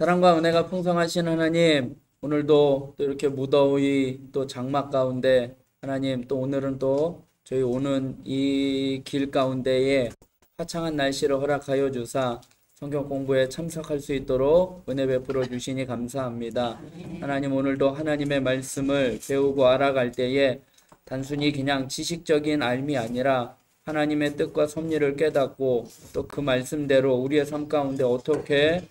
사랑과 은혜가 풍성하신 하나님, 오늘도 또 이렇게 무더위 또 장마 가운데 하나님 또 오늘은 또 저희 오는 이 길 가운데에 화창한 날씨를 허락하여 주사 성경 공부에 참석할 수 있도록 은혜 베풀어 주시니 감사합니다. 하나님 오늘도 하나님의 말씀을 배우고 알아갈 때에 단순히 그냥 지식적인 알미 아니라 하나님의 뜻과 섭리를 깨닫고 또 그 말씀대로 우리의 삶 가운데 어떻게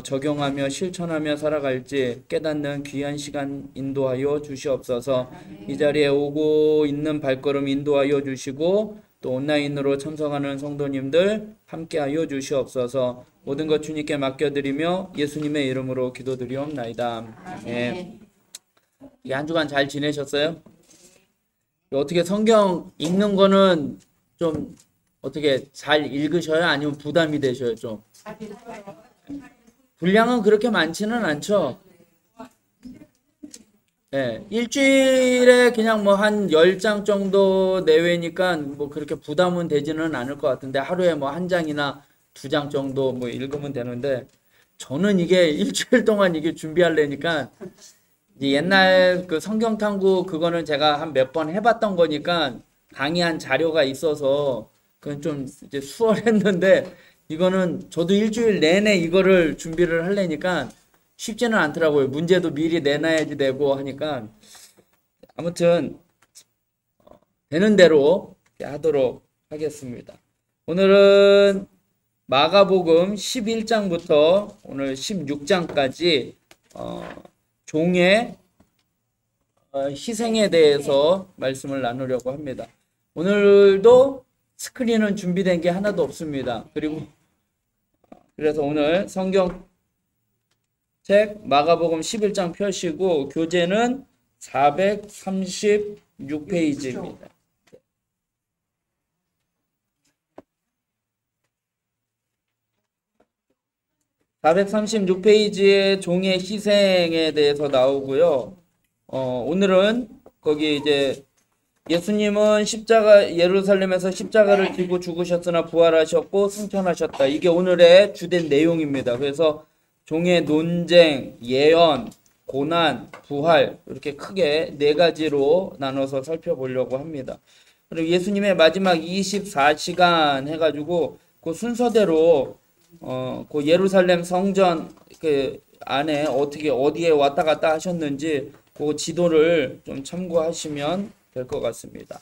적용하며 실천하며 살아갈지 깨닫는 귀한 시간 인도하여 주시옵소서. 이 자리에 오고 있는 발걸음 인도하여 주시고 또 온라인으로 참석하는 성도님들 함께하여 주시옵소서. 모든 것 주님께 맡겨드리며 예수님의 이름으로 기도드리옵나이다. 네. 한 주간 잘 지내셨어요? 어떻게 성경 읽는 거는 좀 어떻게 잘 읽으셔요? 아니면 부담이 되셔요? 좀 분량은 그렇게 많지는 않죠. 네, 일주일에 그냥 뭐 한 10장 정도 내외니까 뭐 그렇게 부담은 되지는 않을 것 같은데 하루에 뭐 한 장이나 2장 정도 뭐 읽으면 되는데 저는 이게 일주일 동안 이게 준비하려니까 이제 옛날 그 성경 탐구 그거는 제가 한 몇 번 해봤던 거니까 강의한 자료가 있어서 그건 좀 이제 수월했는데 이거는 저도 일주일 내내 이거를 준비를 하려니까 쉽지는 않더라고요. 문제도 미리 내놔야지 되고 하니까 아무튼 되는 대로 하도록 하겠습니다. 오늘은 마가복음 11장부터 오늘 16장까지 종의 희생에 대해서 말씀을 나누려고 합니다. 오늘도 스크린은 준비된 게 하나도 없습니다. 그래서 오늘 성경책 마가복음 11장 펴시고 교재는 436페이지입니다. 436페이지에 종의 희생에 대해서 나오고요. 오늘은 거기 이제 예수님은 예루살렘에서 십자가를 지고 죽으셨으나 부활하셨고 승천하셨다. 이게 오늘의 주된 내용입니다. 그래서 종의 논쟁, 예언, 고난, 부활 이렇게 크게 4가지로 나눠서 살펴보려고 합니다. 그리고 예수님의 마지막 24시간 해가지고 그 순서대로 그 예루살렘 성전 그 안에 어디에 왔다 갔다 하셨는지 그 지도를 좀 참고하시면 될 것 같습니다.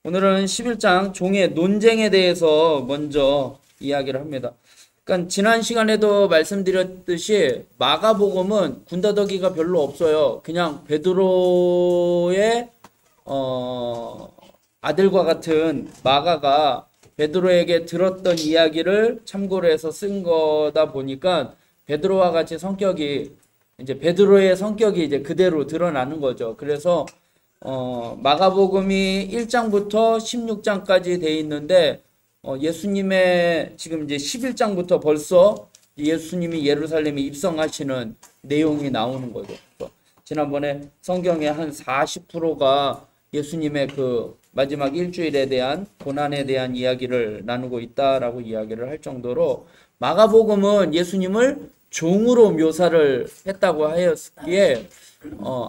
오늘은 11장 종의 논쟁에 대해서 먼저 이야기를 합니다. 그러니까 지난 시간에도 말씀드렸듯이 마가복음은 군더더기가 별로 없어요. 그냥 베드로의 아들과 같은 마가가 베드로에게 들었던 이야기를 참고로 해서 쓴 거다 보니까 베드로와 같이 베드로의 성격이 이제 그대로 드러나는 거죠. 그래서 마가복음이 1장부터 16장까지 돼 있는데 예수님의 지금 이제 11장부터 벌써 예수님이 예루살렘에 입성하시는 내용이 나오는 거죠. 지난번에 성경의 한 40%가 예수님의 그 마지막 일주일에 대한 고난에 대한 이야기를 나누고 있다라고 이야기를 할 정도로 마가복음은 예수님을 종으로 묘사를 했다고 하였기에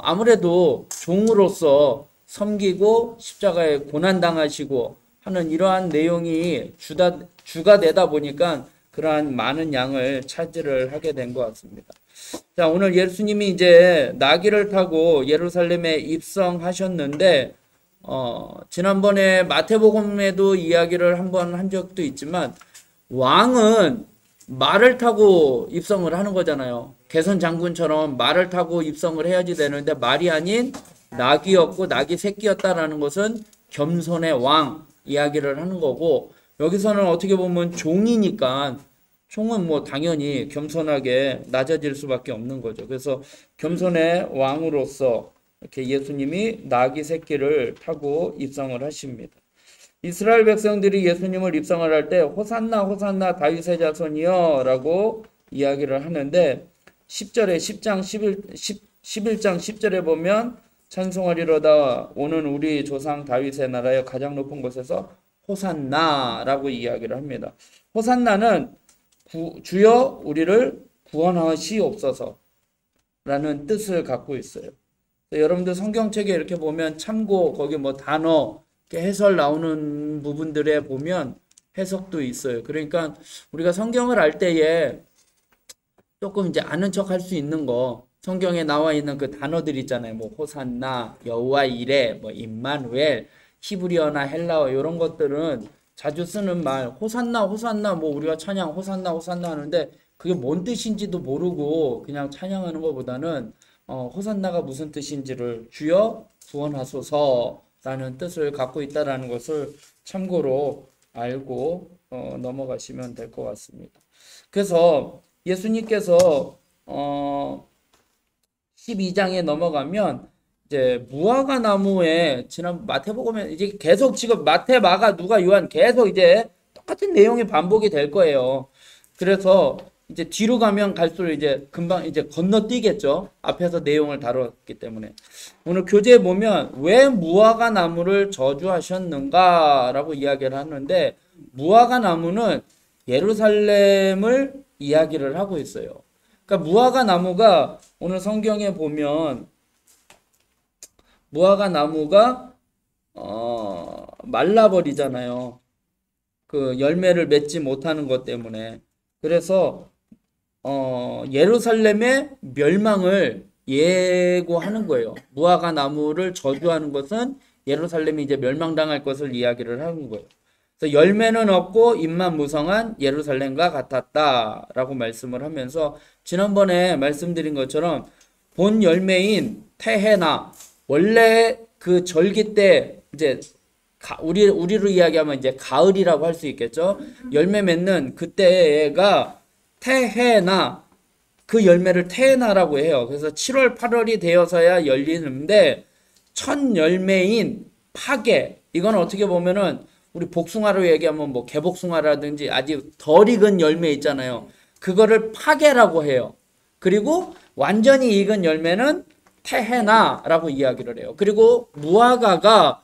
아무래도 종으로서 섬기고 십자가에 고난당하시고 하는 이러한 내용이 주가 되다 보니까 그러한 많은 양을 차지를 하게 된 것 같습니다. 자, 오늘 예수님이 이제 나귀를 타고 예루살렘에 입성하셨는데 지난번에 마태복음에도 이야기를 한번 한 적도 있지만 왕은 말을 타고 입성을 하는 거잖아요. 개선 장군처럼 말을 타고 입성을 해야지 되는데 말이 아닌 나귀였고 나귀 새끼였다라는 것은 겸손의 왕 이야기를 하는 거고 여기서는 어떻게 보면 종이니까 종은 뭐 당연히 겸손하게 낮아질 수밖에 없는 거죠. 그래서 겸손의 왕으로서 이렇게 예수님이 나귀 새끼를 타고 입성을 하십니다. 이스라엘 백성들이 예수님을 입성을 할 때 호산나 호산나 다윗의 자손이여 라고 이야기를 하는데 11장 10절에 보면 찬송하리로다 오는 우리 조상 다윗의 나라의 가장 높은 곳에서 호산나라고 이야기를 합니다. 호산나는 주여 우리를 구원하시옵소서라는 뜻을 갖고 있어요. 여러분들 성경책에 이렇게 보면 참고 거기 뭐 단어 이렇게 해설 나오는 부분들에 보면 해석도 있어요. 그러니까 우리가 성경을 알 때에 조금 이제 아는 척 할 수 있는 거, 성경에 나와 있는 그 단어들 있잖아요. 뭐 호산나, 여호와 이레, 뭐 임마누엘, 히브리어나 헬라어 이런 것들은 자주 쓰는 말, 호산나 호산나 뭐 우리가 찬양 호산나 호산나 하는데 그게 뭔 뜻인지도 모르고 그냥 찬양하는 것보다는 호산나가 무슨 뜻인지를 주여 구원하소서라는 뜻을 갖고 있다라는 것을 참고로 알고 넘어가시면 될 것 같습니다. 그래서 예수님께서 12장에 넘어가면 이제 무화과 나무에 지난 마태복음에 이제 계속 지금 마태, 마가, 누가, 요한 계속 이제 똑같은 내용이 반복이 될 거예요. 그래서 이제 뒤로 가면 갈수록 이제 금방 이제 건너뛰겠죠. 앞에서 내용을 다뤘기 때문에. 오늘 교재에 보면 왜 무화과 나무를 저주하셨는가라고 이야기를 하는데 무화과 나무는 예루살렘을 이야기를 하고 있어요. 그러니까 무화과 나무가 오늘 성경에 보면 무화과 나무가 말라버리잖아요. 그 열매를 맺지 못하는 것 때문에. 그래서 예루살렘의 멸망을 예고하는 거예요. 무화과 나무를 저주하는 것은 예루살렘이 이제 멸망당할 것을 이야기를 하는 거예요. 그래서 열매는 없고 잎만 무성한 예루살렘과 같았다라고 말씀을 하면서 지난번에 말씀드린 것처럼 본 열매인 태해나 원래 그 절기 때 이제 우리로 이야기하면 이제 가을이라고 할 수 있겠죠. 열매 맺는 그때가 태해나 그 열매를 태해나라고 해요. 그래서 7월 8월이 되어서야 열리는데 첫 열매인 파게 이건 어떻게 보면은 우리 복숭아로 얘기하면 뭐 개복숭아라든지 아직 덜 익은 열매 있잖아요. 그거를 파게라고 해요. 그리고 완전히 익은 열매는 태해나라고 이야기를 해요. 그리고 무화과가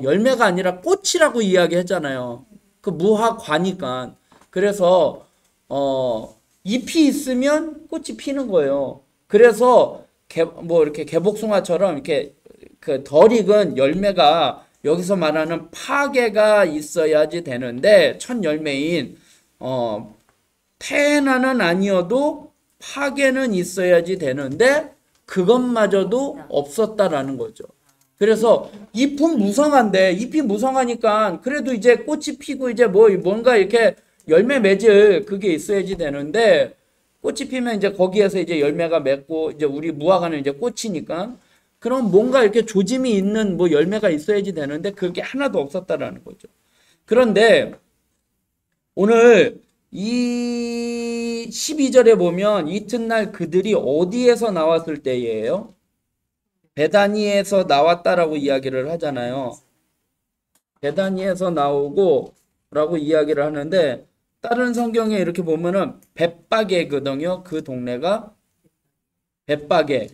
열매가 아니라 꽃이라고 이야기했잖아요. 그 무화과니까. 그래서 잎이 있으면 꽃이 피는 거예요. 그래서 뭐 이렇게 개복숭아처럼 이렇게 그 덜 익은 열매가 여기서 말하는 파게가 있어야지 되는데 첫 열매인 태해나는 아니어도 파게는 있어야지 되는데 그것마저도 없었다라는 거죠. 그래서 잎은 무성한데 잎이 무성하니까 그래도 이제 꽃이 피고 이제 뭔가 이렇게 열매 맺을 그게 있어야지 되는데 꽃이 피면 이제 거기에서 이제 열매가 맺고 이제 우리 무화과는 이제 꽃이니까 그럼 뭔가 이렇게 조짐이 있는 뭐 열매가 있어야지 되는데 그게 하나도 없었다라는 거죠. 그런데 오늘 이 12절에 보면 이튿날 그들이 어디에서 나왔을 때예요? 베다니에서 나왔다라고 이야기를 하잖아요. 베다니에서 나오고 라고 이야기를 하는데 다른 성경에 이렇게 보면은 벳바게거든요. 그 동네가 벳바게.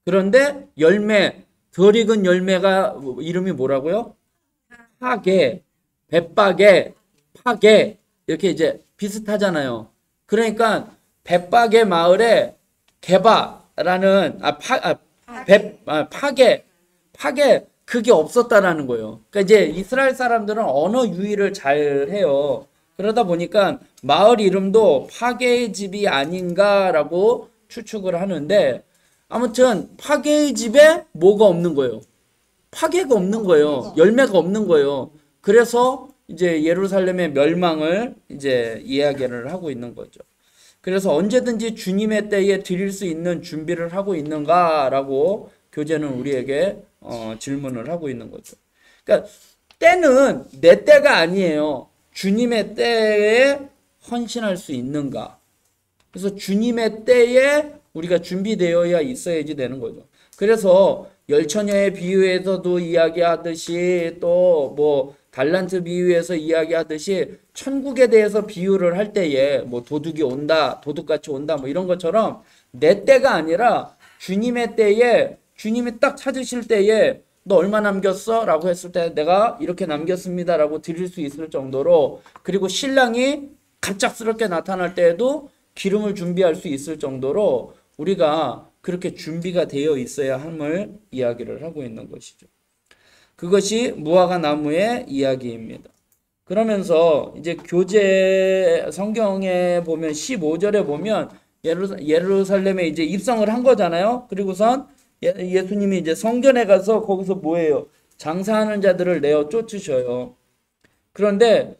그런데 열매, 덜 익은 열매가 이름이 뭐라고요? 파게, 벳바게, 파게 이렇게 이제 비슷하잖아요. 그러니까 벳바게 마을에 게바라는 파게 그게 없었다라는 거예요. 그러니까 이제 이스라엘 사람들은 언어 유희를 잘 해요. 그러다 보니까 마을 이름도 파게의 집이 아닌가라고 추측을 하는데 아무튼 파게의 집에 뭐가 없는 거예요. 파게가 없는 거예요. 열매가 없는 거예요. 그래서 이제 예루살렘의 멸망을 이제 이야기를 하고 있는 거죠. 그래서 언제든지 주님의 때에 드릴 수 있는 준비를 하고 있는가라고 교재는 우리에게 질문을 하고 있는 거죠. 그러니까 때는 내 때가 아니에요. 주님의 때에 헌신할 수 있는가. 그래서 주님의 때에 우리가 준비되어야 있어야지 되는 거죠. 그래서 열처녀의 비유에서도 이야기하듯이 또 뭐 달란트 비유에서 이야기하듯이 천국에 대해서 비유를 할 때에 뭐 도둑이 온다, 도둑같이 온다 뭐 이런 것처럼 내 때가 아니라 주님의 때에 주님이 딱 찾으실 때에 너 얼마 남겼어? 라고 했을 때 내가 이렇게 남겼습니다 라고 드릴 수 있을 정도로 그리고 신랑이 갑작스럽게 나타날 때에도 기름을 준비할 수 있을 정도로 우리가 그렇게 준비가 되어 있어야 함을 이야기를 하고 있는 것이죠. 그것이 무화과 나무의 이야기입니다. 그러면서 이제 교재 성경에 보면 15절에 보면 예루살렘에 이제 입성을 한 거잖아요. 그리고선 예수님이 이제 성전에 가서 거기서 뭐예요? 장사하는 자들을 내어 쫓으셔요. 그런데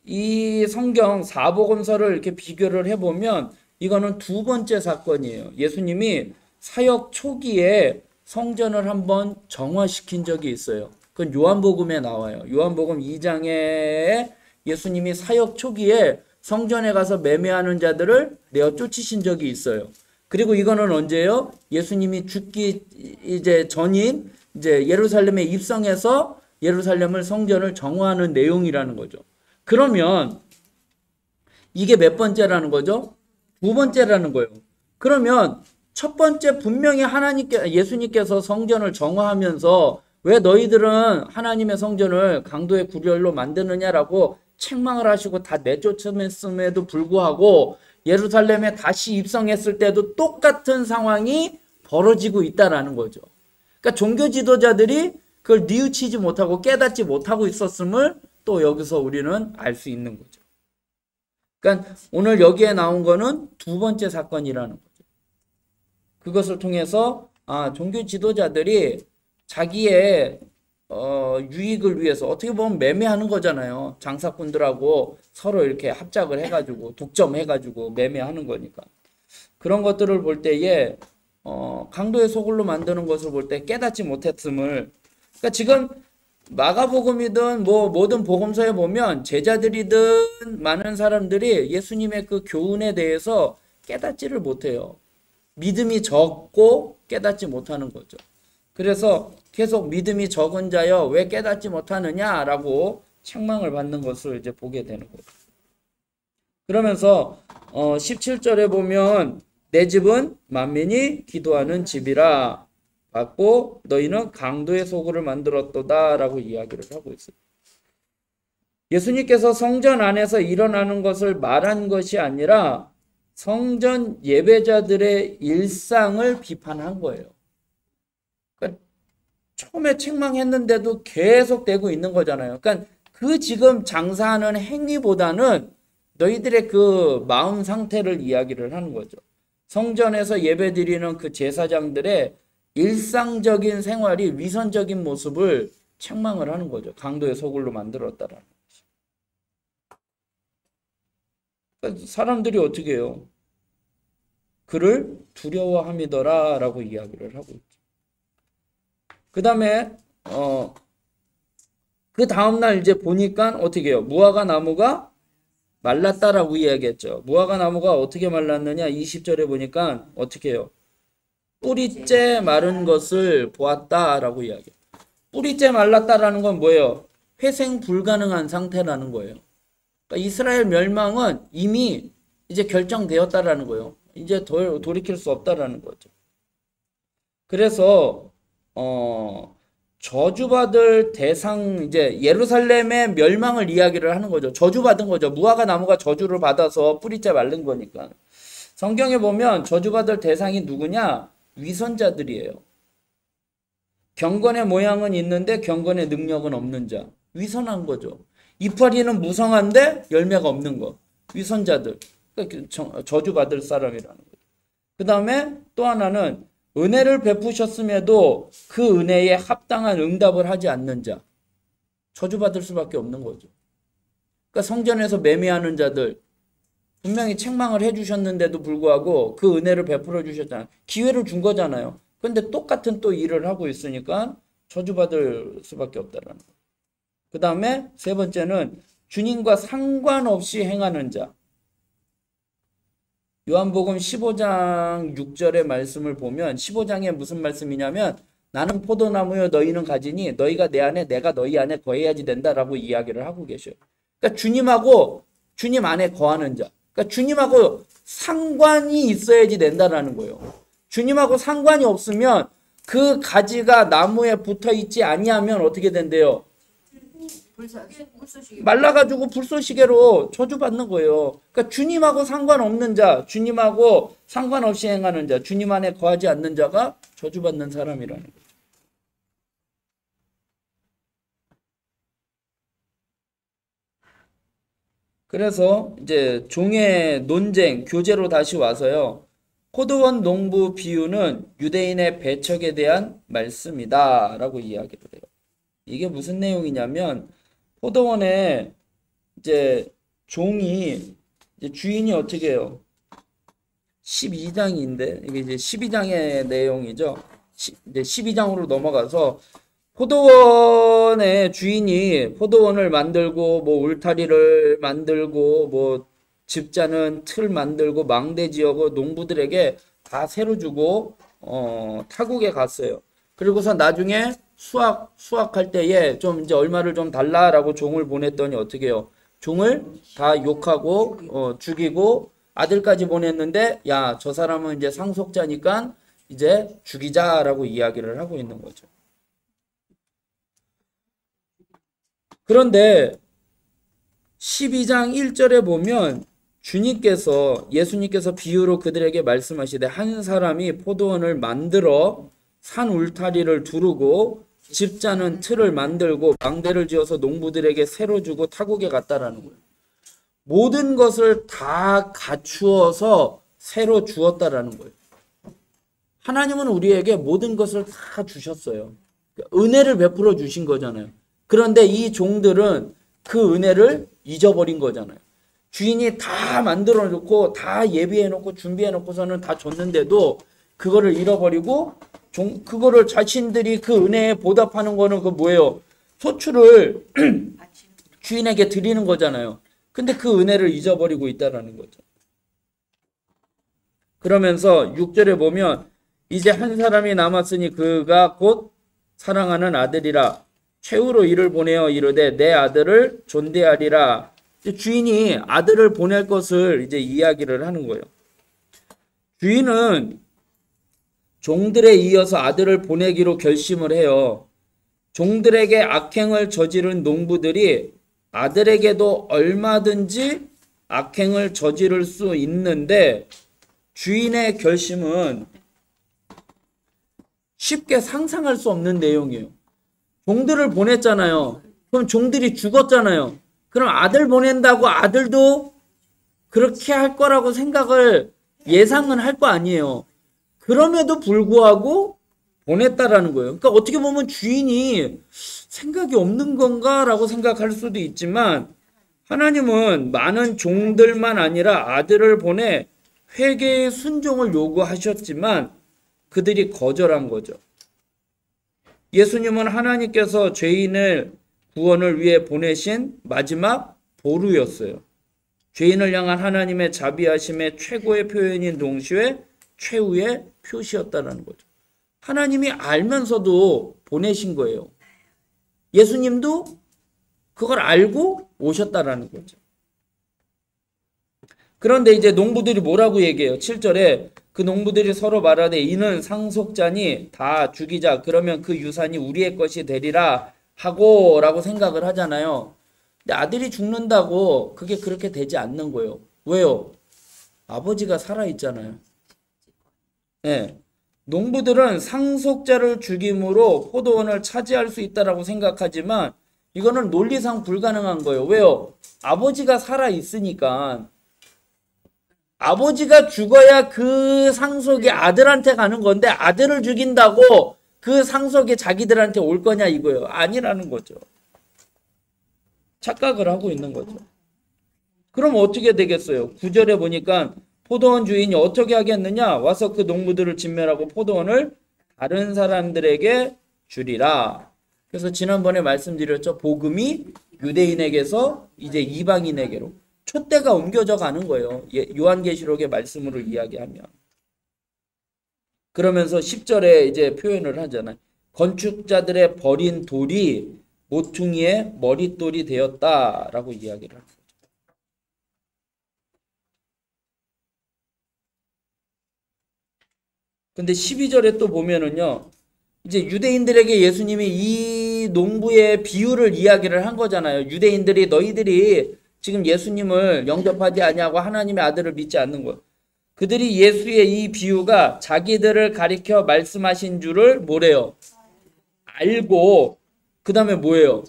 이 성경 사복음서를 이렇게 비교를 해보면 이거는 두 번째 사건이에요. 예수님이 사역 초기에 성전을 한번 정화시킨 적이 있어요. 그건 요한복음에 나와요. 요한복음 2장에 예수님이 사역 초기에 성전에 가서 매매하는 자들을 내어 쫓으신 적이 있어요. 그리고 이거는 언제요? 예수님이 죽기 이제 전인 이제 예루살렘에 입성해서 예루살렘을 성전을 정화하는 내용이라는 거죠. 그러면 이게 몇 번째라는 거죠? 두 번째라는 거예요. 그러면 첫 번째 분명히 예수님께서 성전을 정화하면서 왜 너희들은 하나님의 성전을 강도의 구렬로 만드느냐라고 책망을 하시고 다 내쫓음에도 불구하고 예루살렘에 다시 입성했을 때도 똑같은 상황이 벌어지고 있다라는 거죠. 그러니까 종교 지도자들이 그걸 뉘우치지 못하고 깨닫지 못하고 있었음을 또 여기서 우리는 알 수 있는 거죠. 그러니까 오늘 여기에 나온 거는 두 번째 사건이라는 거죠. 그것을 통해서 종교 지도자들이 자기의 유익을 위해서 어떻게 보면 매매하는 거잖아요. 장사꾼들하고 서로 이렇게 합작을 해가지고 독점해가지고 매매하는 거니까. 그런 것들을 볼 때에 강도의 소굴로 만드는 것을 볼 때 깨닫지 못했음을, 그러니까 지금 마가복음이든 뭐 모든 복음서에 보면 제자들이든 많은 사람들이 예수님의 그 교훈에 대해서 깨닫지를 못해요. 믿음이 적고 깨닫지 못하는 거죠. 그래서 계속 믿음이 적은 자여 왜 깨닫지 못하느냐라고 책망을 받는 것을 이제 보게 되는 거죠. 그러면서 17절에 보면 내 집은 만민이 기도하는 집이라 받고 너희는 강도의 소굴을 만들었도다 라고 이야기를 하고 있어요. 예수님께서 성전 안에서 일어나는 것을 말한 것이 아니라 성전 예배자들의 일상을 비판한 거예요. 그러니까 처음에 책망했는데도 계속 되고 있는 거잖아요. 그러니까 그 지금 장사하는 행위보다는 너희들의 그 마음 상태를 이야기를 하는 거죠. 성전에서 예배드리는 그 제사장들의 일상적인 생활이 위선적인 모습을 책망을 하는 거죠. 강도의 소굴로 만들었다라는 것이. 그러니까 사람들이 어떻게 해요? 그를 두려워함이더라 라고 이야기를 하고 있죠. 그 다음에 그 다음날 이제 보니까 어떻게 해요? 무화과 나무가 말랐다라고 이야기했죠. 무화과 나무가 어떻게 말랐느냐? 20절에 보니까 어떻게 해요? 뿌리째 마른 것을 보았다라고 이야기해요. 뿌리째 말랐다라는 건 뭐예요? 회생 불가능한 상태라는 거예요. 그러니까 이스라엘 멸망은 이미 이제 결정되었다라는 거예요. 이제 돌이킬 수 없다라는 거죠. 그래서 저주받을 대상, 이제 예루살렘의 멸망을 이야기를 하는 거죠. 저주받은 거죠. 무화과 나무가 저주를 받아서 뿌리째 마른 거니까. 성경에 보면 저주받을 대상이 누구냐? 위선자들이에요. 경건의 모양은 있는데 경건의 능력은 없는 자. 위선한 거죠. 이파리는 무성한데 열매가 없는 거. 위선자들. 그러니까 저주받을 사람이라는 거죠. 그 다음에 또 하나는 은혜를 베푸셨음에도 그 은혜에 합당한 응답을 하지 않는 자. 저주받을 수밖에 없는 거죠. 그러니까 성전에서 매매하는 자들, 분명히 책망을 해주셨는데도 불구하고 그 은혜를 베풀어 주셨잖아요. 기회를 준 거잖아요. 그런데 똑같은 또 일을 하고 있으니까 저주받을 수밖에 없다라는 거예요. 그 다음에 세 번째는 주님과 상관없이 행하는 자. 요한복음 15장 6절의 말씀을 보면 15장에 무슨 말씀이냐면 나는 포도나무여 너희는 가지니 너희가 내 안에 내가 너희 안에 거해야지 된다라고 이야기를 하고 계셔요. 그러니까 주님 안에 거하는 자. 그러니까 주님하고 상관이 있어야지 된다라는 거예요. 주님하고 상관이 없으면 그 가지가 나무에 붙어 있지 아니하면 어떻게 된대요? 말라가지고 불쏘시개로 저주받는 거예요. 그러니까 주님하고 상관없는 자, 주님하고 상관없이 행하는 자, 주님 안에 거하지 않는 자가 저주받는 사람이라는 거예요. 그래서 이제 종의 논쟁, 교제로 다시 와서요. 포도원 농부 비유는 유대인의 배척에 대한 말씀이다 라고 이야기를 해요. 이게 무슨 내용이냐면 포도원에 이제 종이 이제 주인이 어떻게 해요? 12장인데 이게 이제 12장의 내용이죠. 이제 12장으로 넘어가서 포도원의 주인이 포도원을 만들고 뭐 울타리를 만들고 뭐 집자는 틀 만들고 망대 지어고 농부들에게 다 새로 주고 타국에 갔어요. 그리고서 나중에 수확할 때에 좀 이제 얼마를 좀 달라라고 종을 보냈더니 어떻게 해요? 종을 다 욕하고 죽이고 아들까지 보냈는데 야, 저 사람은 이제 상속자니까 이제 죽이자라고 이야기를 하고 있는 거죠. 그런데 12장 1절에 보면 예수님께서 비유로 그들에게 말씀하시되 한 사람이 포도원을 만들어 산 울타리를 두르고 집자는 틀을 만들고 망대를 지어서 농부들에게 새로 주고 타국에 갔다라는 거예요. 모든 것을 다 갖추어서 새로 주었다라는 거예요. 하나님은 우리에게 모든 것을 다 주셨어요. 은혜를 베풀어 주신 거잖아요. 그런데 이 종들은 그 은혜를 잊어버린 거잖아요. 주인이 다 만들어 놓고 다 예비해 놓고 준비해 놓고서는 다 줬는데도 그거를 잃어버리고 그거를 자신들이 그 은혜에 보답하는 거는 그 뭐예요? 소출을 주인에게 드리는 거잖아요. 근데 그 은혜를 잊어버리고 있다라는 거죠. 그러면서 6절에 보면 이제 한 사람이 남았으니 그가 곧 사랑하는 아들이라 최후로 이를 보내어 이르되 내 아들을 존대하리라. 주인이 아들을 보낼 것을 이제 이야기를 하는 거예요. 주인은 종들에 이어서 아들을 보내기로 결심을 해요. 종들에게 악행을 저지른 농부들이 아들에게도 얼마든지 악행을 저지를 수 있는데 주인의 결심은 쉽게 상상할 수 없는 내용이에요. 종들을 보냈잖아요. 그럼 종들이 죽었잖아요. 그럼 아들 보낸다고 아들도 그렇게 할 거라고 생각을 예상은 할 거 아니에요. 그럼에도 불구하고 보냈다라는 거예요. 그러니까 어떻게 보면 주인이 생각이 없는 건가라고 생각할 수도 있지만 하나님은 많은 종들만 아니라 아들을 보내 회개의 순종을 요구하셨지만 그들이 거절한 거죠. 예수님은 하나님께서 죄인을 구원을 위해 보내신 마지막 보루였어요. 죄인을 향한 하나님의 자비하심의 최고의 표현인 동시에 최후의 표시였다는 거죠. 하나님이 알면서도 보내신 거예요. 예수님도 그걸 알고 오셨다라는 거죠. 그런데 이제 농부들이 뭐라고 얘기해요? 7절에 그 농부들이 서로 말하되 이는 상속자니 다 죽이자. 그러면 그 유산이 우리의 것이 되리라 하고 라고 생각을 하잖아요. 근데 아들이 죽는다고 그게 그렇게 되지 않는 거예요. 왜요? 아버지가 살아있잖아요. 네. 농부들은 상속자를 죽임으로 포도원을 차지할 수 있다라고 생각하지만 이거는 논리상 불가능한 거예요. 왜요? 아버지가 살아있으니까. 아버지가 죽어야 그 상속이 아들한테 가는 건데 아들을 죽인다고 그 상속이 자기들한테 올 거냐 이거예요. 아니라는 거죠. 착각을 하고 있는 거죠. 그럼 어떻게 되겠어요? 9절에 보니까 포도원 주인이 어떻게 하겠느냐? 와서 그 농부들을 진멸하고 포도원을 다른 사람들에게 주리라. 그래서 지난번에 말씀드렸죠. 복음이 유대인에게서 이제 이방인에게로 촛대가 옮겨져 가는 거예요. 요한계시록의 말씀으로 이야기하면. 그러면서 10절에 이제 표현을 하잖아요. 건축자들의 버린 돌이 모퉁이의 머릿돌이 되었다라고 이야기를 합니다. 근데 12절에 또 보면은요. 이제 유대인들에게 예수님이 이 이 농부의 비유를 이야기를 한 거잖아요. 유대인들이 너희들이 지금 예수님을 영접하지 아니하고 하나님의 아들을 믿지 않는 것. 그들이 예수의 이 비유가 자기들을 가리켜 말씀하신 줄을 뭐래요? 알고 그 다음에 뭐예요?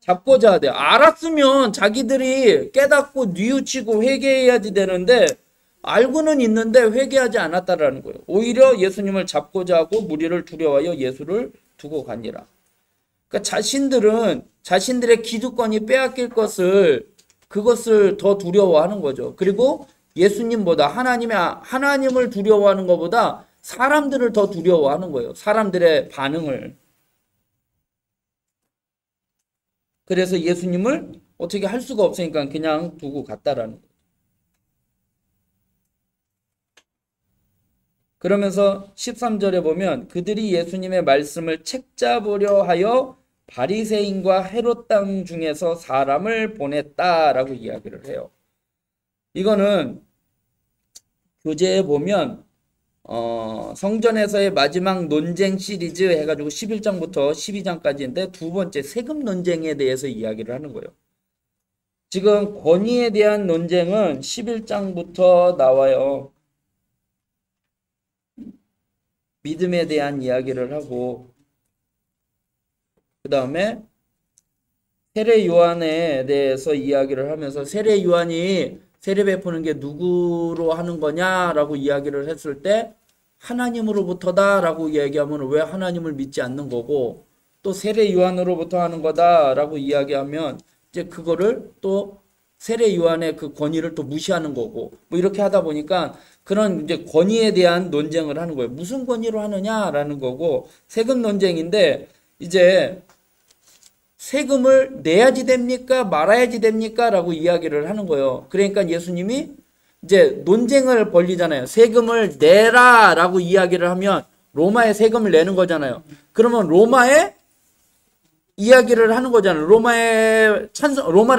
잡고자 하대요. 알았으면 자기들이 깨닫고 뉘우치고 회개해야지 되는데 알고는 있는데 회개하지 않았다라는 거예요. 오히려 예수님을 잡고자 하고 무리를 두려워하여 예수를 두고 가니라. 그러니까 자신들은 자신들의 기득권이 빼앗길 그것을 더 두려워하는 거죠. 그리고 예수님보다 하나님을 두려워하는 것보다 사람들을 더 두려워하는 거예요. 사람들의 반응을. 그래서 예수님을 어떻게 할 수가 없으니까 그냥 두고 갔다라는 거예요. 그러면서 13절에 보면 그들이 예수님의 말씀을 책잡으려 하여 바리새인과 헤롯 땅 중에서 사람을 보냈다라고 이야기를 해요. 이거는 교재에 보면 성전에서의 마지막 논쟁 시리즈 해가지고 11장부터 12장까지인데 두 번째 세금 논쟁에 대해서 이야기를 하는 거예요. 지금 권위에 대한 논쟁은 11장부터 나와요. 믿음에 대한 이야기를 하고 그 다음에 세례 요한에 대해서 이야기를 하면서 세례 요한이 세례 베푸는 게 누구로 하는 거냐라고 이야기를 했을 때 하나님으로부터다라고 이야기하면 왜 하나님을 믿지 않는 거고 또 세례 요한으로부터 하는 거다라고 이야기하면 이제 그거를 또 세례 요한의 그 권위를 또 무시하는 거고 뭐 이렇게 하다 보니까 그런 이제 권위에 대한 논쟁을 하는 거예요. 무슨 권위로 하느냐라는 거고 세금 논쟁인데 이제 세금을 내야지 됩니까? 말아야지 됩니까? 라고 이야기를 하는 거예요. 그러니까 예수님이 이제 논쟁을 벌리잖아요. 세금을 내라 라고 이야기를 하면 로마에 세금을 내는 거잖아요. 그러면 로마에 이야기를 하는 거잖아요. 로마를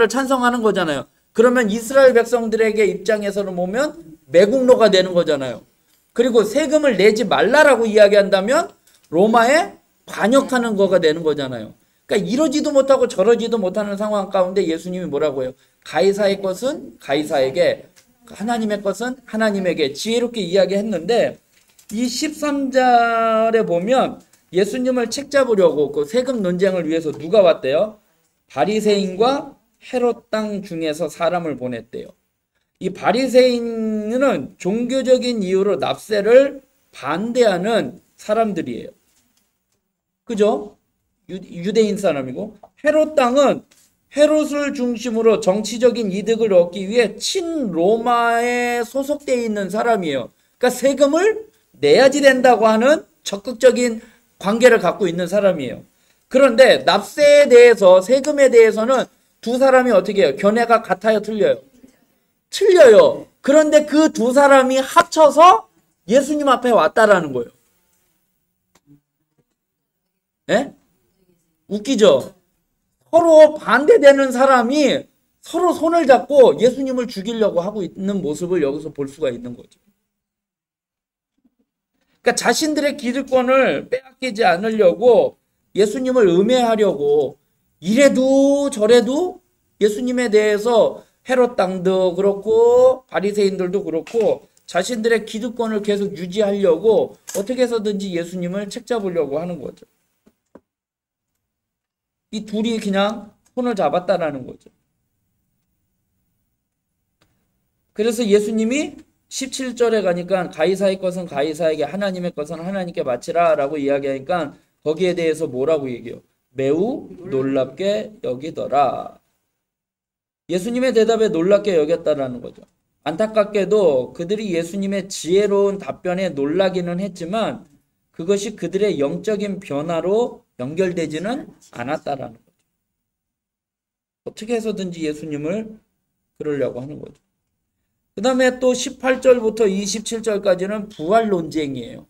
찬성하는 거잖아요. 그러면 이스라엘 백성들에게 입장에서는 보면 매국노가 되는 거잖아요. 그리고 세금을 내지 말라라고 이야기한다면 로마에 반역하는 거가 되는 거잖아요. 그러니까 이러지도 못하고 저러지도 못하는 상황 가운데 예수님이 뭐라고 해요? 가이사의 것은 가이사에게, 하나님의 것은 하나님에게 지혜롭게 이야기했는데 이 13절에 보면 예수님을 책잡으려고 그 세금 논쟁을 위해서 누가 왔대요? 바리새인과 헤롯 땅 중에서 사람을 보냈대요. 이 바리새인은 종교적인 이유로 납세를 반대하는 사람들이에요. 그죠? 유대인 사람이고 헤롯 땅은 헤롯을 중심으로 정치적인 이득을 얻기 위해 친로마에 소속되어 있는 사람이에요. 그러니까 세금을 내야지 된다고 하는 적극적인 관계를 갖고 있는 사람이에요. 그런데 납세에 대해서 세금에 대해서는 두 사람이 어떻게 해요? 견해가 같아요? 틀려요? 틀려요. 그런데 그 두 사람이 합쳐서 예수님 앞에 왔다라는 거예요. 예? 웃기죠? 서로 반대되는 사람이 서로 손을 잡고 예수님을 죽이려고 하고 있는 모습을 여기서 볼 수가 있는 거죠. 그러니까 자신들의 기득권을 빼앗기지 않으려고 예수님을 음해하려고 이래도 저래도 예수님에 대해서 헤롯 땅도 그렇고 바리새인들도 그렇고 자신들의 기득권을 계속 유지하려고 어떻게 해서든지 예수님을 책잡으려고 하는 거죠. 이 둘이 그냥 손을 잡았다라는 거죠. 그래서 예수님이 17절에 가니까 가이사의 것은 가이사에게 하나님의 것은 하나님께 바치라 라고 이야기하니까 거기에 대해서 뭐라고 얘기해요? 매우 놀랍게 여기더라. 예수님의 대답에 놀랍게 여겼다라는 거죠. 안타깝게도 그들이 예수님의 지혜로운 답변에 놀라기는 했지만 그것이 그들의 영적인 변화로 연결되지는 않았다라는 거죠. 어떻게 해서든지 예수님을 그러려고 하는 거죠. 그 다음에 또 18절부터 27절까지는 부활 논쟁이에요.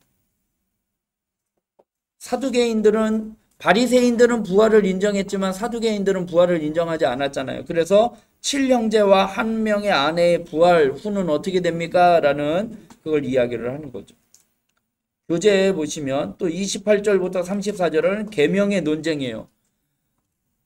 바리새인들은 부활을 인정했지만 사두개인들은 부활을 인정하지 않았잖아요. 그래서 7형제와 한 명의 아내의 부활 후는 어떻게 됩니까? 라는 그걸 이야기를 하는 거죠. 교재에 보시면 또 28절부터 34절은 계명의 논쟁이에요.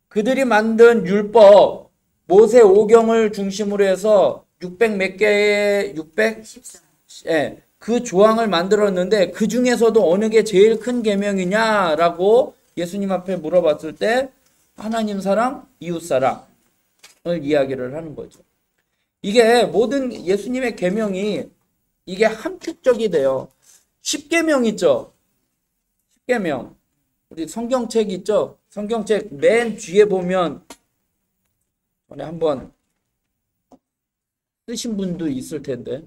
그들이 만든 율법, 모세 오경을 중심으로 해서 600 몇 개의 614. 예, 그 조항을 만들었는데 그 중에서도 어느 게 제일 큰 계명이냐라고 예수님 앞에 물어봤을 때 하나님 사랑, 이웃 사랑을 이야기를 하는 거죠. 이게 모든 예수님의 계명이 이게 함축적이 돼요. 십계명 있죠. 십계명. 우리 성경책 있죠. 성경책 맨 뒤에 보면 전에 한번 쓰신 분도 있을 텐데.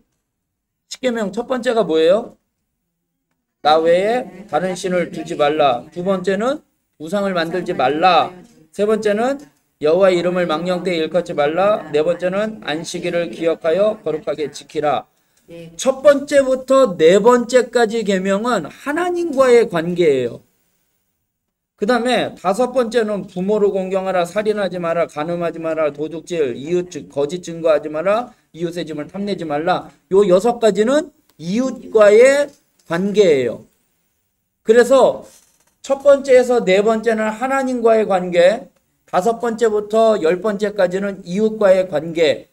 십계명 첫 번째가 뭐예요? 나 외에 다른 신을 두지 말라. 두 번째는 우상을 만들지 말라. 세 번째는 여호와의 이름을 망령되이 일컫지 말라. 네 번째는 안식일을 기억하여 거룩하게 지키라. 첫 번째부터 네 번째까지 계명은 하나님과의 관계예요. 그 다음에 다섯 번째는 부모를 공경하라, 살인하지 마라, 간음하지 마라, 도둑질, 이웃 거짓 증거하지 마라, 이웃의 짐을 탐내지 말라. 요 여섯 가지는 이웃과의 관계예요. 그래서 첫 번째에서 네 번째는 하나님과의 관계, 다섯 번째부터 열 번째까지는 이웃과의 관계.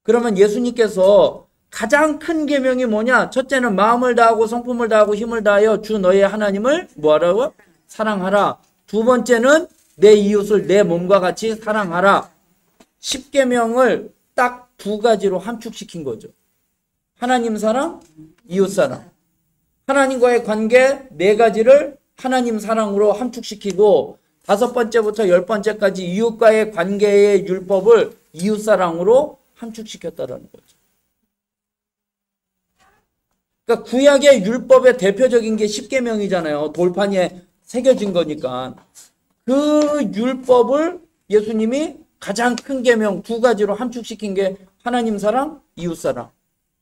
그러면 예수님께서 가장 큰 계명이 뭐냐? 첫째는 마음을 다하고 성품을 다하고 힘을 다하여 주 너의 하나님을 뭐하라고? 사랑하라. 두 번째는 내 이웃을 내 몸과 같이 사랑하라. 십계명을 딱 두 가지로 함축시킨 거죠. 하나님 사랑, 이웃 사랑. 하나님과의 관계 네 가지를 하나님 사랑으로 함축시키고 다섯 번째부터 열 번째까지 이웃과의 관계의 율법을 이웃 사랑으로 함축시켰다라는 거죠. 그러니까 구약의 율법의 대표적인 게 십계명이잖아요. 돌판에 새겨진 거니까. 그 율법을 예수님이 가장 큰 계명 두 가지로 함축시킨 게 하나님 사랑, 이웃 사랑.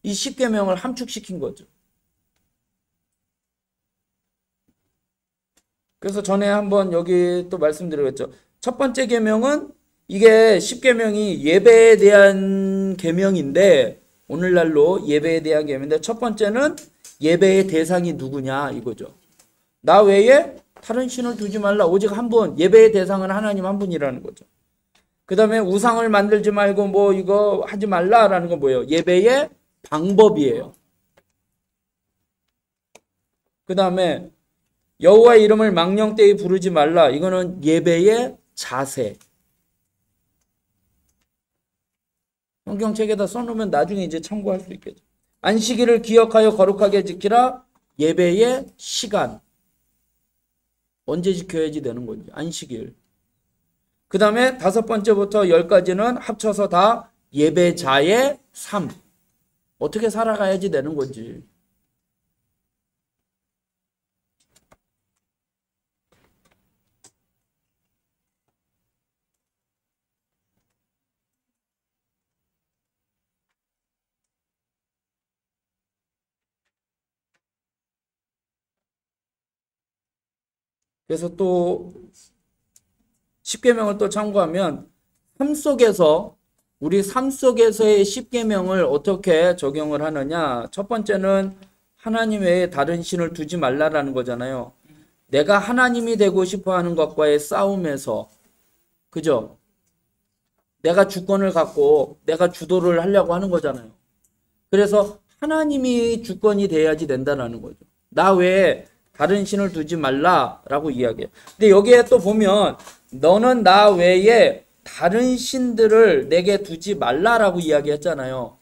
이 십계명을 함축시킨 거죠. 그래서 전에 한번 여기 또 말씀드렸죠. 첫 번째 계명은 이게 십계명이 예배에 대한 계명인데 오늘날로 예배에 대한 계명인데 첫 번째는 예배의 대상이 누구냐 이거죠. 나 외에 다른 신을 두지 말라. 오직 한 분. 예배의 대상은 하나님 한 분이라는 거죠. 그 다음에 우상을 만들지 말고 뭐 이거 하지 말라라는 건 뭐예요? 예배의 방법이에요. 그 다음에 여호와의 이름을 망령되이 부르지 말라. 이거는 예배의 자세. 성경책에다 써놓으면 나중에 이제 참고할 수 있겠죠. 안식일을 기억하여 거룩하게 지키라. 예배의 시간. 언제 지켜야지 되는 건지. 안식일. 그 다음에 다섯 번째부터 열까지는 합쳐서 다 예배자의 삶. 어떻게 살아가야지 되는 건지. 그래서 또 십계명을 또 참고하면 삶 속에서 우리 삶 속에서의 십계명을 어떻게 적용을 하느냐. 첫 번째는 하나님 외에 다른 신을 두지 말라라는 거잖아요. 내가 하나님이 되고 싶어하는 것과의 싸움에서 그죠? 내가 주권을 갖고 내가 주도를 하려고 하는 거잖아요. 그래서 하나님이 주권이 돼야지 된다는 거죠. 나 외에 다른 신을 두지 말라라고 이야기해요. 근데 여기에 또 보면 너는 나 외에 다른 신들을 내게 두지 말라라고 이야기했잖아요.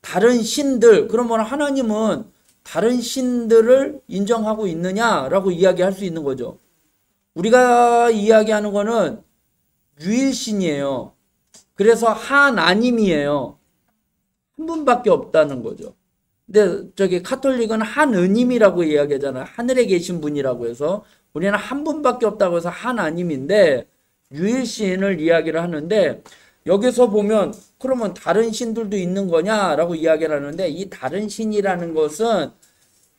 다른 신들. 그러면 하나님은 다른 신들을 인정하고 있느냐라고 이야기할 수 있는 거죠. 우리가 이야기하는 거는 유일신이에요. 그래서 하나님이에요. 한 분밖에 없다는 거죠. 근데 저기 카톨릭은 한의님이라고 이야기하잖아요. 하늘에 계신 분이라고 해서 우리는 한 분밖에 없다고 해서 하나님인데 유일신을 이야기를 하는데 여기서 보면 그러면 다른 신들도 있는 거냐라고 이야기를 하는데 이 다른 신이라는 것은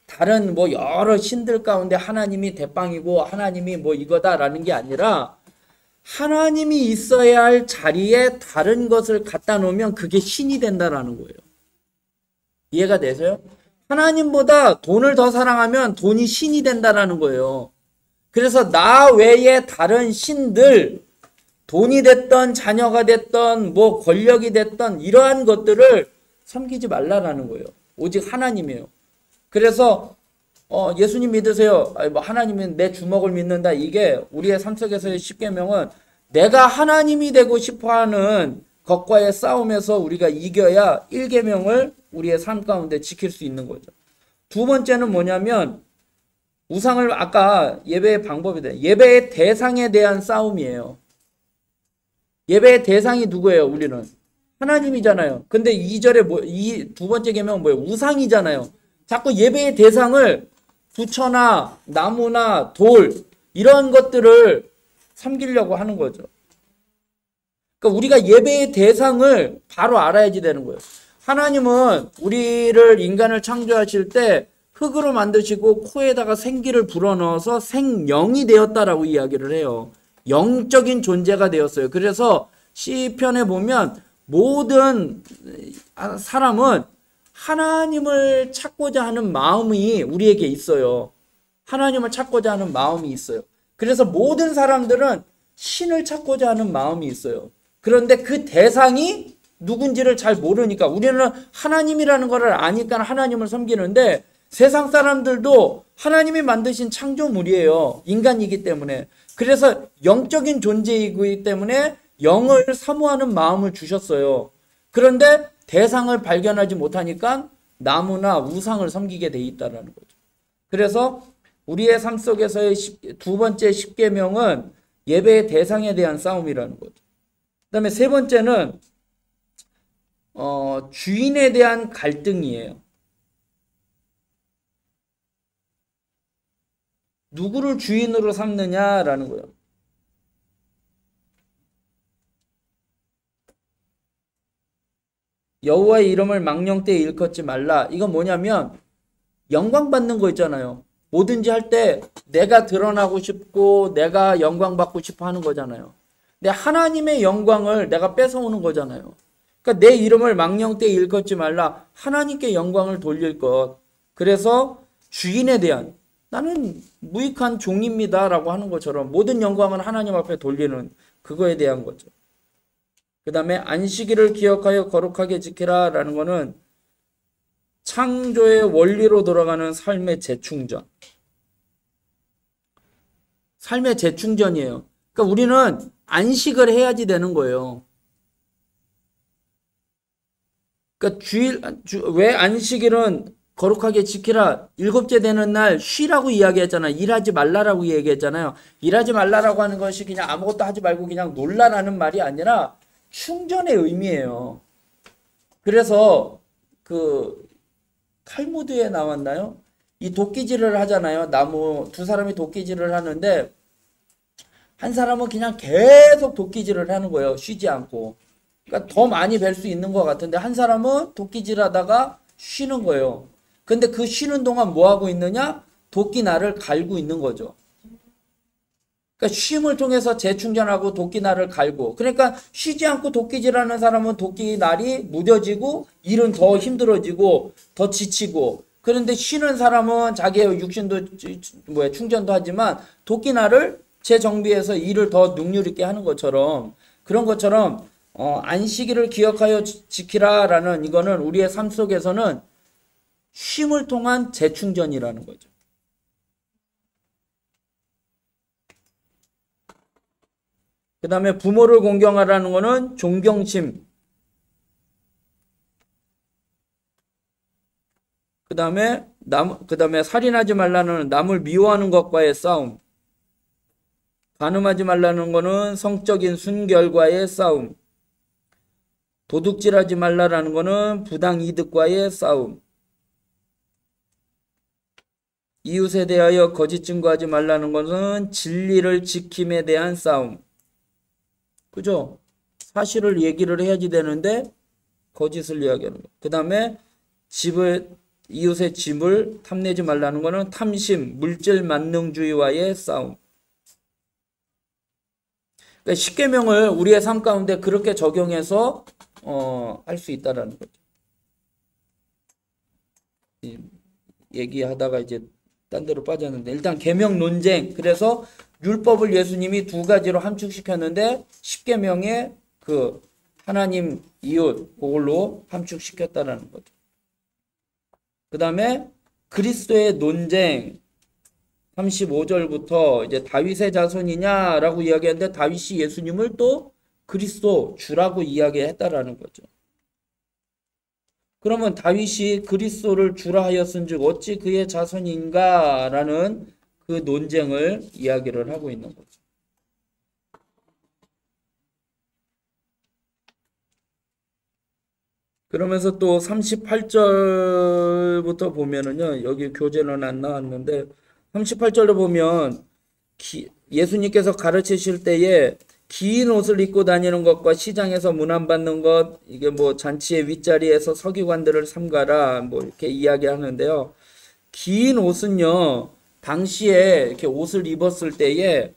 다른 뭐 여러 신들 가운데 하나님이 대빵이고 하나님이 뭐 이거다라는 게 아니라 하나님이 있어야 할 자리에 다른 것을 갖다 놓으면 그게 신이 된다라는 거예요. 이해가 되세요? 하나님보다 돈을 더 사랑하면 돈이 신이 된다라는 거예요. 그래서 나 외에 다른 신들, 돈이 됐던 자녀가 됐던 뭐 권력이 됐던 이러한 것들을 섬기지 말라라는 거예요. 오직 하나님이에요. 그래서 예수님 믿으세요. 뭐 하나님은 내 주먹을 믿는다. 이게 우리의 삶 속에서의 십계명은 내가 하나님이 되고 싶어하는 것과의 싸움에서 우리가 이겨야 1계명을 우리의 삶 가운데 지킬 수 있는 거죠. 두 번째는 뭐냐면 우상을 아까 예배의 방법이 돼. 예배의 대상에 대한 싸움이에요. 예배의 대상이 누구예요? 우리는 하나님이잖아요. 근데 2절에 이 두 번째 계명은 뭐예요? 우상이잖아요. 자꾸 예배의 대상을 부처나 나무나 돌 이런 것들을 섬기려고 하는 거죠. 그러니까 우리가 예배의 대상을 바로 알아야지 되는 거예요. 하나님은 우리를 인간을 창조하실 때 흙으로 만드시고 코에다가 생기를 불어넣어서 생명이 되었다라고 이야기를 해요. 영적인 존재가 되었어요. 그래서 시편에 보면 모든 사람은 하나님을 찾고자 하는 마음이 우리에게 있어요. 하나님을 찾고자 하는 마음이 있어요. 그래서 모든 사람들은 신을 찾고자 하는 마음이 있어요. 그런데 그 대상이 누군지를 잘 모르니까 우리는 하나님이라는 것을 아니까 하나님을 섬기는데 세상 사람들도 하나님이 만드신 창조물이에요. 인간이기 때문에. 그래서 영적인 존재이기 때문에 영을 사모하는 마음을 주셨어요. 그런데 대상을 발견하지 못하니까 나무나 우상을 섬기게 돼 있다는 거죠. 그래서 우리의 삶 속에서의 두 번째 십계명은 예배의 대상에 대한 싸움이라는 거죠. 그 다음에 세 번째는 주인에 대한 갈등이에요. 누구를 주인으로 삼느냐라는 거예요. 여호와의 이름을 망령되이 일컫지 말라. 이건 뭐냐면 영광 받는 거 있잖아요. 뭐든지 할 때 내가 드러나고 싶고 내가 영광 받고 싶어 하는 거잖아요. 근데 하나님의 영광을 내가 뺏어오는 거잖아요. 그러니까 내 이름을 망령되이 일컫지 말라. 하나님께 영광을 돌릴 것. 그래서 주인에 대한 나는 무익한 종입니다 라고 하는 것처럼 모든 영광은 하나님 앞에 돌리는 그거에 대한 거죠. 그 다음에 안식일을 기억하여 거룩하게 지키라 라는 거는 창조의 원리로 돌아가는 삶의 재충전. 삶의 재충전이에요. 그러니까 우리는 안식을 해야지 되는 거예요. 그러니까 왜 안식일은 거룩하게 지키라. 일곱째 되는 날 쉬라고 이야기했잖아요. 일하지 말라라고 얘기했잖아요. 일하지 말라라고 하는 것이 그냥 아무것도 하지 말고 그냥 놀라라는 말이 아니라 충전의 의미예요. 그래서 그 탈무드에 나왔나요? 이 도끼질을 하잖아요. 나무 두 사람이 도끼질을 하는데 한 사람은 그냥 계속 도끼질을 하는 거예요. 쉬지 않고. 그러니까 더 많이 뵐 수 있는 것 같은데 한 사람은 도끼질 하다가 쉬는 거예요. 근데 그 쉬는 동안 뭐 하고 있느냐? 도끼날을 갈고 있는 거죠. 그러니까 쉼을 통해서 재충전하고 도끼날을 갈고. 그러니까 쉬지 않고 도끼질하는 사람은 도끼날이 무뎌지고 일은 더 힘들어지고 더 지치고. 그런데 쉬는 사람은 자기의 육신도 충전도 하지만 도끼날을 재정비해서 일을 더 능률 있게 하는 것처럼 그런 것처럼 안식일을 기억하여 지키라라는 이거는 우리의 삶 속에서는 쉼을 통한 재충전이라는 거죠. 그 다음에 부모를 공경하라는 거는 존경심. 그 다음에 살인하지 말라는 남을 미워하는 것과의 싸움. 간음하지 말라는 거는 성적인 순결과의 싸움. 도둑질하지 말라라는 거는 부당 이득과의 싸움. 이웃에 대하여 거짓 증거하지 말라는 것은 진리를 지킴에 대한 싸움. 그죠? 사실을 얘기를 해야지 되는데 거짓을 이야기하는 거. 그 다음에 이웃의 집을 탐내지 말라는 것은 탐심, 물질 만능주의와의 싸움. 그러니까 십계명을 우리의 삶 가운데 그렇게 적용해서 할 수 있다라는 거죠. 얘기하다가 이제 딴 데로 빠졌는데 일단 계명 논쟁. 그래서 율법을 예수님이 두 가지로 함축시켰는데 십계명에 그 하나님 이웃 그걸로 함축시켰다라는 거죠. 그 다음에 그리스도의 논쟁 35절부터 이제 다윗의 자손이냐라고 이야기하는데 다윗이 예수님을 또 그리스도 주라고 이야기했다라는 거죠. 그러면 다윗이 그리스도를 주라 하였은즉 어찌 그의 자손인가라는 그 논쟁을 이야기를 하고 있는 거죠. 그러면서 또 38절부터 보면은요, 여기 교재는 안 나왔는데 38절로 보면 예수님께서 가르치실 때에 긴 옷을 입고 다니는 것과 시장에서 문안받는 것, 이게 뭐 잔치의 윗자리에서 서기관들을 삼가라, 뭐 이렇게 이야기하는데요. 긴 옷은요, 당시에 이렇게 옷을 입었을 때에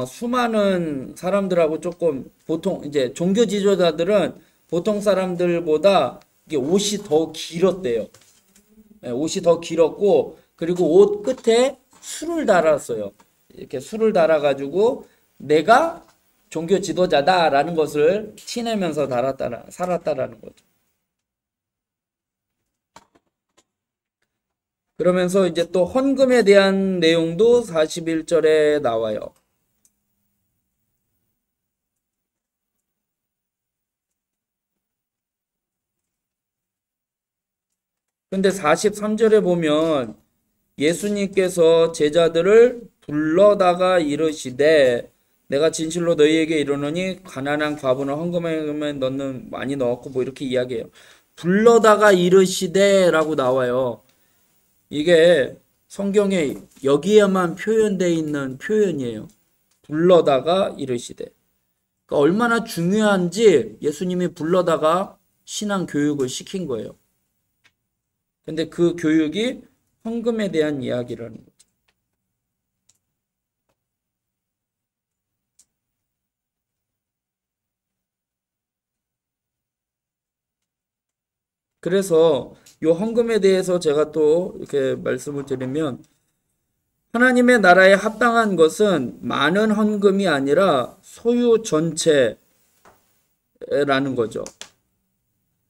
수많은 사람들하고 조금 보통 이제 종교 지도자들은 보통 사람들보다 이게 옷이 더 길었대요. 네, 옷이 더 길었고 그리고 옷 끝에 술을 달았어요. 이렇게 술을 달아가지고 내가 종교 지도자다라는 것을 티내면서 살았다라는 거죠. 그러면서 이제 또 헌금에 대한 내용도 41절에 나와요. 근데 43절에 보면 예수님께서 제자들을 불러다가 이르시되 내가 진실로 너희에게 이르노니 가난한 과부는 헌금에 넣는 많이 넣었고 뭐 이렇게 이야기해요. 불러다가 이르시되라고 나와요. 이게 성경에 여기에만 표현되어 있는 표현이에요. 불러다가 이르시되. 그러니까 얼마나 중요한지 예수님이 불러다가 신앙 교육을 시킨 거예요. 근데 그 교육이 헌금에 대한 이야기라는 거죠. 그래서 이 헌금에 대해서 제가 또 이렇게 말씀을 드리면 하나님의 나라에 합당한 것은 많은 헌금이 아니라 소유 전체라는 거죠.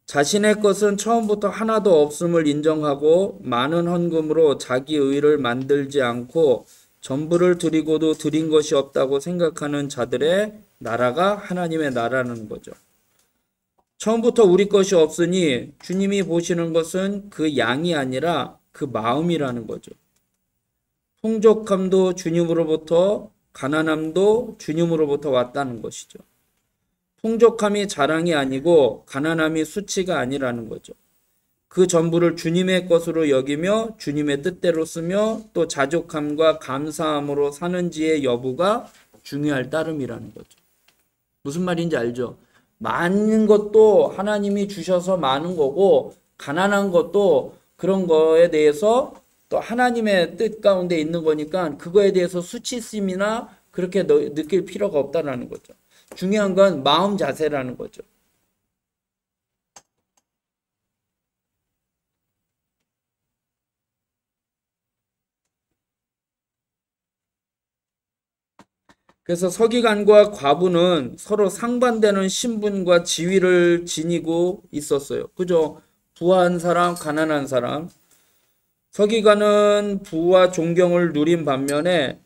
자신의 것은 처음부터 하나도 없음을 인정하고 많은 헌금으로 자기 의를 만들지 않고 전부를 드리고도 드린 것이 없다고 생각하는 자들의 나라가 하나님의 나라는 거죠. 처음부터 우리 것이 없으니 주님이 보시는 것은 그 양이 아니라 그 마음이라는 거죠. 풍족함도 주님으로부터 가난함도 주님으로부터 왔다는 것이죠. 풍족함이 자랑이 아니고 가난함이 수치가 아니라는 거죠. 그 전부를 주님의 것으로 여기며 주님의 뜻대로 쓰며 또 자족함과 감사함으로 사는지의 여부가 중요할 따름이라는 거죠. 무슨 말인지 알죠? 많은 것도 하나님이 주셔서 많은 거고 가난한 것도 그런 거에 대해서 또 하나님의 뜻 가운데 있는 거니까 그거에 대해서 수치심이나 그렇게 느낄 필요가 없다는 거죠. 중요한 건 마음 자세라는 거죠. 그래서 서기관과 과부는 서로 상반되는 신분과 지위를 지니고 있었어요. 그죠? 부한 사람, 가난한 사람. 서기관은 부와 존경을 누린 반면에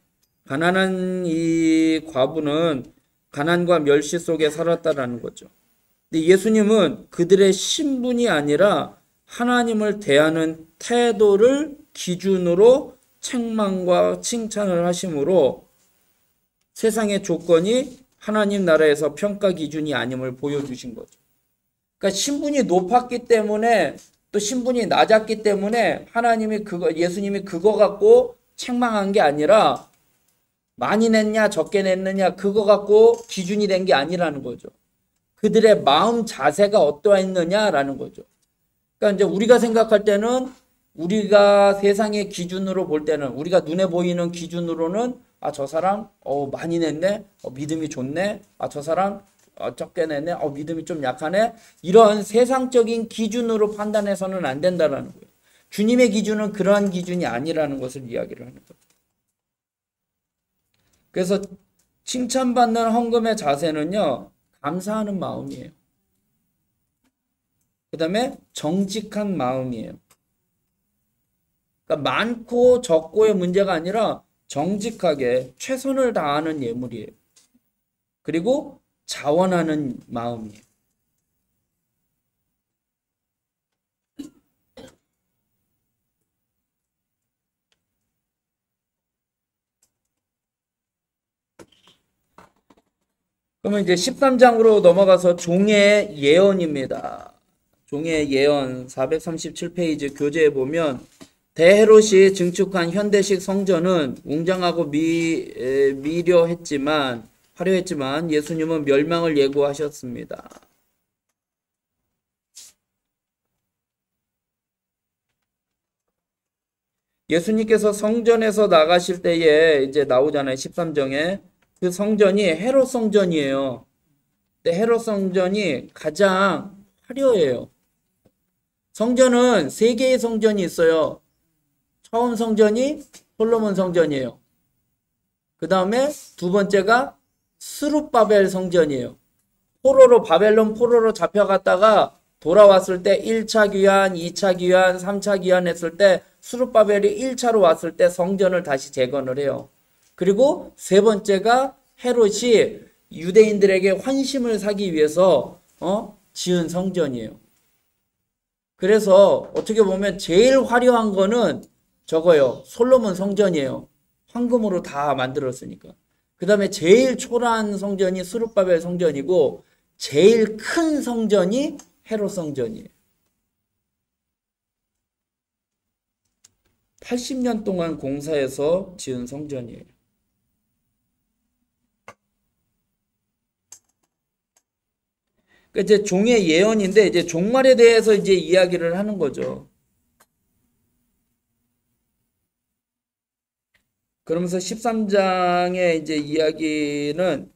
가난한 이 과부는 가난과 멸시 속에 살았다라는 거죠. 근데 예수님은 그들의 신분이 아니라 하나님을 대하는 태도를 기준으로 책망과 칭찬을 하심으로 세상의 조건이 하나님 나라에서 평가 기준이 아님을 보여주신 거죠. 그러니까 신분이 높았기 때문에 또 신분이 낮았기 때문에 하나님이 예수님이 그거 갖고 책망한 게 아니라 많이 냈냐 적게 냈느냐 그거 갖고 기준이 된 게 아니라는 거죠. 그들의 마음 자세가 어떠했느냐라는 거죠. 그러니까 이제 우리가 생각할 때는 우리가 세상의 기준으로 볼 때는 우리가 눈에 보이는 기준으로는 아, 저 사람 많이 냈네. 믿음이 좋네. 아, 저 사람 적게 냈네. 믿음이 좀 약하네. 이런 세상적인 기준으로 판단해서는 안 된다라는 거예요. 주님의 기준은 그러한 기준이 아니라는 것을 이야기를 하는 거예요. 그래서 칭찬받는 헌금의 자세는요, 감사하는 마음이에요. 그 다음에 정직한 마음이에요. 그러니까 많고 적고의 문제가 아니라 정직하게 최선을 다하는 예물이에요. 그리고 자원하는 마음이에요. 그러면 이제 13장으로 넘어가서 종의 예언입니다. 종의 예언 437페이지 교재에 보면 대헤롯이 증축한 현대식 성전은 웅장하고 화려했지만 예수님은 멸망을 예고하셨습니다. 예수님께서 성전에서 나가실 때에 이제 나오잖아요. 13장에. 그 성전이 헤롯 성전이에요. 근데 헤롯 성전이 가장 화려해요. 성전은 세 개의 성전이 있어요. 처음 성전이 솔로몬 성전이에요. 그 다음에 두 번째가 스룹바벨 성전이에요. 바벨론 포로로 잡혀갔다가 돌아왔을 때 1차 귀환, 2차 귀환, 3차 귀환 했을 때 스룹바벨이 1차로 왔을 때 성전을 다시 재건을 해요. 그리고 세 번째가 헤롯이 유대인들에게 환심을 사기 위해서 지은 성전이에요. 그래서 어떻게 보면 제일 화려한 거는 저거요. 솔로몬 성전이에요. 황금으로 다 만들었으니까. 그 다음에 제일 초라한 성전이 스룹바벨 성전이고 제일 큰 성전이 헤롯 성전이에요. 80년 동안 공사해서 지은 성전이에요. 그러니까 이제 종의 예언인데 이제 종말에 대해서 이제 이야기를 하는 거죠. 그러면서 13장의 이제 이야기는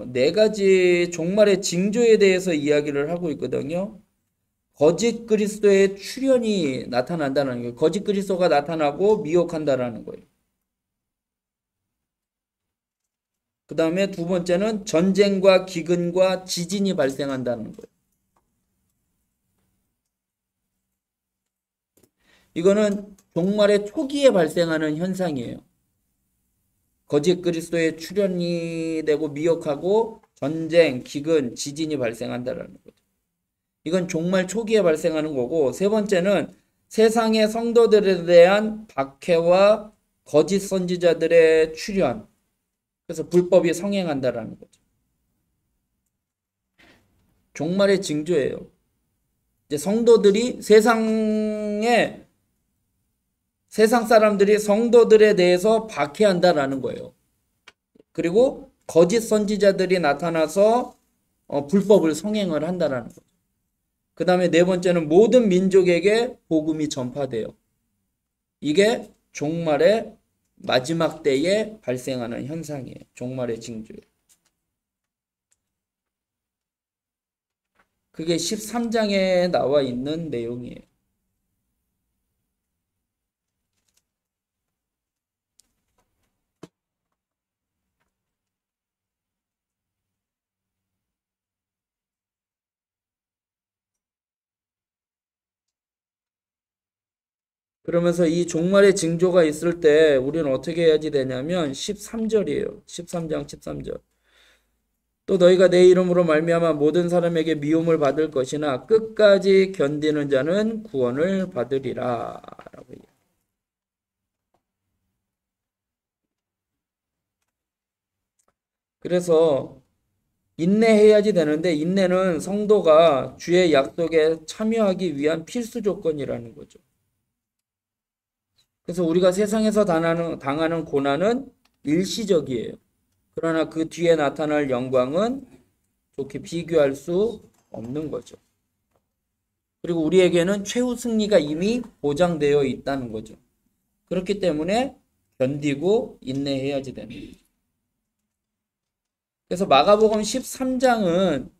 네 가지 종말의 징조에 대해서 이야기를 하고 있거든요. 거짓 그리스도의 출현이 나타난다는 거예요. 거짓 그리스도가 나타나고 미혹한다라는 거예요. 그 다음에 두 번째는 전쟁과 기근과 지진이 발생한다는 거예요. 이거는 종말의 초기에 발생하는 현상이에요. 거짓 그리스도의 출현이 되고 미혹하고 전쟁, 기근, 지진이 발생한다는 거죠. 이건 종말 초기에 발생하는 거고, 세 번째는 세상의 성도들에 대한 박해와 거짓 선지자들의 출현. 그래서 불법이 성행한다라는 거죠. 종말의 징조예요. 이제 성도들이 세상 사람들이 성도들에 대해서 박해한다라는 거예요. 그리고 거짓 선지자들이 나타나서 불법을 성행을 한다라는 거죠. 그 다음에 네 번째는 모든 민족에게 복음이 전파돼요. 이게 종말의 마지막 때에 발생하는 현상이에요. 종말의 징조예요. 그게 13장에 나와 있는 내용이에요. 그러면서 이 종말의 징조가 있을 때 우리는 어떻게 해야지 되냐면 13절이에요. 13장 13절. 또 너희가 내 이름으로 말미암아 모든 사람에게 미움을 받을 것이나 끝까지 견디는 자는 구원을 받으리라. 라고 해요. 그래서 인내해야지 되는데 인내는 성도가 주의 약속에 참여하기 위한 필수 조건이라는 거죠. 그래서 우리가 세상에서 당하는 고난은 일시적이에요. 그러나 그 뒤에 나타날 영광은 좋게 비교할 수 없는 거죠. 그리고 우리에게는 최후 승리가 이미 보장되어 있다는 거죠. 그렇기 때문에 견디고 인내해야지 되는 거죠. 그래서 마가복음 13장은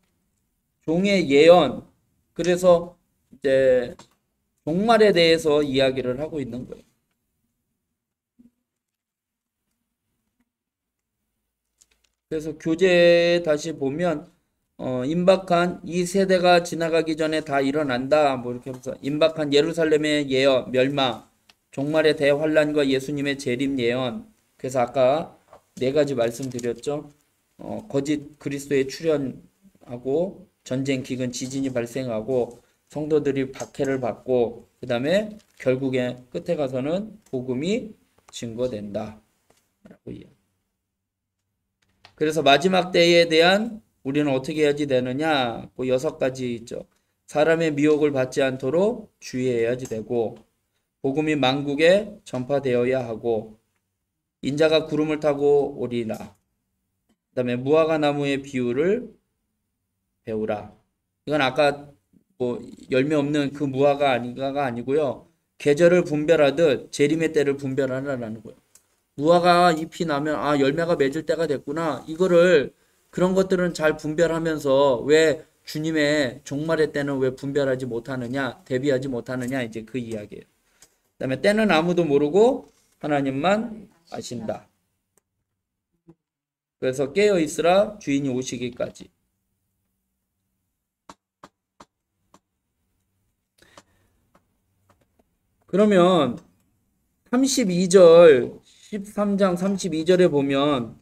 종의 예언, 그래서 이제 종말에 대해서 이야기를 하고 있는 거예요. 그래서 교재 다시 보면 임박한 이 세대가 지나가기 전에 다 일어난다. 뭐 이렇게 해서 임박한 예루살렘의 예언, 멸망, 종말의 대환란과 예수님의 재림 예언. 그래서 아까 네 가지 말씀드렸죠. 거짓 그리스도의 출현하고 전쟁, 기근, 지진이 발생하고 성도들이 박해를 받고 그 다음에 결국에 끝에 가서는 복음이 증거된다. 라고 이야기. 그래서 마지막 때에 대한 우리는 어떻게 해야지 되느냐? 그 6가지 있죠. 사람의 미혹을 받지 않도록 주의해야지 되고, 복음이 만국에 전파되어야 하고, 인자가 구름을 타고 오리라. 그 다음에 무화과 나무의 비유를 배우라. 이건 아까 뭐 열매 없는 그 무화과 아니고요. 계절을 분별하듯 재림의 때를 분별하라는 거예요. 무화과 잎이 나면 열매가 맺을 때가 됐구나. 이거를 그런 것들은 잘 분별하면서 왜 주님의 종말의 때는 왜 분별하지 못하느냐, 대비하지 못하느냐, 이제 그 이야기예요. 그 다음에 때는 아무도 모르고 하나님만 아신다. 그래서 깨어 있으라 주인이 오시기까지. 그러면 32절 13장 32절에 보면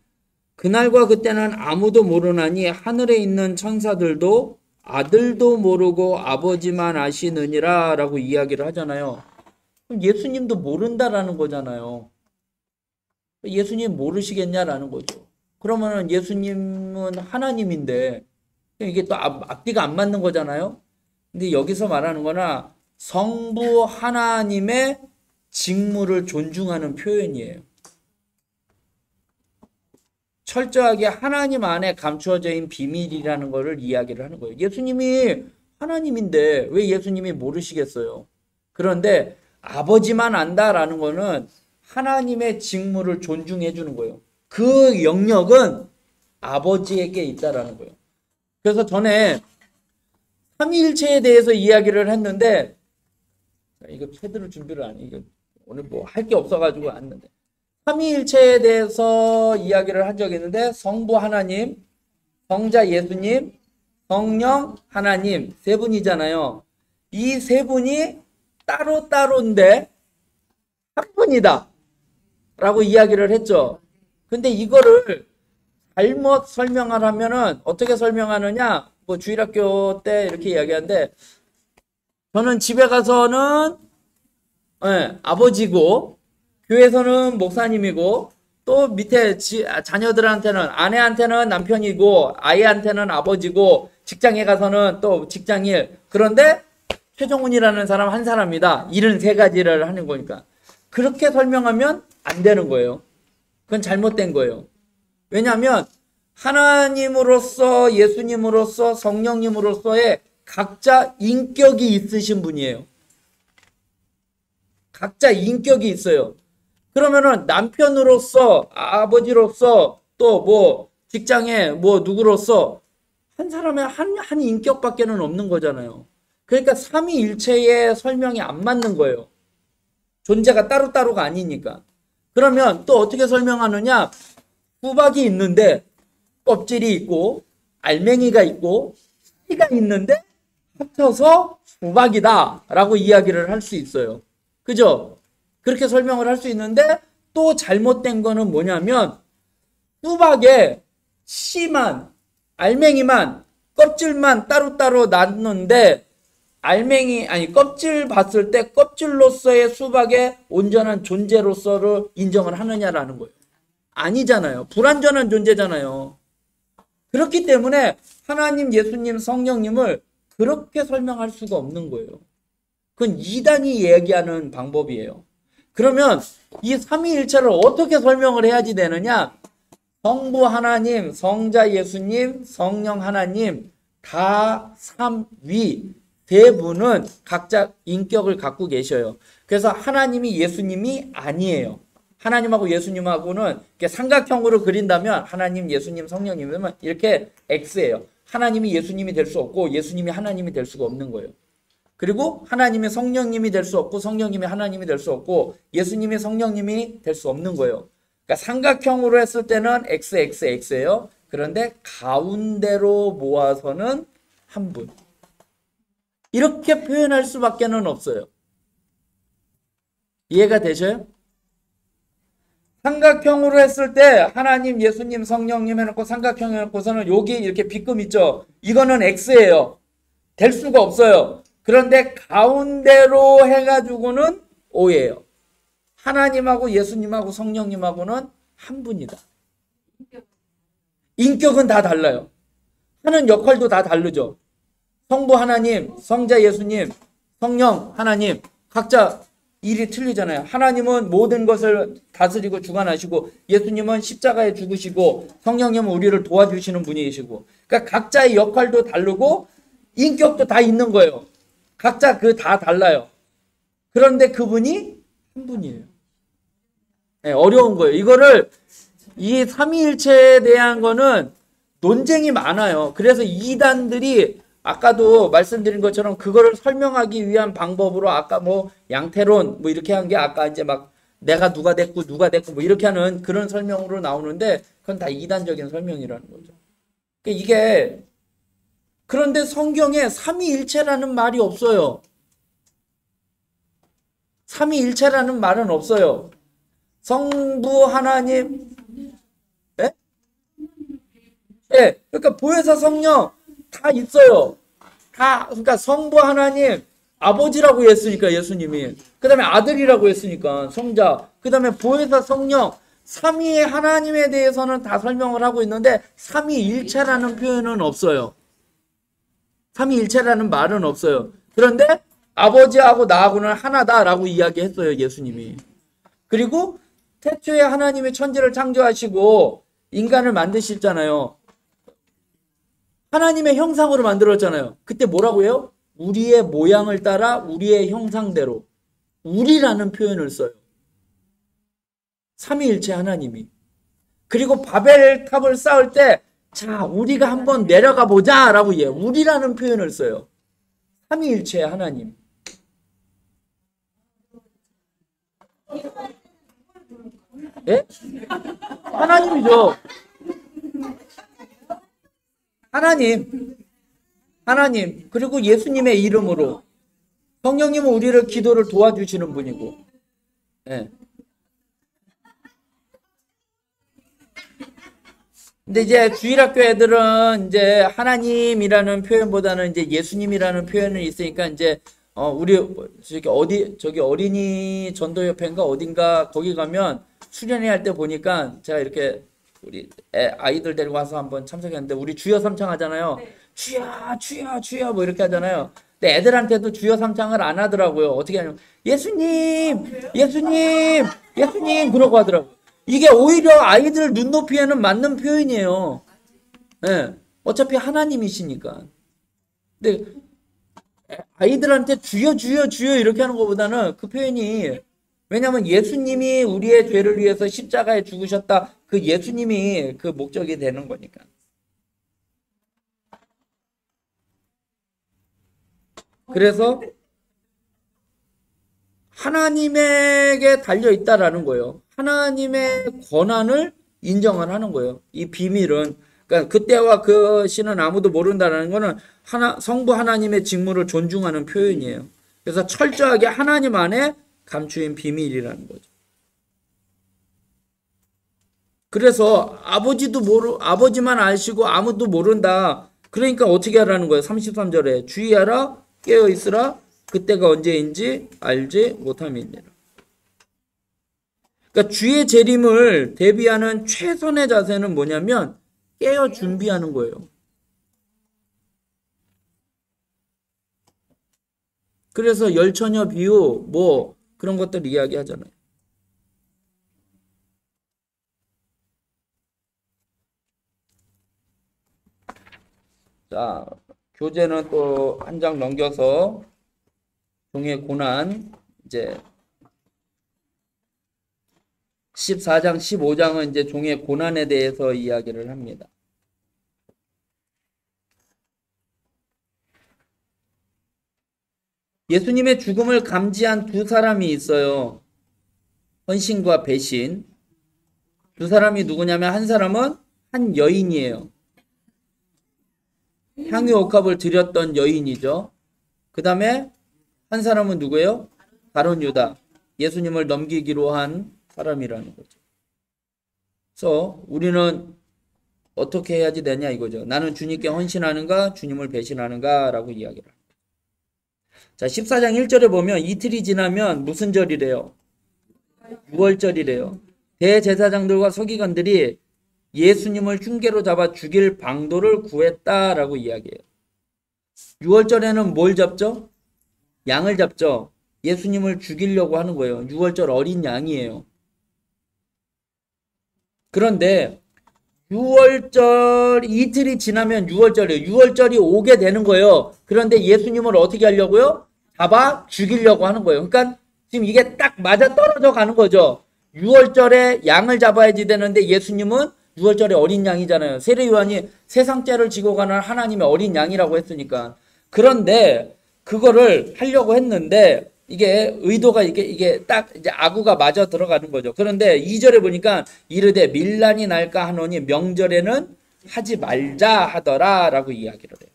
그날과 그때는 아무도 모르나니 하늘에 있는 천사들도 아들도 모르고 아버지만 아시느니라 라고 이야기를 하잖아요. 그럼 예수님도 모른다라는 거잖아요. 예수님 모르시겠냐라는 거죠. 그러면은 예수님은 하나님인데 이게 또 앞뒤가 안 맞는 거잖아요. 근데 여기서 말하는 거나 성부 하나님의 직무를 존중하는 표현이에요. 철저하게 하나님 안에 감추어져 있는 비밀이라는 것을 이야기를 하는 거예요. 예수님이 하나님인데 왜 예수님이 모르시겠어요? 그런데 아버지만 안다라는 거는 하나님의 직무를 존중해 주는 거예요. 그 영역은 아버지에게 있다라는 거예요. 그래서 전에 삼위일체에 대해서 이야기를 했는데 이거 제대로 준비를 안 해. 이거 오늘 뭐 할 게 없어가지고 왔는데 삼위일체에 대해서 이야기를 한 적이 있는데 성부 하나님, 성자 예수님, 성령 하나님 세 분이잖아요. 이 세 분이 따로따로인데 한 분이다 라고 이야기를 했죠. 근데 이거를 잘못 설명을 하면은 어떻게 설명하느냐, 뭐 주일학교 때 이렇게 이야기하는데 저는 집에 가서는 아버지고 교회에서는 목사님이고 또 밑에 자녀들한테는 아내한테는 남편이고 아이한테는 아버지고 직장에 가서는 또 직장일. 그런데 최종훈이라는 사람 한 사람이다. 73가지를 하는 거니까. 그렇게 설명하면 안 되는 거예요. 그건 잘못된 거예요. 왜냐하면 하나님으로서 예수님으로서 성령님으로서의 각자 인격이 있으신 분이에요. 각자 인격이 있어요. 그러면은 남편으로서 아버지로서 또 뭐 직장에 뭐 누구로서 한 사람의 한 인격밖에는 없는 거잖아요. 그러니까 삼위일체의 설명이 안 맞는 거예요. 존재가 따로따로가 아니니까. 그러면 또 어떻게 설명하느냐? 수박이 있는데 껍질이 있고 알맹이가 있고 씨가 있는데 합쳐서 수박이다 라고 이야기를 할 수 있어요. 그죠? 그렇게 설명을 할 수 있는데 또 잘못된 거는 뭐냐면 수박에 씨만 알맹이만 껍질만 따로따로 놨는데 껍질 봤을 때 껍질로서의 수박의 온전한 존재로서를 인정을 하느냐라는 거예요. 아니잖아요. 불완전한 존재잖아요. 그렇기 때문에 하나님, 예수님, 성령님을 그렇게 설명할 수가 없는 거예요. 그건 이단이 얘기하는 방법이에요. 그러면 이 삼위일체를 어떻게 설명을 해야지 되느냐? 성부 하나님, 성자 예수님, 성령 하나님 다 삼위 세 분은 각자 인격을 갖고 계셔요. 그래서 하나님이 예수님이 아니에요. 하나님하고 예수님하고는 이렇게 삼각형으로 그린다면 하나님, 예수님, 성령님은 이렇게 X예요. 하나님이 예수님이 될 수 없고 예수님이 하나님이 될 수가 없는 거예요. 그리고 하나님의 성령님이 될 수 없고 성령님이 하나님이 될 수 없고 예수님이 성령님이 될 수 없는 거예요. 그러니까 삼각형으로 했을 때는 XXX예요. 그런데 가운데로 모아서는 한 분. 이렇게 표현할 수밖에는 없어요. 이해가 되셔요? 삼각형으로 했을 때 하나님, 예수님, 성령님 해놓고 삼각형 해놓고서는 여기 이렇게 빗금 있죠? 이거는 X예요. 될 수가 없어요. 그런데 가운데로 해가지고는 O예요. 하나님하고 예수님하고 성령님하고는 한 분이다. 인격은 다 달라요. 하는 역할도 다 다르죠. 성부 하나님, 성자 예수님, 성령 하나님 각자 일이 틀리잖아요. 하나님은 모든 것을 다스리고 주관하시고 예수님은 십자가에 죽으시고 성령님은 우리를 도와주시는 분이시고 그러니까 각자의 역할도 다르고 인격도 다 있는 거예요. 각자 그 다 달라요. 그런데 그분이 한 분이에요. 네, 어려운 거예요. 이거를 이 삼위일체에 대한 거는 논쟁이 많아요. 그래서 이단들이 아까도 말씀드린 것처럼 그거를 설명하기 위한 방법으로 아까 뭐 양태론 뭐 이렇게 한 게 아까 이제 막 내가 누가 됐고 뭐 이렇게 하는 그런 설명으로 나오는데 그건 다 이단적인 설명이라는 거죠. 그러니까 이게 그런데 성경에 삼위일체라는 말이 없어요. 삼위일체라는 말은 없어요. 성부 하나님, 예? 예, 그러니까 보혜사 성령 다 있어요. 다, 그러니까 성부 하나님, 아버지라고 했으니까 예수님이. 그 다음에 아들이라고 했으니까 성자. 그 다음에 보혜사 성령. 삼위의 하나님에 대해서는 다 설명을 하고 있는데 삼위일체라는 표현은 없어요. 삼위일체라는 말은 없어요. 그런데 아버지하고 나하고는 하나다라고 이야기했어요. 예수님이. 그리고 태초에 하나님이 천지를 창조하시고 인간을 만드셨잖아요. 하나님의 형상으로 만들었잖아요. 그때 뭐라고 해요? 우리의 모양을 따라 우리의 형상대로. 우리라는 표현을 써요. 삼위일체 하나님이. 그리고 바벨탑을 쌓을 때 자, 우리가 한번 내려가 보자 라고 우리라는 표현을 써요. 삼위일체 하나님. 예? 하나님이죠. 하나님, 그리고 예수님의 이름으로 성령님은 우리를 기도를 도와주시는 분이고, 예. 근데 이제 주일학교 애들은 이제 하나님이라는 표현보다는 이제 예수님이라는 표현이 있으니까 이제 우리 저기 어린이 전도협회인가 어딘가 거기 가면 수련회 할 때 보니까 제가 이렇게 우리 아이들 데리고 와서 한번 참석했는데 우리 주여 삼창 하잖아요. 네. 주여 뭐 이렇게 하잖아요. 근데 애들한테도 주여 삼창을 안 하더라고요. 어떻게 하냐면 예수님 그러고 하더라고요. 이게 오히려 아이들 눈높이에는 맞는 표현이에요. 네. 어차피 하나님이시니까. 근데 아이들한테 주여 이렇게 하는 것보다는 그 표현이 왜냐하면 예수님이 우리의 죄를 위해서 십자가에 죽으셨다. 그 예수님이 그 목적이 되는 거니까. 그래서 하나님에게 달려있다라는 거예요. 하나님의 권한을 인정을 하는 거예요. 이 비밀은. 그러니까 그때와 그 시는 아무도 모른다는 거는 성부 하나님의 직무를 존중하는 표현이에요. 그래서 철저하게 하나님 안에 감추인 비밀이라는 거죠. 그래서 아버지만 아시고 아무도 모른다. 그러니까 어떻게 하라는 거예요? 33절에 주의하라 깨어 있으라 그때가 언제인지 알지 못함이니라. 그러니까 주의 재림을 대비하는 최선의 자세는 뭐냐면 깨어 준비하는 거예요. 그래서 열처녀 비유 뭐 그런 것들 이야기하잖아요. 자, 교재는 또 한 장 넘겨서 종의 고난 이제 14장, 15장은 이제 종의 고난에 대해서 이야기를 합니다. 예수님의 죽음을 감지한 두 사람이 있어요. 헌신과 배신. 두 사람이 누구냐면 한 사람은 한 여인이에요. 향유 옥합을 드렸던 여인이죠. 그 다음에 한 사람은 누구예요? 가룟 유다. 예수님을 넘기기로 한 사람이라는 거죠. 그래서 우리는 어떻게 해야지 되냐 이거죠. 나는 주님께 헌신하는가 주님을 배신하는가 라고 이야기를 합니다. 자, 14장 1절에 보면 이틀이 지나면 무슨 절이래요? 유월절이래요. 대제사장들과 서기관들이 예수님을 흉계로 잡아 죽일 방도를 구했다라고 이야기해요. 유월절에는 뭘 잡죠? 양을 잡죠. 예수님을 죽이려고 하는 거예요. 유월절 어린 양이에요. 그런데 유월절 이틀이 지나면 유월절이에요. 유월절이 오게 되는 거예요. 그런데 예수님을 어떻게 하려고요? 잡아 죽이려고 하는 거예요. 그러니까 지금 이게 딱 맞아 떨어져 가는 거죠. 유월절에 양을 잡아야지 되는데 예수님은 유월절에 어린 양이잖아요. 세례 요한이 세상 죄를 지고 가는 하나님의 어린 양이라고 했으니까. 그런데 그거를 하려고 했는데 이게 의도가 이게 딱 이제 아구가 맞아 들어가는 거죠. 그런데 2절에 보니까 이르되 밀란이 날까 하노니 명절에는 하지 말자 하더라라고 이야기를 해요.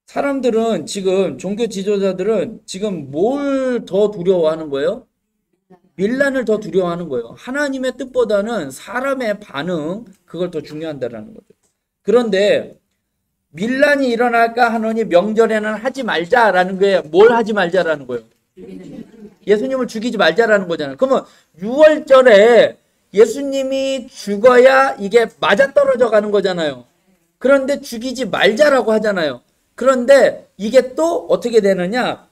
사람들은 지금 종교 지도자들은 지금 뭘 더 두려워하는 거예요? 밀란을 더 두려워하는 거예요. 하나님의 뜻보다는 사람의 반응 그걸 더 중요한다라는 거죠. 그런데 밀란이 일어날까 하노니 명절에는 하지 말자라는 게 뭘 하지 말자라는 거예요? 예수님을 죽이지 말자라는 거잖아요. 그러면 6월절에 예수님이 죽어야 이게 맞아떨어져 가는 거잖아요. 그런데 죽이지 말자라고 하잖아요. 그런데 이게 또 어떻게 되느냐?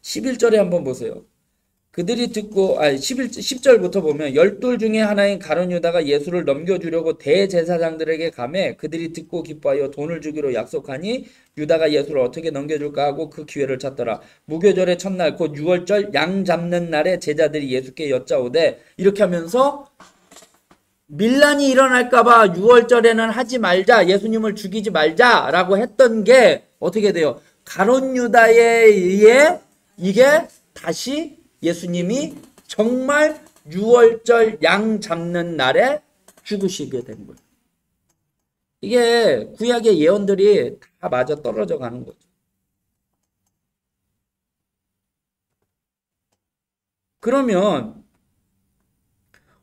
11절에 한번 보세요. 그들이 듣고 10절부터 보면 열둘 중에 하나인 가룟 유다가 예수를 넘겨주려고 대제사장들에게 가매 그들이 듣고 기뻐하여 돈을 주기로 약속하니 유다가 예수를 어떻게 넘겨줄까 하고 그 기회를 찾더라. 무교절의 첫날 곧 6월절 양 잡는 날에 제자들이 예수께 여짜오되 이렇게 하면서 밀란이 일어날까봐 6월절에는 하지 말자 예수님을 죽이지 말자라고 했던 게 어떻게 돼요? 가룟 유다에 의해 이게 다시 예수님이 정말 6월절 양 잡는 날에 죽으시게 된 거예요. 이게 구약의 예언들이 다 맞아 떨어져 가는 거죠. 그러면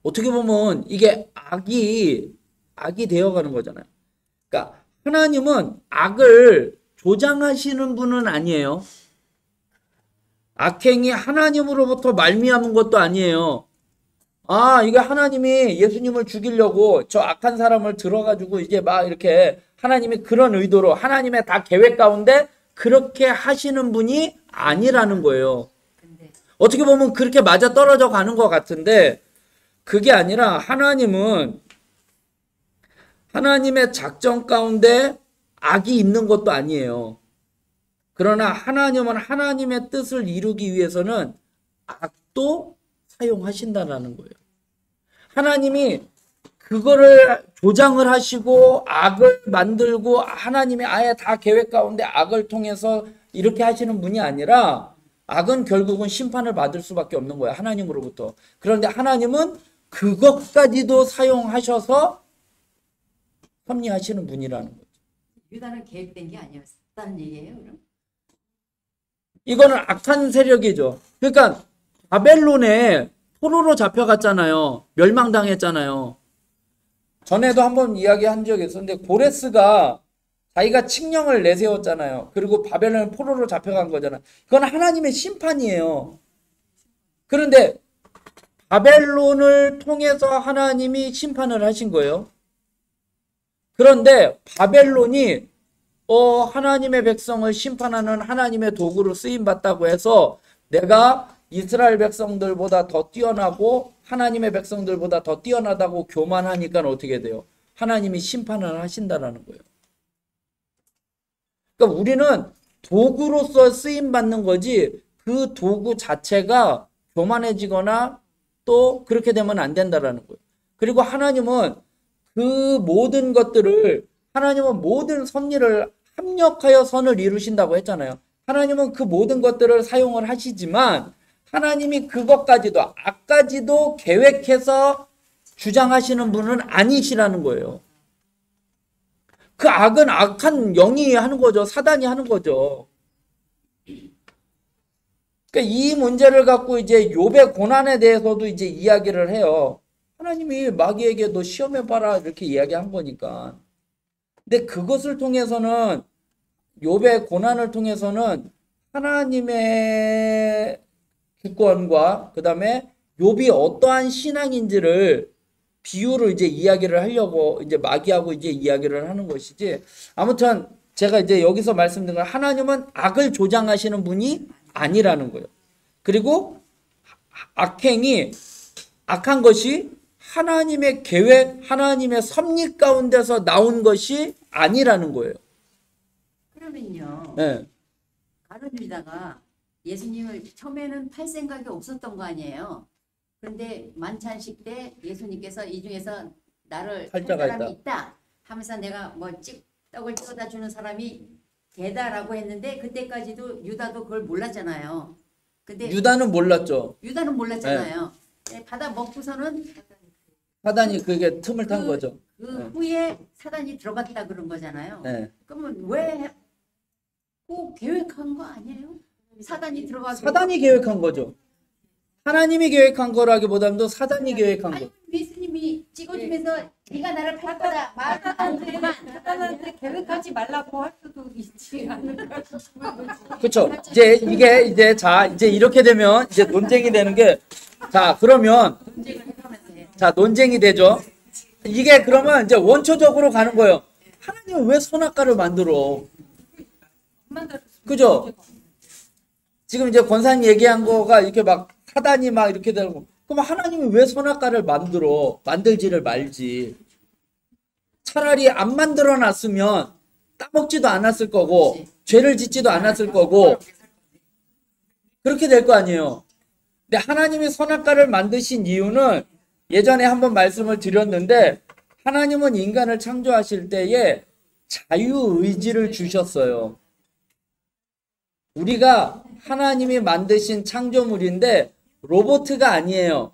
어떻게 보면 이게 악이 되어가는 거잖아요. 그러니까 하나님은 악을 조장하시는 분은 아니에요. 악행이 하나님으로부터 말미암은 것도 아니에요. 이게 하나님이 예수님을 죽이려고 저 악한 사람을 들어가지고 이제 막 이렇게 하나님이 그런 의도로 하나님의 다 계획 가운데 그렇게 하시는 분이 아니라는 거예요. 어떻게 보면 그렇게 맞아 떨어져 가는 것 같은데 그게 아니라 하나님은 하나님의 작전 가운데 악이 있는 것도 아니에요. 그러나 하나님은 하나님의 뜻을 이루기 위해서는 악도 사용하신다는 거예요. 하나님이 그거를 조장을 하시고 악을 만들고 하나님이 아예 다 계획 가운데 악을 통해서 이렇게 하시는 분이 아니라 악은 결국은 심판을 받을 수밖에 없는 거예요. 하나님으로부터. 그런데 하나님은 그것까지도 사용하셔서 섭리하시는 분이라는 거죠. 유다는 계획된 게 아니었다는 얘기예요, 그럼? 이거는 악한 세력이죠. 그러니까 바벨론에 포로로 잡혀갔잖아요. 멸망당했잖아요. 전에도 한번 이야기한 적이 있었는데 고레스가 자기가 칙령을 내세웠잖아요. 그리고 바벨론 포로로 잡혀간 거잖아요. 그건 하나님의 심판이에요. 그런데 바벨론을 통해서 하나님이 심판을 하신 거예요. 그런데 바벨론이 하나님의 백성을 심판하는 하나님의 도구로 쓰임받다고 해서 내가 이스라엘 백성들보다 더 뛰어나고 하나님의 백성들보다 더 뛰어나다고 교만하니까 어떻게 돼요? 하나님이 심판을 하신다라는 거예요. 그러니까 우리는 도구로서 쓰임받는 거지 그 도구 자체가 교만해지거나 또 그렇게 되면 안 된다라는 거예요. 그리고 하나님은 그 모든 것들을 하나님은 모든 섭리를 합력하여 선을 이루신다고 했잖아요. 하나님은 그 모든 것들을 사용을 하시지만 하나님이 그것까지도 악까지도 계획해서 주장하시는 분은 아니시라는 거예요. 그 악은 악한 영이 하는 거죠. 사단이 하는 거죠. 그러니까 이 문제를 갖고 이제 욥의 고난에 대해서도 이제 이야기를 해요. 하나님이 마귀에게 너 시험해봐라 이렇게 이야기한 거니까. 근데 그것을 통해서는 욥의 고난을 통해서는 하나님의 주권과 그 다음에 욥이 어떠한 신앙인지를 비유를 이제 이야기를 하려고 이제 마귀하고 이제 이야기를 하는 것이지. 아무튼 제가 이제 여기서 말씀드린 건 하나님은 악을 조장하시는 분이 아니라는 거예요. 그리고 악한 것이 하나님의 계획, 하나님의 섭리 가운데서 나온 것이 아니라는 거예요. 그러면요. 네. 가론 유다가 예수님을 처음에는 팔 생각이 없었던 거 아니에요. 그런데 만찬식 때 예수님께서 이 중에서 나를 할 팔자가 사람이 있다. 있다 하면서 내가 뭐 떡을 찍어다 주는 사람이 걔다라고 했는데 그때까지도 유다도 그걸 몰랐잖아요. 근데 유다는 몰랐죠. 유다는 몰랐잖아요. 네, 받아 먹고서는 사단이 그게 틈을 탄 거죠. 그 네. 후에 사단이 들어갔다 그런 거잖아요. 네. 그러면 왜 꼭 계획한 거 아니에요? 사단이 들어가서 사단이 계획한 거죠. 하나님이 계획한 거라기보다도 사단이 계획한 아니 거. 예수님이 찍어주면서 네가 나를 팔 거다 사단한테 계획하지 말라고 할 수도 있지 않을까 싶어요. 그렇죠. 이제 이게 이제 이렇게 되면 이제 논쟁이 되는 게 그러면 논쟁이 되죠. 이게 그러면 이제 원초적으로 가는 거예요. 하나님은 왜 선악과를 만들어? 그죠? 지금 이제 권사님 얘기한 거가 이렇게 막 사단이 막 이렇게 되고, 그럼 하나님이 왜 선악과를 만들지를 말지. 차라리 안 만들어 놨으면 따먹지도 않았을 거고, 죄를 짓지도 않았을 거고, 그렇게 될 거 아니에요. 근데 하나님이 선악과를 만드신 이유는 예전에 한번 말씀을 드렸는데, 하나님은 인간을 창조하실 때에 자유의지를 주셨어요. 우리가 하나님이 만드신 창조물인데 로봇가 아니에요.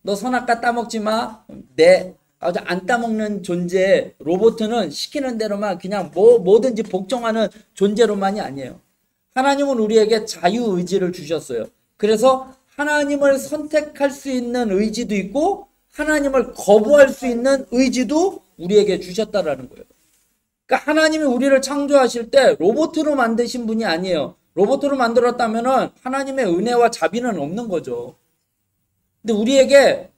너 선악과 따먹지 마. 안 따먹는 존재. 로봇은 시키는 대로만 그냥 뭐든지 복종하는 존재로만이 아니에요. 하나님은 우리에게 자유의지를 주셨어요. 그래서 하나님을 선택할 수 있는 의지도 있고 하나님을 거부할 수 있는 의지도 우리에게 주셨다라는 거예요. 그러니까 하나님이 우리를 창조하실 때 로봇으로 만드신 분이 아니에요. 로봇으로 만들었다면 하나님의 은혜와 자비는 없는 거죠. 근데 우리에게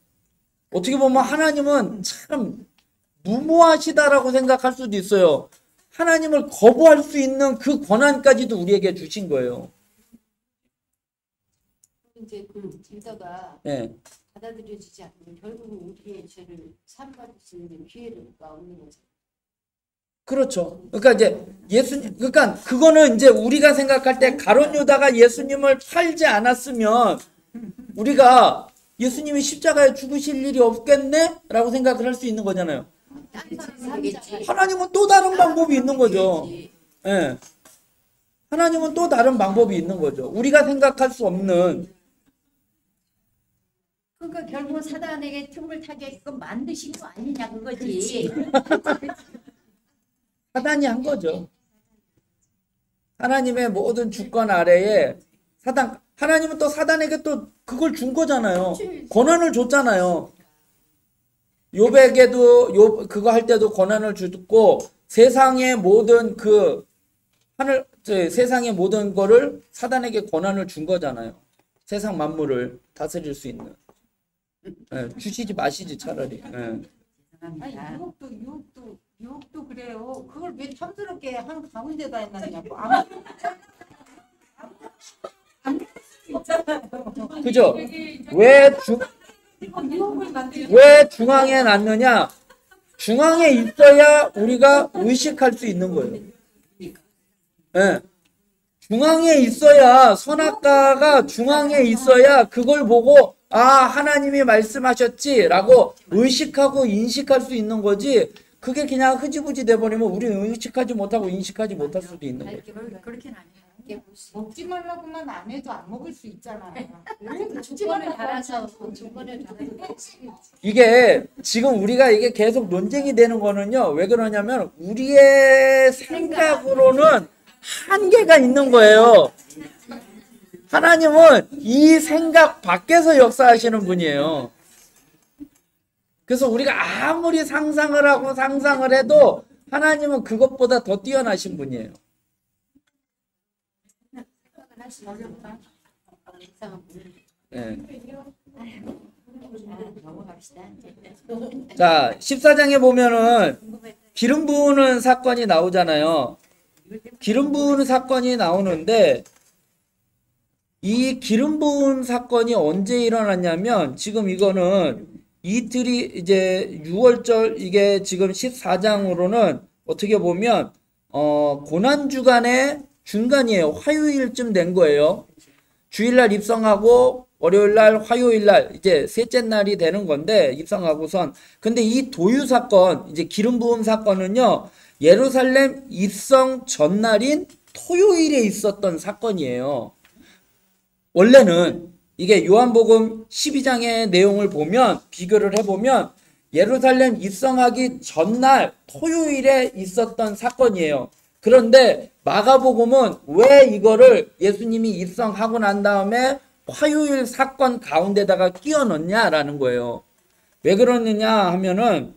어떻게 보면 하나님은 참 무모하시다라고 생각할 수도 있어요. 하나님을 거부할 수 있는 그 권한까지도 우리에게 주신 거예요. 이제 그 유다가 네. 받아들여지지 않으면 결국은 우리의 죄를 사함받을 수 있는 기회가 없는 거죠. 그렇죠. 그러니까 이제 그러니까 그거는 이제 우리가 생각할 때 가룟 유다가 예수님을 팔지 않았으면 우리가 예수님이 십자가에 죽으실 일이 없겠네? 라고 생각을 할 수 있는 거잖아요. 하나님은 또 다른 방법이 있는 거죠. 예. 하나님은 또 다른 방법이 있는 거죠. 우리가 생각할 수 없는. 그러니까 결국은 사단에게 틈을 타게끔 만드신 거 아니냐 그거지. 사단이 한 거죠. 하나님의 모든 주권 아래에 하나님은 또 사단에게 또 그걸 준 거잖아요. 권한을 줬잖아요. 욥에게도 그거 할 때도 권한을 주고 세상의 모든 세상의 모든 거를 사단에게 권한을 준 거잖아요. 세상 만물을 다스릴 수 있는. 주시지 마시지 차라리. 아니 유혹도 그래요. 그걸 왜 탐스럽게 한 가운데다 해놨냐고. 그죠? 왜 중앙에 놨느냐? 중앙에 있어야 우리가 의식할 수 있는 거예요. 네. 중앙에 있어야 선악과가 중앙에 있어야 그걸 보고 하나님이 말씀하셨지라고 의식하고 인식할 수 있는 거지. 그게 그냥 흐지부지 돼버리면 우리는 의식하지 못하고 인식하지 못할 수도 있는 거예요. 그렇게는 아니에요. 먹지 말라고만 안 해도 안 먹을 수 있잖아요. 조건을 달아서 조건을 달아서 이게 지금 우리가 이게 계속 논쟁이 되는 거는요. 왜 그러냐면 우리의 생각으로는 한계가 있는 거예요. 하나님은 이 생각 밖에서 역사하시는 분이에요. 그래서 우리가 아무리 상상을 하고 상상을 해도 하나님은 그것보다 더 뛰어나신 분이에요. 네. 넘어갑시다. 자, 14장에 보면은 기름 부으는 사건이 나오잖아요. 기름 부으는 사건이 나오는데 이 기름 부은 사건이 언제 일어났냐면 지금 이거는 이틀이 이제 6월절 이게 지금 14장으로는 어떻게 보면 고난주간의 중간이에요. 화요일쯤 된 거예요. 주일날 입성하고 월요일날 화요일날 이제 셋째 날이 되는 건데 입성하고선 근데 이 도유 사건 이제 기름 부음 사건은요 예루살렘 입성 전날인 토요일에 있었던 사건이에요. 원래는 이게 요한복음 12장의 내용을 보면 비교를 해보면 예루살렘 입성하기 전날 토요일에 있었던 사건이에요. 그런데 마가복음은 왜 이거를 예수님이 입성하고 난 다음에 화요일 사건 가운데다가 끼워 넣냐라는 거예요. 왜 그러느냐 하면은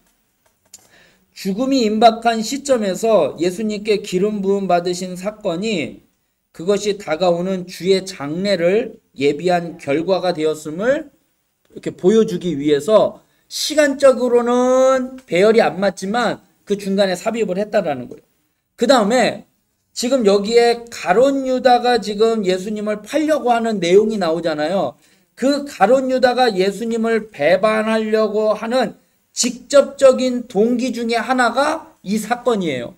죽음이 임박한 시점에서 예수님께 기름 부음 받으신 사건이 그것이 다가오는 주의 장례를 예비한 결과가 되었음을 이렇게 보여주기 위해서 시간적으로는 배열이 안 맞지만 그 중간에 삽입을 했다라는 거예요. 그 다음에 지금 여기에 가룟 유다가 지금 예수님을 팔려고 하는 내용이 나오잖아요. 그 가룟 유다가 예수님을 배반하려고 하는 직접적인 동기 중에 하나가 이 사건이에요.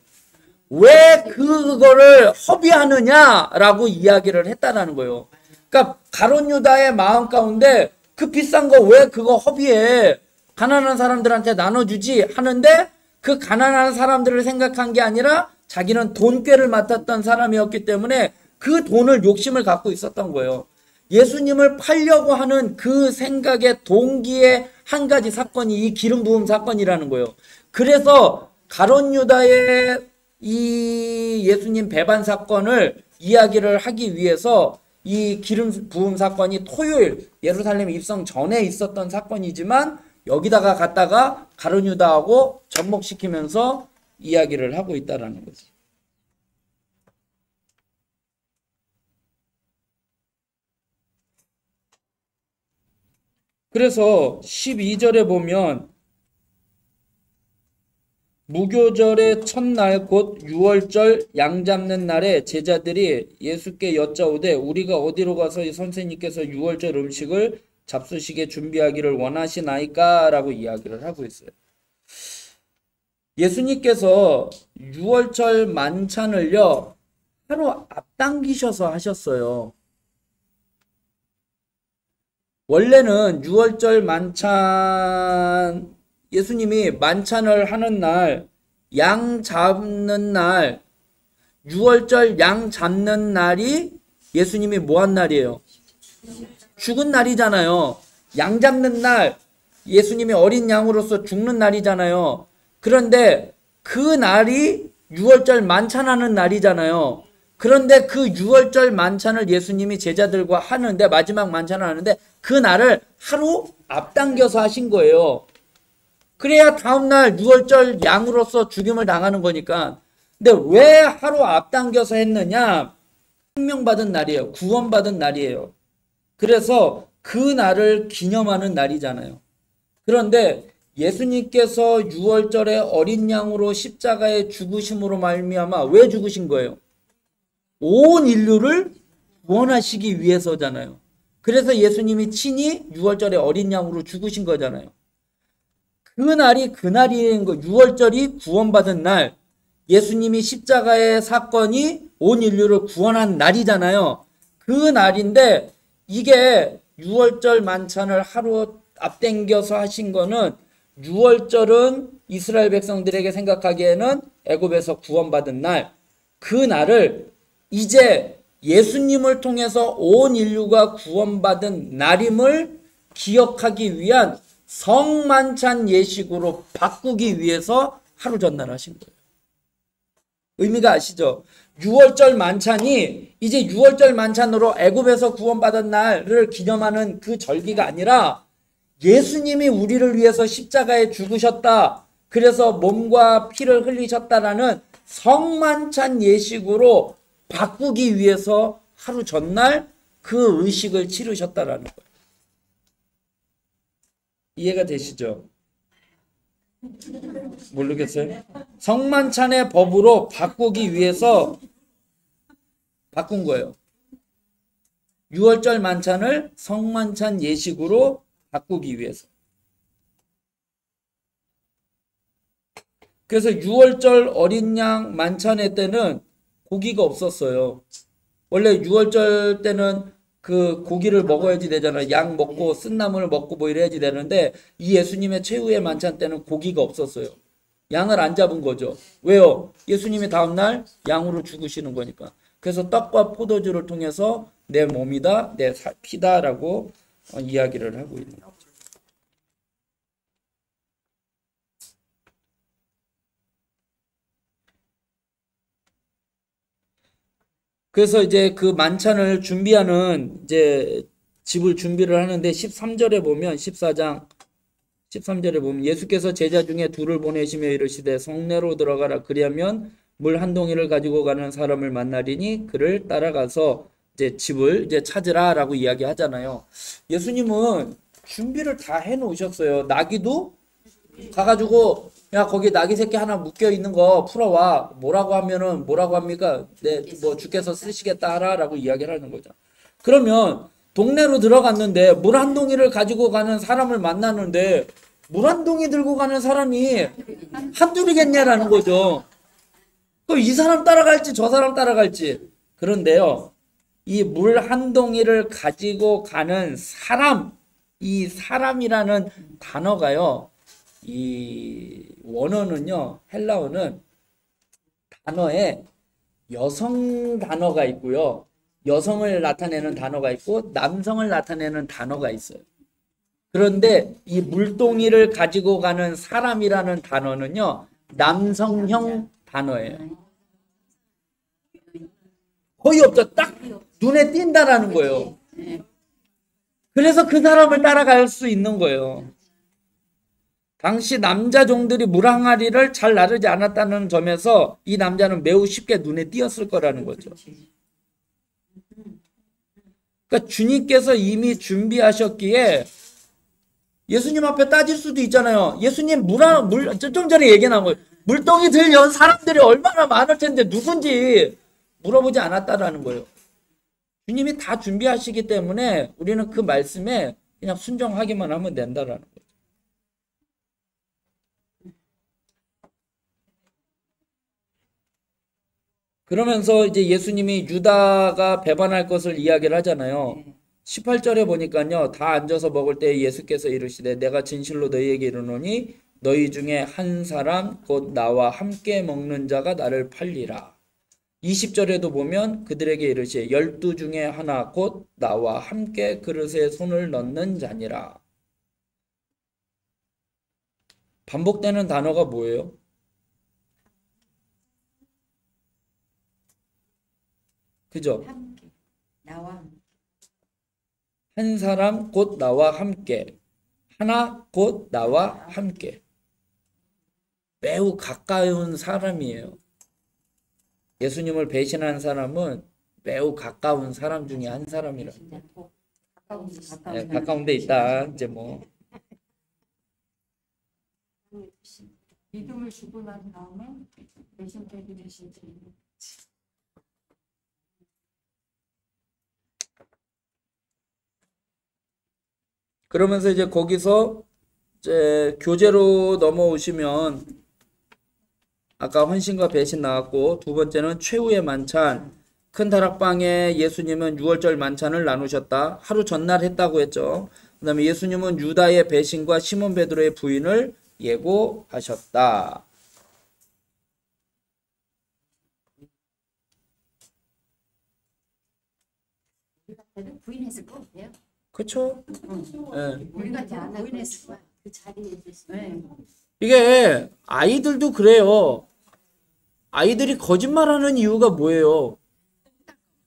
왜 그거를 허비하느냐라고 이야기를 했다라는 거예요. 그러니까 가룟 유다의 마음 가운데 그 비싼 거 왜 그거 허비해? 가난한 사람들한테 나눠주지 하는데 그 가난한 사람들을 생각한 게 아니라 자기는 돈꾀를 맡았던 사람이었기 때문에 그 돈을 욕심을 갖고 있었던 거예요. 예수님을 팔려고 하는 그 생각의 동기의 한 가지 사건이 이 기름 부음 사건이라는 거예요. 그래서 가룟 유다의 이 예수님 배반 사건을 이야기를 하기 위해서 이 기름 부음 사건이 토요일 예루살렘 입성 전에 있었던 사건이지만 여기다가 갖다가 가룟 유다하고 접목시키면서 이야기를 하고 있다라는 거지. 그래서 12절에 보면 무교절의 첫날 곧 6월절 양 잡는 날에 제자들이 예수께 여짜오되 우리가 어디로 가서 이 선생님께서 6월절 음식을 잡수시게 준비하기를 원하시나이까? 라고 이야기를 하고 있어요. 예수님께서 6월절 만찬을요 하루 앞당기셔서 하셨어요. 원래는 6월절 만찬 예수님이 만찬을 하는 날, 양 잡는 날, 6월절 양 잡는 날이 예수님이 뭐 한 날이에요? 죽은 날이잖아요. 양 잡는 날, 예수님이 어린 양으로서 죽는 날이잖아요. 그런데 그 날이 6월절 만찬하는 날이잖아요. 그런데 그 6월절 만찬을 예수님이 제자들과 하는데 마지막 만찬을 하는데 그 날을 하루 앞당겨서 하신 거예요. 그래야 다음날 6월절 양으로서 죽임을 당하는 거니까. 근데 왜 하루 앞당겨서 했느냐? 생명받은 날이에요. 구원받은 날이에요. 그래서 그 날을 기념하는 날이잖아요. 그런데 예수님께서 6월절에 어린 양으로 십자가에 죽으심으로 말미암아 왜 죽으신 거예요? 온 인류를 구원하시기 위해서잖아요. 그래서 예수님이 친히 6월절에 어린 양으로 죽으신 거잖아요. 그 날이 그날인 거 6월절이 구원받은 날, 예수님이 십자가의 사건이 온 인류를 구원한 날이잖아요. 그 날인데 이게 6월절 만찬을 하루 앞당겨서 하신 거는 유월절은 이스라엘 백성들에게 생각하기에는 애굽에서 구원받은 날, 그 날을 이제 예수님을 통해서 온 인류가 구원받은 날임을 기억하기 위한 성만찬 예식으로 바꾸기 위해서 하루 전날 하신 거예요. 의미가 아시죠? 6월절 만찬이 이제 6월절 만찬으로 애굽에서 구원받은 날을 기념하는 그 절기가 아니라 예수님이 우리를 위해서 십자가에 죽으셨다. 그래서 몸과 피를 흘리셨다라는 성만찬 예식으로 바꾸기 위해서 하루 전날 그 의식을 치르셨다라는 거예요. 이해가 되시죠? 모르겠어요? 성만찬의 법으로 바꾸기 위해서 바꾼 거예요. 6월절 만찬을 성만찬 예식으로 바꾸기 위해서. 그래서 6월절 어린 양 만찬회 때는 고기가 없었어요. 원래 6월절 때는 그 고기를 먹어야지 되잖아요. 양 먹고 쓴나물을 먹고 뭐 이래야지 되는데 이 예수님의 최후의 만찬 때는 고기가 없었어요. 양을 안 잡은 거죠. 왜요? 예수님이 다음날 양으로 죽으시는 거니까. 그래서 떡과 포도주를 통해서 내 몸이다, 내 피다라고 이야기를 하고 있는 거죠. 그래서 이제 그 만찬을 준비하는 이제 집을 준비를 하는데 13절에 보면 14장 13절에 보면 예수께서 제자 중에 둘을 보내시며 이르시되 성내로 들어가라 그리하면 물 한 동이를 가지고 가는 사람을 만나리니 그를 따라가서 이제 집을 이제 찾으라라고 이야기하잖아요. 예수님은 준비를 다 해 놓으셨어요. 나귀도 가가지고 야 거기 나귀 새끼 하나 묶여 있는 거 풀어와. 뭐라고 하면은 뭐라고 합니까? 네, 뭐 주께서 쓰시겠다 하라라고 이야기를 하는 거죠. 그러면 동네로 들어갔는데 물 한 동이를 가지고 가는 사람을 만나는데 물 한 동이 들고 가는 사람이 한둘이겠냐라는 거죠. 그럼 이 사람 따라갈지 저 사람 따라갈지. 그런데요, 이 물 한 동이를 가지고 가는 사람, 이 사람이라는 단어가요, 이 원어는요, 헬라어는 단어에 여성 단어가 있고요, 여성을 나타내는 단어가 있고 남성을 나타내는 단어가 있어요. 그런데 이 물동이를 가지고 가는 사람이라는 단어는요, 남성형 단어예요. 거의 없죠. 딱 눈에 띈다라는 거예요. 그래서 그 사람을 따라갈 수 있는 거예요. 당시 남자 종들이 물 항아리를 잘 나르지 않았다는 점에서 이 남자는 매우 쉽게 눈에 띄었을 거라는 거죠. 그러니까 주님께서 이미 준비하셨기에 예수님 앞에 따질 수도 있잖아요. 예수님 좀 전에 얘기 나온 거예요. 물동이 들려온 사람들이 얼마나 많을 텐데 누군지 물어보지 않았다라는 거예요. 주님이 다 준비하시기 때문에 우리는 그 말씀에 그냥 순종하기만 하면 된다라는 거예요. 그러면서 이제 예수님이 유다가 배반할 것을 이야기를 하잖아요. 18절에 보니까요, 다 앉아서 먹을 때 예수께서 이르시되 내가 진실로 너희에게 이르노니 너희 중에 한 사람 곧 나와 함께 먹는 자가 나를 팔리라. 20절에도 보면 그들에게 이르시되 12 중에 하나 곧 나와 함께 그릇에 손을 넣는 자니라. 반복되는 단어가 뭐예요? 그죠? 함께 나와 함께. 한 사람 곧 나와 함께, 하나 곧 나와 함께. 매우 가까운 사람이에요. 예수님을 배신한 사람은 매우 가까운 사람 중에 한 사람이라. 네, 가까운 데 있다. 이제 뭐. 믿음을 주고 난 다음에 배신되게 되신 주님. 그러면서 이제 거기서 이제 교제로 넘어오시면 아까 헌신과 배신 나왔고, 두 번째는 최후의 만찬. 큰 다락방에 예수님은 6월절 만찬을 나누셨다. 하루 전날 했다고 했죠. 그 다음에 예수님은 유다의 배신과 시몬 베드로의 부인을 예고하셨다. 그래도 부인했을 것 같아요. 그쵸? 우리 같은 안 부인했을 거야. 그 자리에 있으시. 네. 이게 아이들도 그래요. 아이들이 거짓말하는 이유가 뭐예요?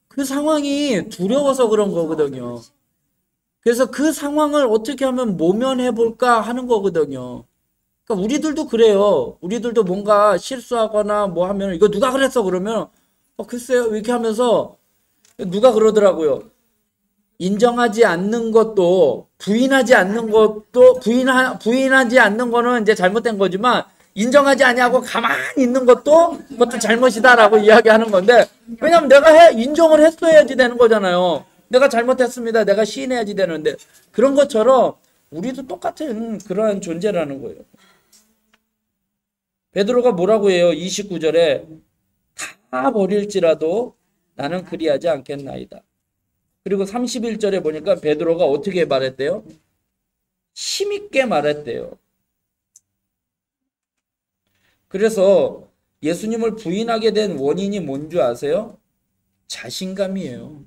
그 상황이 두려워서 그런 거거든요. 그래서 그 상황을 어떻게 하면 모면해 볼까 하는 거거든요. 그러니까 우리들도 그래요. 우리들도 뭔가 실수하거나 뭐 하면 이거 누가 그랬어 그러면 글쎄요 이렇게 하면서 누가 그러더라고요. 인정하지 않는 것도 부인하지 않는 것도 부인하지 않는 거는 이제 잘못된 거지만 인정하지 아니하고 가만히 있는 것도 그것도 잘못이다라고 이야기하는 건데 왜냐면 내가 인정을 했어야지 되는 거잖아요. 내가 잘못했습니다. 내가 시인해야지 되는데 그런 것처럼 우리도 똑같은 그러한 존재라는 거예요. 베드로가 뭐라고 해요? 29절에 다 버릴지라도 나는 그리하지 않겠나이다. 그리고 31절에 보니까 베드로가 어떻게 말했대요? 힘있게 말했대요. 그래서 예수님을 부인하게 된 원인이 뭔 줄 아세요? 자신감이에요.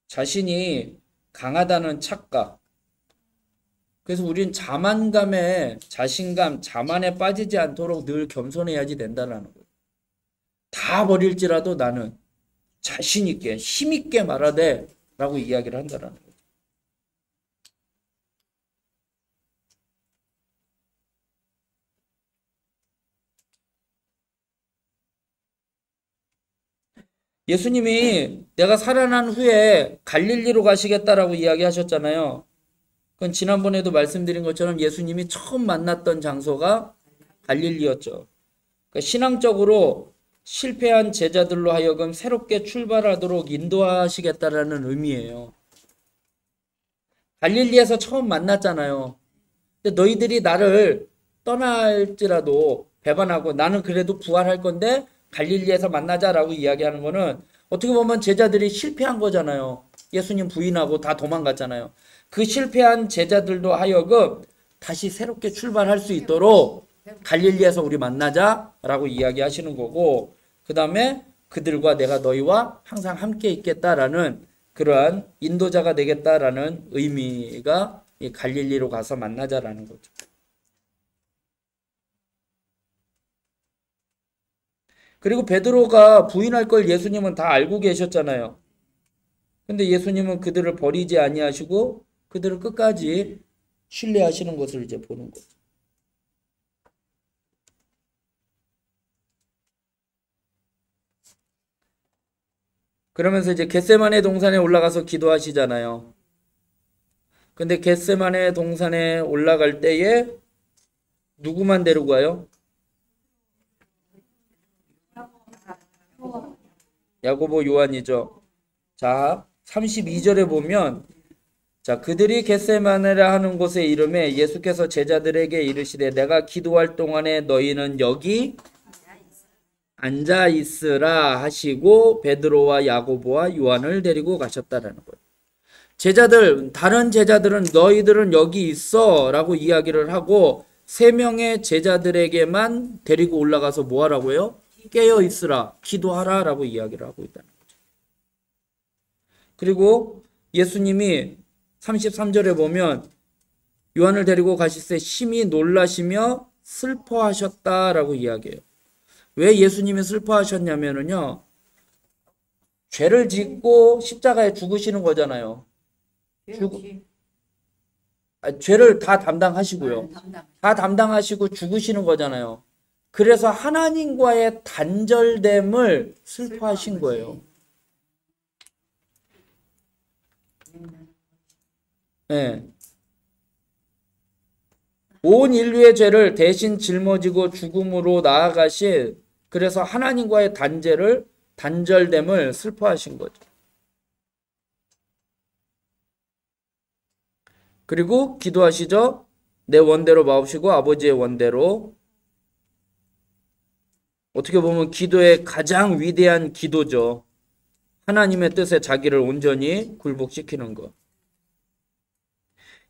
자신이 강하다는 착각. 그래서 우린 자만감에 자신감, 자만에 빠지지 않도록 늘 겸손해야지 된다는 거예요. 다 버릴지라도 나는 자신 있게 힘 있게 말하되 라고 이야기를 한다는 거죠. 예수님이 내가 살아난 후에 갈릴리로 가시겠다라고 이야기하셨잖아요. 그건 지난번에도 말씀드린 것처럼 예수님이 처음 만났던 장소가 갈릴리였죠. 그러니까 신앙적으로 실패한 제자들로 하여금 새롭게 출발하도록 인도하시겠다라는 의미예요. 갈릴리에서 처음 만났잖아요. 근데 너희들이 나를 떠날지라도 배반하고 나는 그래도 부활할 건데 갈릴리에서 만나자라고 이야기하는 거는 어떻게 보면 제자들이 실패한 거잖아요. 예수님 부인하고 다 도망갔잖아요. 그 실패한 제자들도 하여금 다시 새롭게 출발할 수 있도록 갈릴리에서 우리 만나자라고 이야기하시는 거고 그 다음에 그들과 내가 너희와 항상 함께 있겠다라는 그러한 인도자가 되겠다라는 의미가 이 갈릴리로 가서 만나자라는 거죠. 그리고 베드로가 부인할 걸 예수님은 다 알고 계셨잖아요. 근데 예수님은 그들을 버리지 아니하시고 그들을 끝까지 신뢰하시는 것을 이제 보는 거죠. 그러면서 이제 겟세마네 동산에 올라가서 기도하시잖아요. 근데 겟세마네 동산에 올라갈 때에 누구만 데리고 가요? 야고보 요한이죠. 자, 32절에 보면 자, 그들이 겟세마네라 하는 곳에 이름에 예수께서 제자들에게 이르시되 내가 기도할 동안에 너희는 여기 앉아 있으라 하시고 베드로와 야고보와 요한을 데리고 가셨다라는 거예요. 제자들, 다른 제자들은 너희들은 여기 있어 라고 이야기를 하고 3명의 제자들에게만 데리고 올라가서 뭐 하라고요? 깨어 있으라, 기도하라 라고 이야기를 하고 있다는 거죠. 그리고 예수님이 33절에 보면 요한을 데리고 가실 때 심히 놀라시며 슬퍼하셨다라고 이야기해요. 왜 예수님이 슬퍼하셨냐면요. 죄를 짓고 십자가에 죽으시는 거잖아요. 죄를 다 담당하시고요. 다 담당하시고 죽으시는 거잖아요. 그래서 하나님과의 단절됨을 슬퍼하신 거예요. 네. 온 인류의 죄를 대신 짊어지고 죽음으로 나아가신 그래서 하나님과의 단절됨을 슬퍼하신 거죠. 그리고 기도하시죠. 내 원대로 마옵시고 아버지의 원대로. 어떻게 보면 기도의 가장 위대한 기도죠. 하나님의 뜻에 자기를 온전히 굴복시키는 것.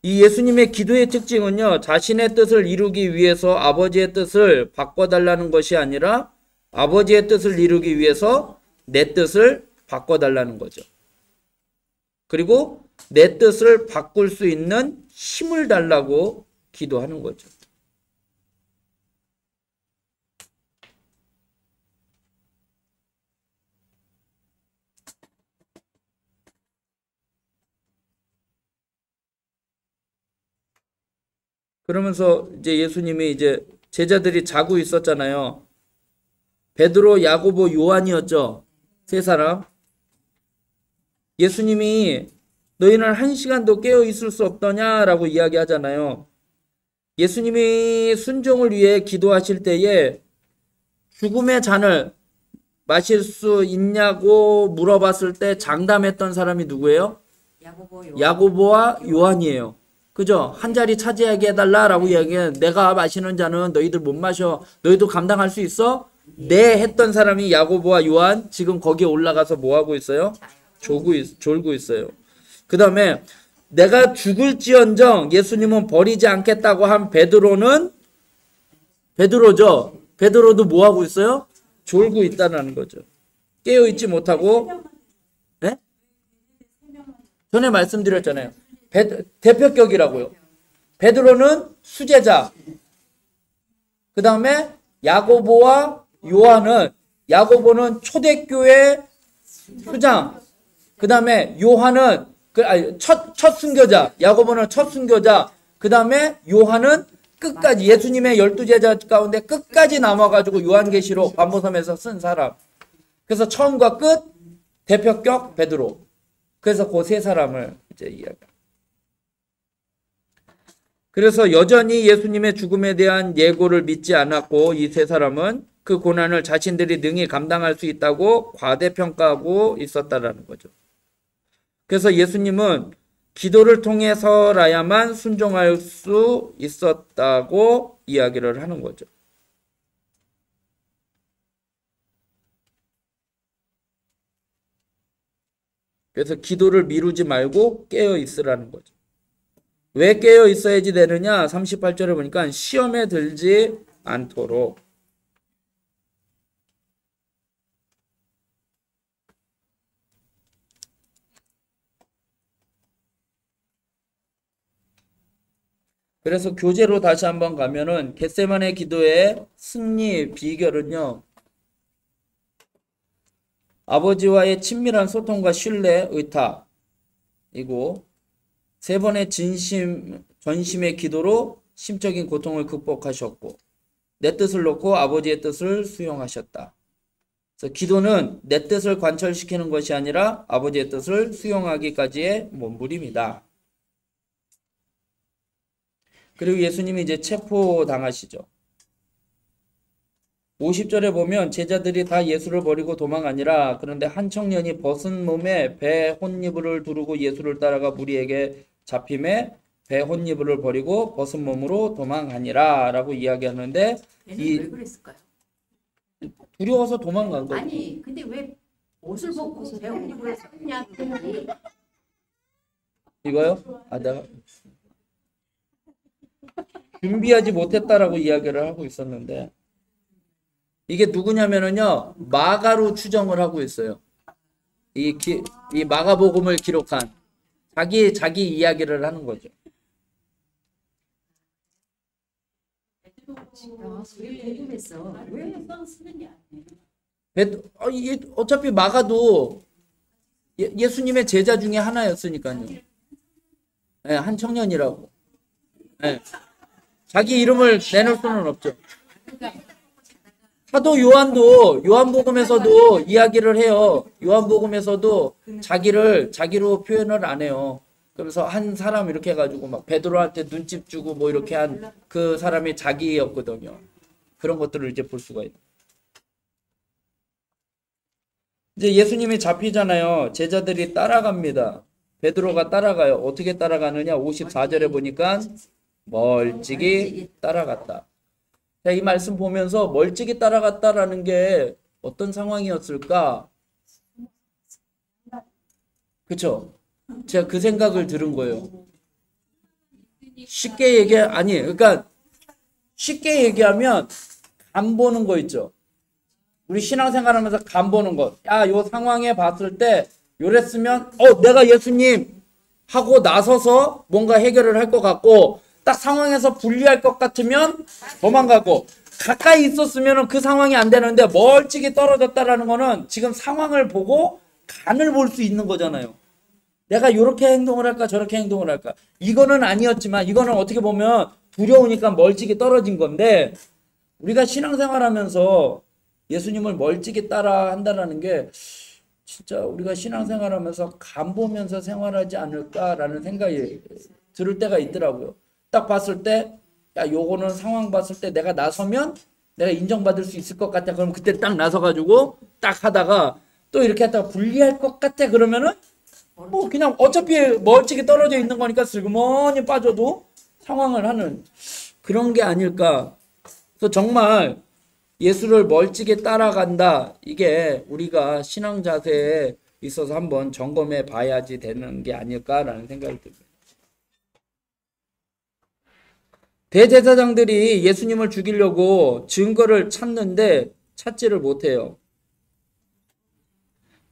이 예수님의 기도의 특징은요, 자신의 뜻을 이루기 위해서 아버지의 뜻을 바꿔달라는 것이 아니라 아버지의 뜻을 이루기 위해서 내 뜻을 바꿔달라는 거죠. 그리고 내 뜻을 바꿀 수 있는 힘을 달라고 기도하는 거죠. 그러면서 이제 예수님이 이제 제자들이 자고 있었잖아요. 베드로, 야고보, 요한이었죠. 세 사람. 예수님이 너희는 한 시간도 깨어 있을 수 없더냐라고 이야기하잖아요. 예수님이 순종을 위해 기도하실 때에 죽음의 잔을 마실 수 있냐고 물어봤을 때 장담했던 사람이 누구예요? 야고보와 요한이에요. 그죠? 한 자리 차지하게 해달라라고 이야기해. 내가 마시는 잔은 너희들 못 마셔. 너희도 감당할 수 있어? 네 했던 사람이 야고보와 요한. 지금 거기에 올라가서 뭐 하고 있어요? 졸고 있어요. 그 다음에 내가 죽을지언정 예수님은 버리지 않겠다고 한 베드로죠. 베드로도 뭐 하고 있어요? 졸고 있다는 거죠. 깨어 있지 못하고. 네? 전에 말씀드렸잖아요. 대표격이라고요. 베드로는 수제자. 그 다음에 야고보와 요한은, 야고보는 초대교회 수장. 그 다음에 요한은 첫 순교자. 야고보는 첫 순교자. 그 다음에 요한은 끝까지, 예수님의 12제자 가운데 끝까지 남아가지고 요한계시록 반모섬에서 쓴 사람. 그래서 처음과 끝 대표격 베드로. 그래서 그 세 사람을 이제 이야기합니다. 그래서 여전히 예수님의 죽음에 대한 예고를 믿지 않았고 이 세 사람은 그 고난을 자신들이 능히 감당할 수 있다고 과대평가하고 있었다라는 거죠. 그래서 예수님은 기도를 통해서라야만 순종할 수 있었다고 이야기를 하는 거죠. 그래서 기도를 미루지 말고 깨어 있으라는 거죠. 왜 깨어 있어야지 되느냐? 38절에 보니까 시험에 들지 않도록. 그래서 교재로 다시 한번 가면은 겟세마네 기도의 승리 비결은요, 아버지와의 친밀한 소통과 신뢰, 의탁이고, 세 번의 전심의 기도로 심적인 고통을 극복하셨고, 내 뜻을 놓고 아버지의 뜻을 수용하셨다. 그래서 기도는 내 뜻을 관철시키는 것이 아니라 아버지의 뜻을 수용하기까지의 몸부림이다. 그리고 예수님이 이제 체포당하시죠. 50절에 보면 제자들이 다 예수를 버리고 도망하니라. 그런데 한 청년이 벗은 몸에 배 혼이불을 두르고 예수를 따라가 무리에게 잡힘에 배 혼이불을 버리고 벗은 몸으로 도망하니라 라고 이야기하는데, 왜 그랬을까요? 두려워서 도망간 거예요. 아니 근데 왜 옷을 벗고 배 혼이불을 샀냐 그랬지. 이거요? 내가 준비하지 못했다라고 이야기를 하고 있었는데, 이게 누구냐면은요, 마가로 추정을 하고 있어요. 이 마가복음을 기록한 자기 이야기를 하는 거죠. 궁금했어. 왜 어차피 마가도 예수님의 제자 중에 하나였으니까요. 네, 한 청년이라고. 네. 자기 이름을 내놓을 수는 없죠. 사도 요한도 요한복음에서도 이야기를 해요. 요한복음에서도 자기로 표현을 안 해요. 그래서 한 사람 이렇게 해가지고 막 베드로한테 눈집 주고 뭐 이렇게 한 그 사람이 자기였거든요. 그런 것들을 이제 볼 수가 있어요. 이제 예수님이 잡히잖아요. 제자들이 따라갑니다. 베드로가 따라가요. 어떻게 따라가느냐? 54절에 보니까 멀찍이 따라갔다. 자, 이 말씀 보면서 멀찍이 따라갔다라는 게 어떤 상황이었을까? 그쵸? 제가 그 생각을 들은 거예요. 쉽게 아니, 그러니까 쉽게 얘기하면 간 보는 거 있죠. 우리 신앙생활하면서 간 보는 것. 야, 요 상황에 봤을 때 요랬으면 내가 예수님 하고 나서서 뭔가 해결을 할 것 같고, 딱 상황에서 분리할 것 같으면 도망가고, 가까이 있었으면 그 상황이 안 되는데 멀찍이 떨어졌다라는 거는 지금 상황을 보고 간을 볼 수 있는 거잖아요. 내가 이렇게 행동을 할까 저렇게 행동을 할까. 이거는 아니었지만 이거는 어떻게 보면 두려우니까 멀찍이 떨어진 건데, 우리가 신앙생활하면서 예수님을 멀찍이 따라 한다라는 게 진짜 우리가 신앙생활하면서 간 보면서 생활하지 않을까라는 생각이 들을 때가 있더라고요. 딱 봤을 때, 야, 요거는 상황 봤을 때 내가 나서면 내가 인정받을 수 있을 것 같아. 그럼 그때 딱 나서가지고 딱 하다가 또 이렇게 하다가 불리할 것 같아. 그러면은 뭐 그냥 어차피 멀찍이 떨어져 있는 거니까 슬그머니 빠져도 상황을 하는 그런 게 아닐까. 그래서 정말 예수를 멀찍이 따라간다. 이게 우리가 신앙 자세에 있어서 한번 점검해 봐야지 되는 게 아닐까라는 생각이 듭니다. 대제사장들이 예수님을 죽이려고 증거를 찾는데 찾지를 못해요.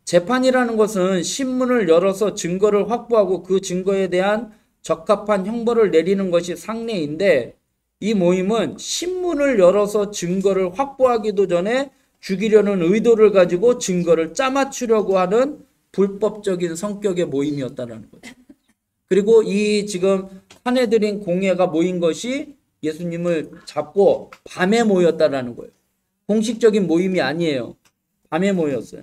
재판이라는 것은 신문을 열어서 증거를 확보하고 그 증거에 대한 적합한 형벌을 내리는 것이 상례인데, 이 모임은 신문을 열어서 증거를 확보하기도 전에 죽이려는 의도를 가지고 증거를 짜맞추려고 하는 불법적인 성격의 모임이었다는 거죠. 그리고 이 지금 사내들인 공회가 모인 것이 예수님을 잡고 밤에 모였다라는 거예요. 공식적인 모임이 아니에요. 밤에 모였어요.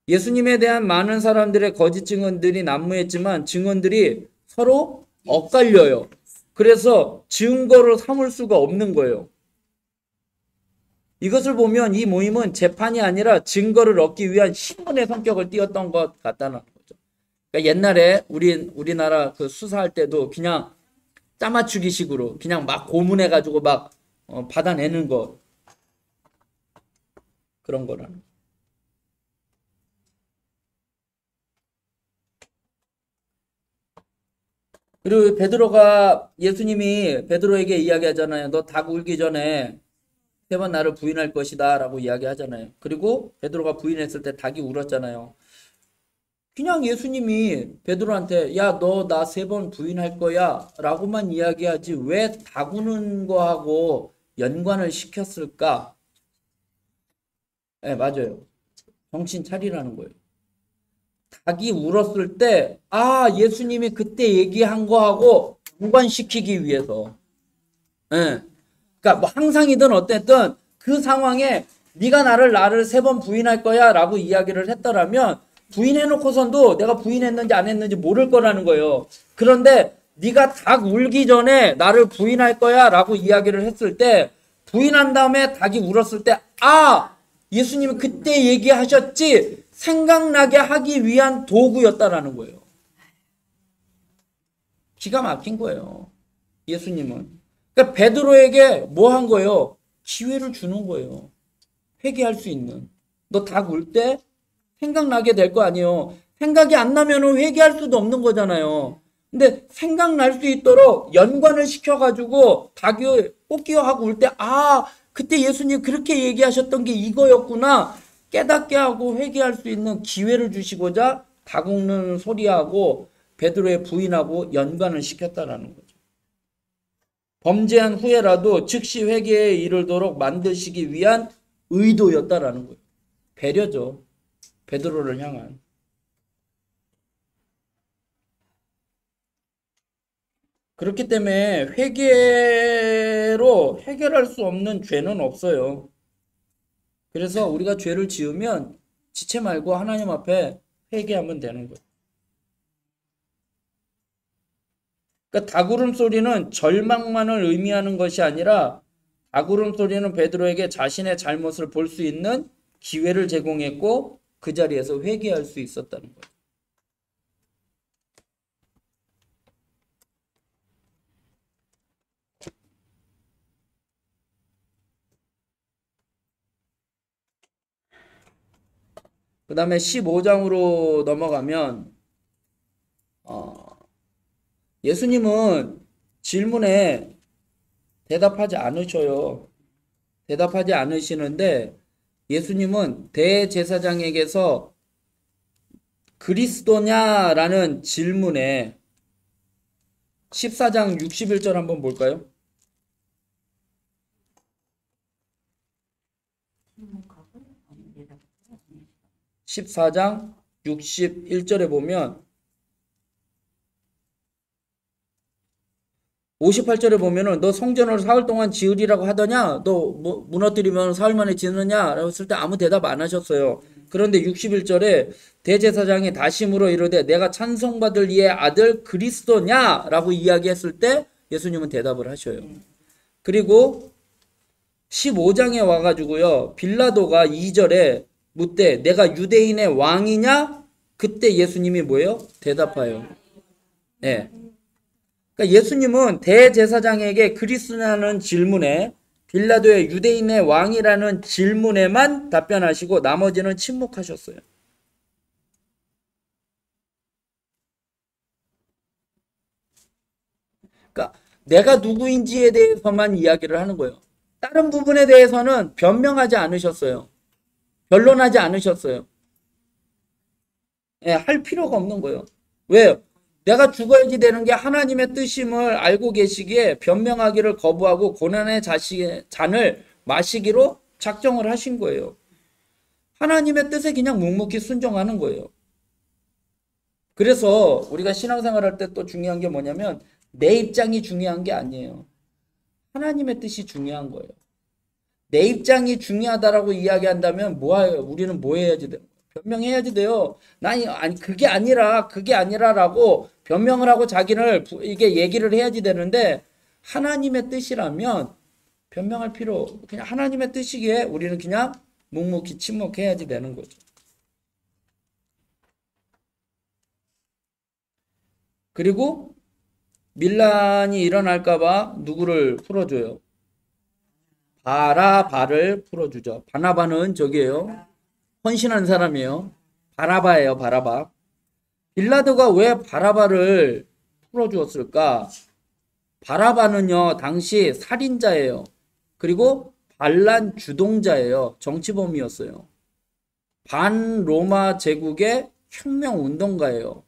예수님에 대한 많은 사람들의 거짓 증언들이 난무했지만 증언들이 서로 엇갈려요. 그래서 증거를 삼을 수가 없는 거예요. 이것을 보면 이 모임은 재판이 아니라 증거를 얻기 위한 신문의 성격을 띠었던 것 같다는 거죠. 그러니까 옛날에 우리나라 그 수사할 때도 그냥 짜맞추기 식으로 그냥 막 고문해가지고 막 받아내는 거, 그런 거라는. 그리고 예수님이 베드로에게 이야기하잖아요. 너 닭 울기 전에 3번 나를 부인할 것이다 라고 이야기하잖아요. 그리고 베드로가 부인했을 때 닭이 울었잖아요. 그냥 예수님이 베드로한테 야, 너 나 3번 부인할 거야 라고만 이야기하지 왜 닭 우는 거하고 연관을 시켰을까? 네, 맞아요. 정신 차리라는 거예요. 닭이 울었을 때, 예수님이 그때 얘기한 거하고 연관시키기 위해서. 예. 그러니까 뭐 항상이든 어쨌든 그 상황에 네가 나를 3번 부인할 거야 라고 이야기를 했더라면 부인해놓고선도 내가 부인했는지 안 했는지 모를 거라는 거예요. 그런데 네가 닭 울기 전에 나를 부인할 거야 라고 이야기를 했을 때, 부인한 다음에 닭이 울었을 때 예수님이 그때 얘기하셨지 생각나게 하기 위한 도구였다라는 거예요. 기가 막힌 거예요. 예수님은. 그러니까 베드로에게 뭐 한 거예요? 기회를 주는 거예요. 회개할 수 있는. 너 닭 울 때 생각나게 될 거 아니에요. 생각이 안 나면 회개할 수도 없는 거잖아요. 근데 생각날 수 있도록 연관을 시켜가지고 닭이 꽃기어하고 울 때 그때 예수님 그렇게 얘기하셨던 게 이거였구나 깨닫게 하고 회개할 수 있는 기회를 주시고자 닭 우는 소리하고 베드로의 부인하고 연관을 시켰다라는 거죠. 범죄한 후에라도 즉시 회개에 이르도록 만드시기 위한 의도였다라는 거예요. 배려죠. 베드로를 향한. 그렇기 때문에 회개로 해결할 수 없는 죄는 없어요. 그래서 우리가 죄를 지으면 지체 말고 하나님 앞에 회개하면 되는 거예요. 그러니까 닭울음 소리는 절망만을 의미하는 것이 아니라 닭울음 소리는 베드로에게 자신의 잘못을 볼 수 있는 기회를 제공했고 그 자리에서 회개할 수 있었다는 거예요. 그 다음에 15장으로 넘어가면 예수님은 질문에 대답하지 않으셔요. 대답하지 않으시는데 예수님은 대제사장에게서 그리스도냐라는 질문에 14장 61절 한번 볼까요? 14장 61절에 보면 58절에 보면은 너 성전을 사흘 동안 지으리라고 하더냐? 너 뭐 무너뜨리면 사흘 만에 지느냐? 라고 했을 때 아무 대답 안 하셨어요. 그런데 61절에 대제사장이 다시 물어 이르되 내가 찬송받을 이의 아들 그리스도냐? 라고 이야기했을 때 예수님은 대답을 하셔요. 그리고 15장에 와가지고요. 빌라도가 2절에 묻되 내가 유대인의 왕이냐? 그때 예수님이 뭐예요? 대답해요. 네. 그러니까 예수님은 대제사장에게 그리스도냐는 질문에 빌라도의 유대인의 왕이라는 질문에만 답변하시고 나머지는 침묵하셨어요. 그러니까 내가 누구인지에 대해서만 이야기를 하는 거예요. 다른 부분에 대해서는 변명하지 않으셨어요. 변론하지 않으셨어요. 예, 할 필요가 없는 거예요. 왜요? 내가 죽어야지 되는 게 하나님의 뜻임을 알고 계시기에 변명하기를 거부하고 고난의 잔을 마시기로 작정을 하신 거예요. 하나님의 뜻에 그냥 묵묵히 순종하는 거예요. 그래서 우리가 신앙생활 할 때 또 중요한 게 뭐냐면 내 입장이 중요한 게 아니에요. 하나님의 뜻이 중요한 거예요. 내 입장이 중요하다라고 이야기한다면 뭐예요? 우리는 뭐 해야지 돼요? 변명해야지 돼요. 아니 그게 아니라라고 변명을 하고 자기를 이게 얘기를 해야지 되는데 하나님의 뜻이라면 변명할 필요 그냥 하나님의 뜻이기에 우리는 그냥 묵묵히 침묵해야지 되는 거죠. 그리고 밀란이 일어날까봐 누구를 풀어줘요? 바라바를 풀어주죠. 바나바는 저기예요. 헌신한 사람이에요. 바라바예요, 바라바. 빌라도가 왜 바라바를 풀어주었을까? 바라바는요, 당시 살인자예요. 그리고 반란 주동자예요. 정치범이었어요. 반로마 제국의 혁명 운동가예요.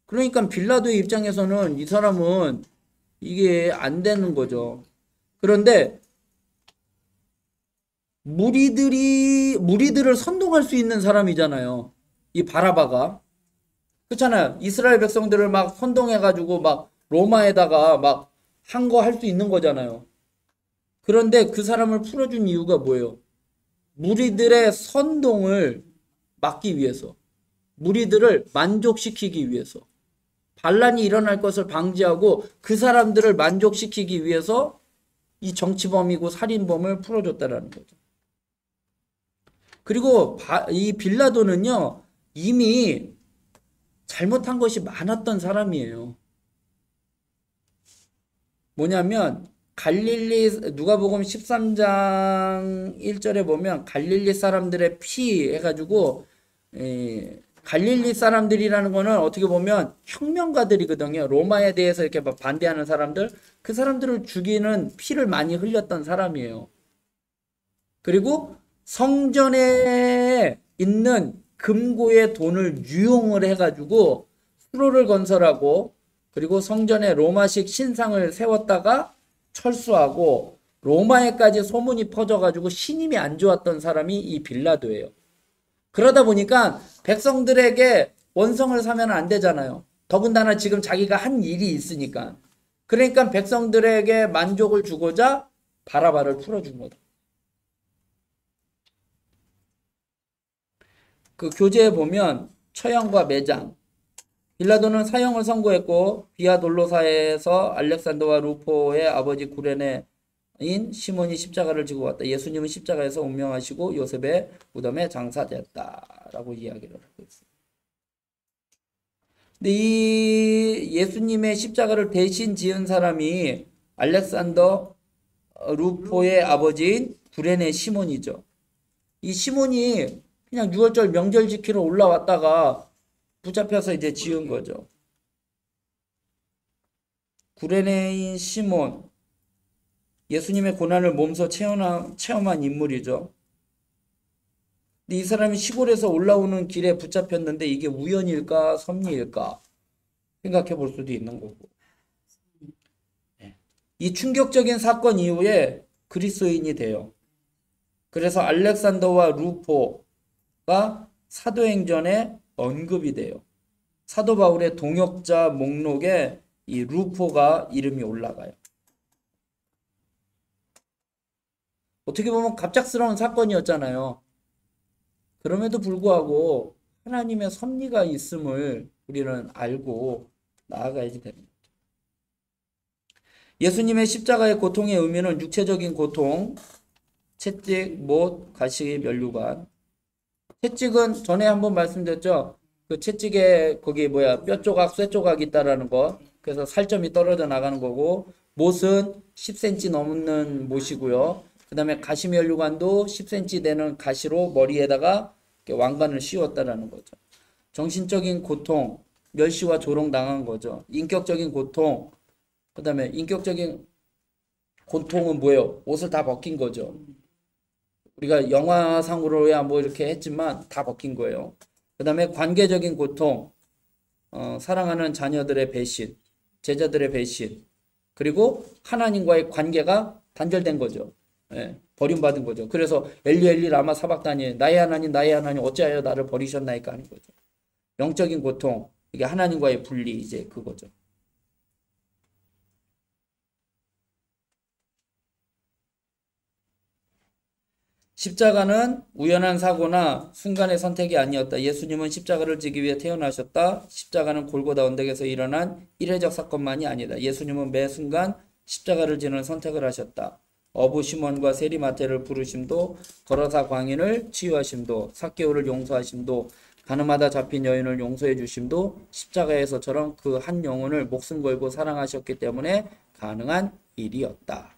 그러니까 빌라도의 입장에서는 이 사람은 이게 안 되는 거죠. 그런데 무리들을 선동할 수 있는 사람이잖아요. 이 바라바가. 그렇잖아요. 이스라엘 백성들을 막 선동해가지고 막 로마에다가 막 한 거 할 수 있는 거잖아요. 그런데 그 사람을 풀어준 이유가 뭐예요? 무리들의 선동을 막기 위해서. 무리들을 만족시키기 위해서. 반란이 일어날 것을 방지하고 그 사람들을 만족시키기 위해서 이 정치범이고 살인범을 풀어줬다라는 거죠. 그리고 이 빌라도는요, 이미 잘못한 것이 많았던 사람이에요. 뭐냐면, 누가복음 13장 1절에 보면 갈릴리 사람들의 피 해가지고, 갈릴리 사람들이라는 거는 어떻게 보면 혁명가들이거든요. 로마에 대해서 이렇게 반대하는 사람들, 그 사람들을 죽이는 피를 많이 흘렸던 사람이에요. 그리고 성전에 있는 금고의 돈을 유용을 해가지고 수로를 건설하고 그리고 성전에 로마식 신상을 세웠다가 철수하고 로마에까지 소문이 퍼져가지고 신임이 안 좋았던 사람이 이 빌라도예요. 그러다 보니까 백성들에게 원성을 사면 안 되잖아요. 더군다나 지금 자기가 한 일이 있으니까. 그러니까 백성들에게 만족을 주고자 바라바를 풀어준 거다. 그 교재에 보면 처형과 매장. 빌라도는 사형을 선고했고 비아돌로사에서 알렉산더와 루포의 아버지 구레네인 시몬이 십자가를 지고 왔다. 예수님은 십자가에서 운명하시고 요셉의 무덤에 장사됐다라고 이야기를 하고 있습니다. 근데 이 예수님의 십자가를 대신 지은 사람이 알렉산더 루포의 아버지인 구레네 시몬이죠. 이 시몬이 그냥 6월절 명절 지키러 올라왔다가 붙잡혀서 이제 지은 거죠. 구레네인 시몬, 예수님의 고난을 몸소 체험한 인물이죠. 근데 이 사람이 시골에서 올라오는 길에 붙잡혔는데 이게 우연일까 섭리일까 생각해 볼 수도 있는 거고. 이 충격적인 사건 이후에 그리스도인이 돼요. 그래서 알렉산더와 루포가 사도행전에 언급이 돼요. 사도 바울의 동역자 목록에 이 루포가 이름이 올라가요. 어떻게 보면 갑작스러운 사건이었잖아요. 그럼에도 불구하고 하나님의 섭리가 있음을 우리는 알고 나아가야지 됩니다. 예수님의 십자가의 고통의 의미는 육체적인 고통, 채찍, 못, 가시, 면류관. 채찍은 전에 한번 말씀드렸죠. 그 채찍에 거기 뼈 조각, 쇠 조각 있다라는 거. 그래서 살점이 떨어져 나가는 거고, 못은 10cm 넘는 못이고요. 그 다음에 가시 면류관도 10cm 되는 가시로 머리에다가 왕관을 씌웠다라는 거죠. 정신적인 고통, 멸시와 조롱당한 거죠. 인격적인 고통, 그 다음에 인격적인 고통은 뭐예요? 옷을 다 벗긴 거죠. 우리가 영화상으로야 뭐 이렇게 했지만 다 벗긴 거예요. 그 다음에 관계적인 고통, 사랑하는 자녀들의 배신, 제자들의 배신, 그리고 하나님과의 관계가 단절된 거죠. 예, 버림받은 거죠. 그래서 엘리 엘리 라마 사박다니, 나의 하나님 어찌하여 나를 버리셨나이까 하는 거죠. 영적인 고통, 이게 하나님과의 분리, 이제 그거죠. 십자가는 우연한 사고나 순간의 선택이 아니었다. 예수님은 십자가를 지기 위해 태어나셨다. 십자가는 골고다 언덕에서 일어난 이례적 사건만이 아니다. 예수님은 매 순간 십자가를 지는 선택을 하셨다. 어부 시몬과 세리마태를 부르심도, 거라사 광인을 치유하심도, 삭개오를 용서하심도, 가늠하다 잡힌 여인을 용서해 주심도 십자가에서처럼 그 한 영혼을 목숨 걸고 사랑하셨기 때문에 가능한 일이었다.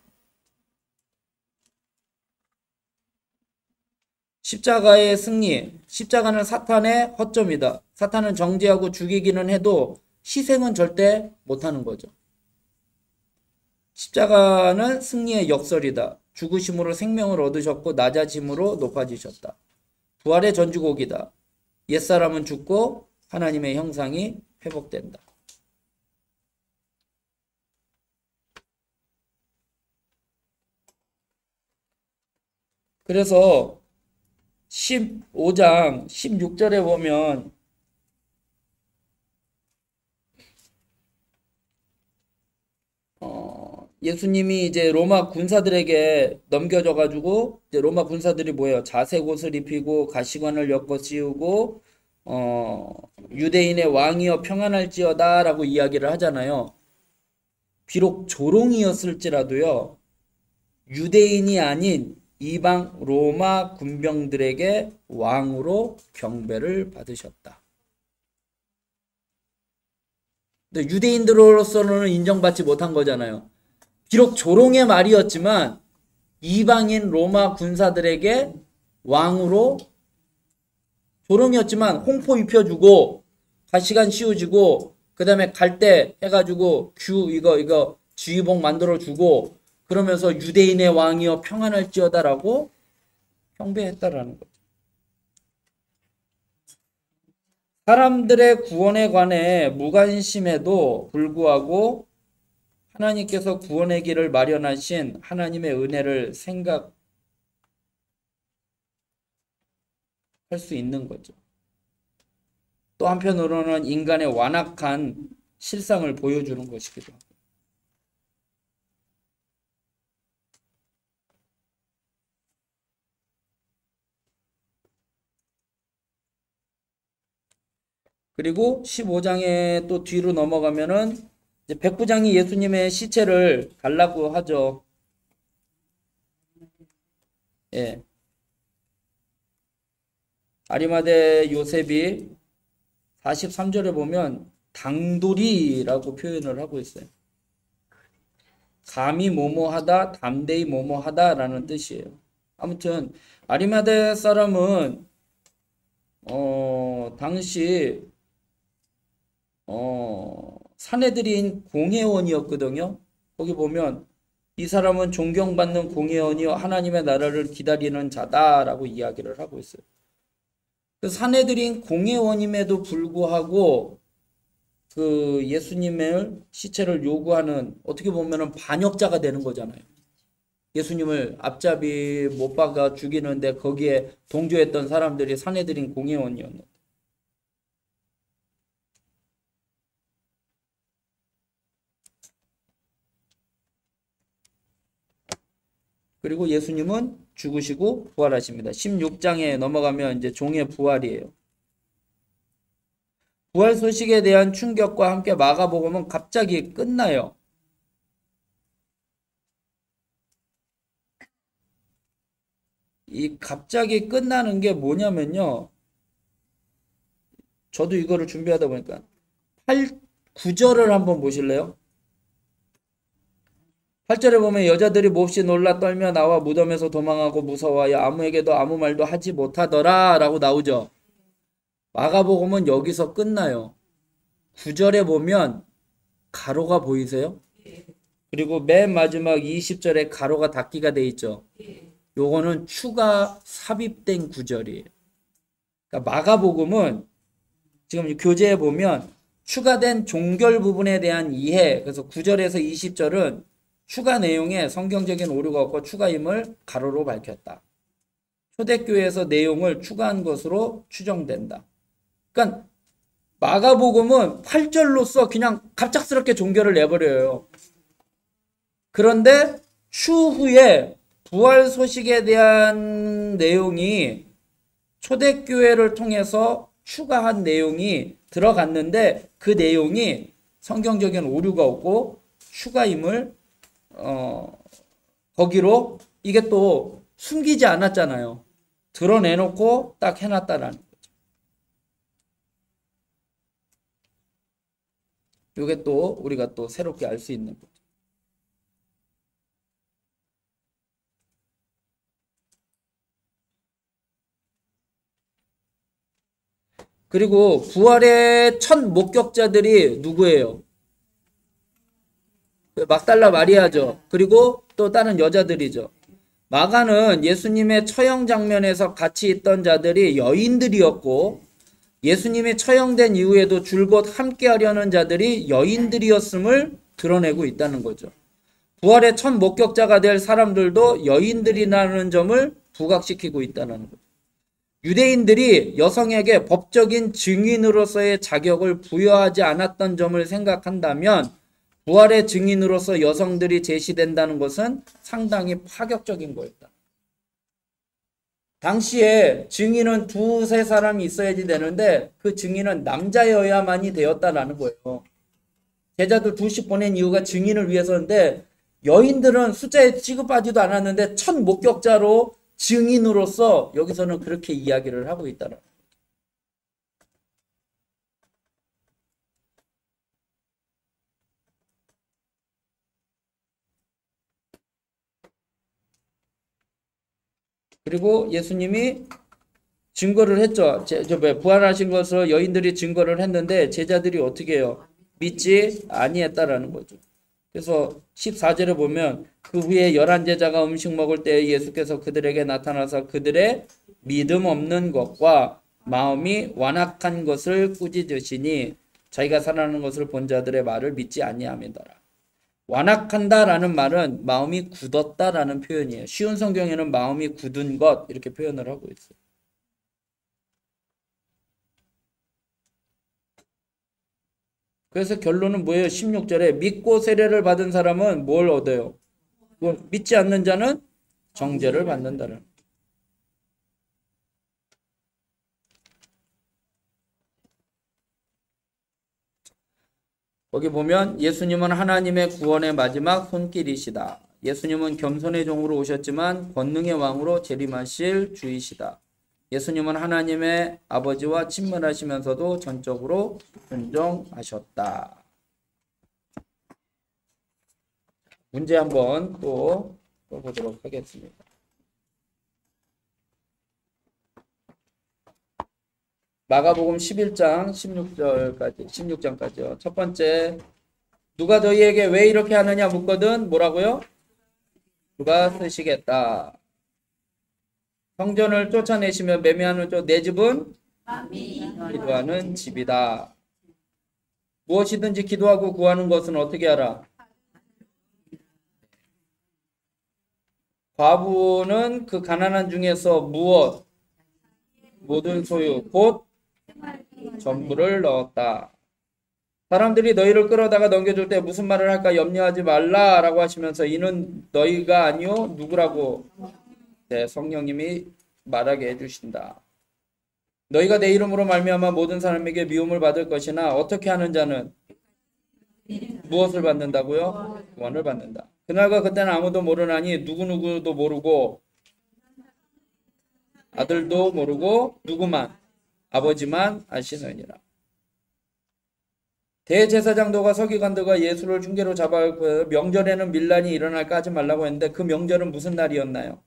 십자가의 승리, 십자가는 사탄의 허점이다. 사탄은 정죄하고 죽이기는 해도 희생은 절대 못하는 거죠. 십자가는 승리의 역설이다. 죽으심으로 생명을 얻으셨고 낮아짐으로 높아지셨다. 부활의 전주곡이다. 옛사람은 죽고 하나님의 형상이 회복된다. 그래서 15장 16절에 보면 예수님이 이제 로마 군사들에게 넘겨져 가지고 이제 로마 군사들이 뭐예요? 자색 옷을 입히고 가시관을 엮어 씌우고 유대인의 왕이여 평안할지어다라고 이야기를 하잖아요. 비록 조롱이었을지라도요. 유대인이 아닌 이방 로마 군병들에게 왕으로 경배를 받으셨다. 근데 유대인들로서는 인정받지 못한 거잖아요. 비록 조롱의 말이었지만 이방인 로마 군사들에게 왕으로, 조롱이었지만 홍포 입혀주고 가시관 씌워주고 그 다음에 갈 때 해가지고 이거 지휘봉 만들어주고 그러면서 유대인의 왕이여 평안할지어다라고 경배했다라는 거죠. 사람들의 구원에 관해 무관심에도 불구하고 하나님께서 구원의 길을 마련하신 하나님의 은혜를 생각할 수 있는 거죠. 또 한편으로는 인간의 완악한 실상을 보여주는 것이기도 하고. 그리고 15장에 또 뒤로 넘어가면은 이제 백부장이 예수님의 시체를 달라고 하죠. 예. 아리마대 요셉이 43절에 보면 당돌이라고 표현을 하고 있어요. 감히 뭐뭐하다, 담대히 뭐뭐하다라는 뜻이에요. 아무튼 아리마대 사람은 당시 사내들인 공회원이었거든요. 거기 보면 이 사람은 존경받는 공회원이요 하나님의 나라를 기다리는 자다라고 이야기를 하고 있어요. 그 사내들인 공회원임에도 불구하고 그 예수님의 시체를 요구하는 어떻게 보면은 반역자가 되는 거잖아요. 예수님을 앞잡이 못 박아 죽이는데 거기에 동조했던 사람들이 사내들인 공회원이었는데. 그리고 예수님은 죽으시고 부활하십니다. 16장에 넘어가면 이제 종의 부활이에요. 부활 소식에 대한 충격과 함께 마가복음은 갑자기 끝나요. 이 갑자기 끝나는 게 뭐냐면요. 저도 이거를 준비하다 보니까 9절을 한번 보실래요? 8절에 보면 여자들이 몹시 놀라 떨며 나와 무덤에서 도망하고 무서워하여 아무에게도 아무 말도 하지 못하더라 라고 나오죠. 마가복음은 여기서 끝나요. 9절에 보면 가로가 보이세요? 그리고 맨 마지막 20절에 가로가 닫기가 돼 있죠. 요거는 추가 삽입된 구절이에요. 그러니까 마가복음은 지금 교재에 보면 추가된 종결 부분에 대한 이해, 그래서 9절에서 20절은 추가 내용에 성경적인 오류가 없고 추가임을 가로로 밝혔다. 초대교회에서 내용을 추가한 것으로 추정된다. 그러니까 마가복음은 8절로서 그냥 갑작스럽게 종결을 내버려요. 그런데 추후에 부활 소식에 대한 내용이 초대교회를 통해서 추가한 내용이 들어갔는데 그 내용이 성경적인 오류가 없고 추가임을 거기로 이게 또 숨기지 않았잖아요. 드러내놓고 딱 해놨다라는 거죠. 이게 또 우리가 또 새롭게 알 수 있는 거죠. 그리고 부활의 첫 목격자들이 누구예요? 막달라 마리아죠. 그리고 또 다른 여자들이죠. 마가는 예수님의 처형 장면에서 같이 있던 자들이 여인들이었고 예수님이 처형된 이후에도 줄곧 함께하려는 자들이 여인들이었음을 드러내고 있다는 거죠. 부활의 첫 목격자가 될 사람들도 여인들이라는 점을 부각시키고 있다는 거죠. 유대인들이 여성에게 법적인 증인으로서의 자격을 부여하지 않았던 점을 생각한다면 부활의 증인으로서 여성들이 제시된다는 것은 상당히 파격적인 거였다. 당시에 증인은 두세 사람이 있어야지 되는데 그 증인은 남자여야만이 되었다라는 거예요. 제자들 2씩 보낸 이유가 증인을 위해서인데 여인들은 숫자에 취급하지도 않았는데 첫 목격자로 증인으로서 여기서는 그렇게 이야기를 하고 있다는 거예요. 그리고 예수님이 증거를 했죠. 부활하신 것을 여인들이 증거를 했는데 제자들이 어떻게 해요? 믿지 아니했다라는 거죠. 그래서 14절에 보면 그 후에 11제자가 음식 먹을 때 예수께서 그들에게 나타나서 그들의 믿음 없는 것과 마음이 완악한 것을 꾸짖으시니 자기가 살아나는 것을 본 자들의 말을 믿지 아니함이더라. 완악한다라는 말은 마음이 굳었다라는 표현이에요. 쉬운 성경에는 마음이 굳은 것 이렇게 표현을 하고 있어요. 그래서 결론은 뭐예요? 16절에 믿고 세례를 받은 사람은 뭘 얻어요? 믿지 않는 자는 정죄를 받는다는. 거기 보면 예수님은 하나님의 구원의 마지막 손길이시다. 예수님은 겸손의 종으로 오셨지만 권능의 왕으로 재림하실 주이시다. 예수님은 하나님의 아버지와 친밀하시면서도 전적으로 순종하셨다. 문제 한번 또 보도록 하겠습니다. 마가복음 11장 16장까지요. 첫 번째, 누가 너희에게 왜 이렇게 하느냐 묻거든 뭐라고요? 누가 쓰시겠다. 성전을 쫓아내시며 매매하는 내 집은 기도하는 집이다. 무엇이든지 기도하고 구하는 것은 어떻게 하라? 과부는 그 가난한 중에서 무엇? 모든 소유 곧 전부를 넣었다. 사람들이 너희를 끌어다가 넘겨줄 때 무슨 말을 할까 염려하지 말라라고 하시면서 이는 너희가 아니요 누구라고? 네, 성령님이 말하게 해주신다. 너희가 내 이름으로 말미암아 모든 사람에게 미움을 받을 것이나 어떻게 하는 자는 무엇을 받는다고요? 구원을 받는다. 그날과 그때는 아무도 모르나니 누구누구도 모르고 아들도 모르고 누구만 아버지만 아시느니라. 대제사장들과 서기관들과 예수를 흉계로 잡아가고 명절에는 밀란이 일어날까 하지 말라고 했는데 그 명절은 무슨 날이었나요?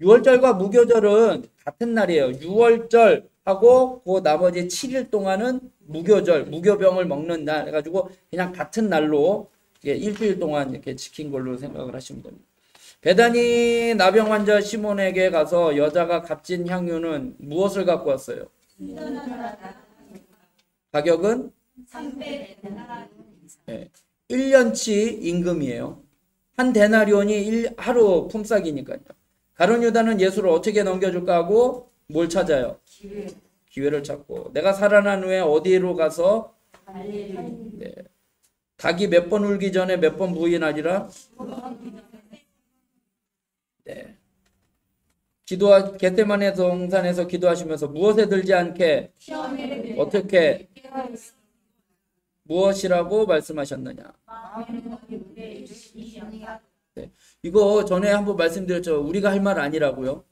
6월절과 무교절은 같은 날이에요. 6월절하고 그 나머지 7일 동안은 무교절, 무교병을 먹는 날 해가지고 그냥 같은 날로 일주일 동안 이렇게 지킨 걸로 생각을 하시면 됩니다. 베다니 나병 환자 시몬에게 가서 여자가 값진 향유는 무엇을 갖고 왔어요? 가격은 1년치 임금이에요. 한 데나리온이 하루 품삯이니까요. 가룟 유다는 예수를 어떻게 넘겨줄까 하고 뭘 찾아요? 기회를 찾고 내가 살아난 후에 어디로 가서 네. 닭이 몇 번 울기 전에 몇 번 부인하리라. 네. 겟세마네 동산에서 기도하시면서 무엇에 들지 않게 어떻게 무엇이라고 말씀하셨느냐. 네. 이거 전에 한번 말씀드렸죠. 우리가 할 말 아니라고요.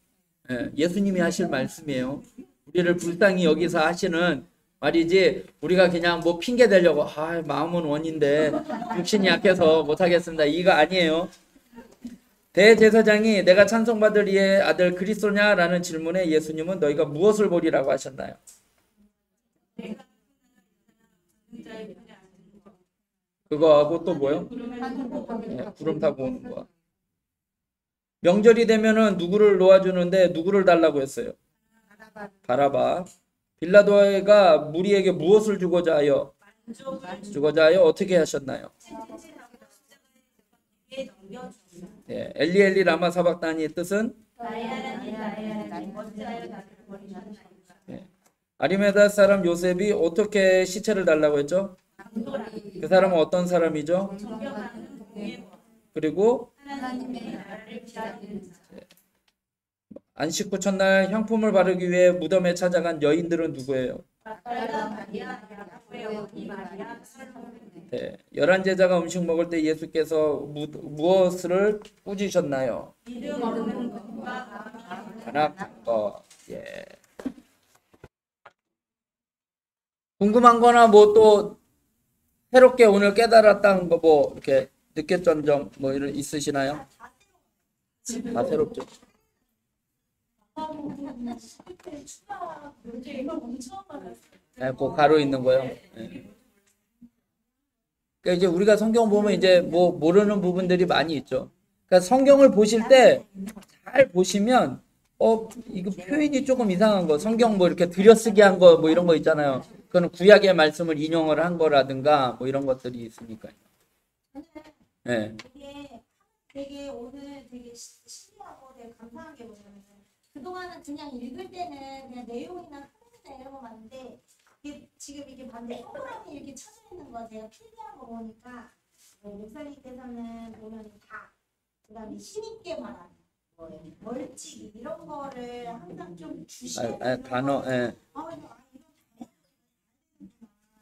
네. 예수님이 하실 말씀이에요. 우리를 불쌍히 여기서 하시는 말이지 우리가 그냥 뭐 핑계 대려고 마음은 원인데 육신이 약해서 못하겠습니다. 이거 아니에요. 대제사장이 내가 찬송받을 이의 아들 그리스도냐라는 질문에 예수님은 너희가 무엇을 보리라고 하셨나요? 그거하고 또 뭐요? 네, 구름 타고 오는 거. 명절이 되면은 누구를 놓아주는데 누구를 달라고 했어요? 바라바. 빌라도가 무리에게 무엇을 주고자 하여 어떻게 하셨나요? 네, 엘리 라마 사박다니의 뜻은 네. 아리마다 사람 요셉이 어떻게 시체를 달라고 했죠? 그 사람은 어떤 사람이죠? 그리고 안식 후 첫날 향품을 바르기 위해 무덤에 찾아간 여인들은 누구예요? 네, 11제자가 음식 먹을 때 예수께서 무엇을 꾸짖으셨나요? 간악한 것. 예. 궁금한 거나 뭐 또 새롭게 오늘 깨달았다는 거 뭐 이렇게 느꼈던 점 뭐 이런 있으시나요? 다 새롭죠. 네, 그 가로 있는 거요. 네. 그러니까 이제 우리가 성경 보면 이제 뭐 모르는 부분들이 많이 있죠. 그러니까 성경을 보실 때 잘 보시면 이거 표현이 조금 이상한 거, 성경 뭐 이렇게 들여쓰기 한 거 뭐 이런 거 있잖아요. 그거는 구약의 말씀을 인용을 한 거라든가 뭐 이런 것들이 있으니까요. 네. 되게 오늘 되게 신기하고 되게 감사한 게 뭐냐면 그동안은 그냥 읽을 때는 그냥 내용이나 흐름이나 이런 거 봤는데 지금 이게 봤는데 동그라미 이렇게 쳐져 있는 거 제가 필기한 거 보니까 목사님께서는 보면 다 그다음에 힘있게 말하는 멀찍이 이런 거를 항상 좀 주시는 단어 예.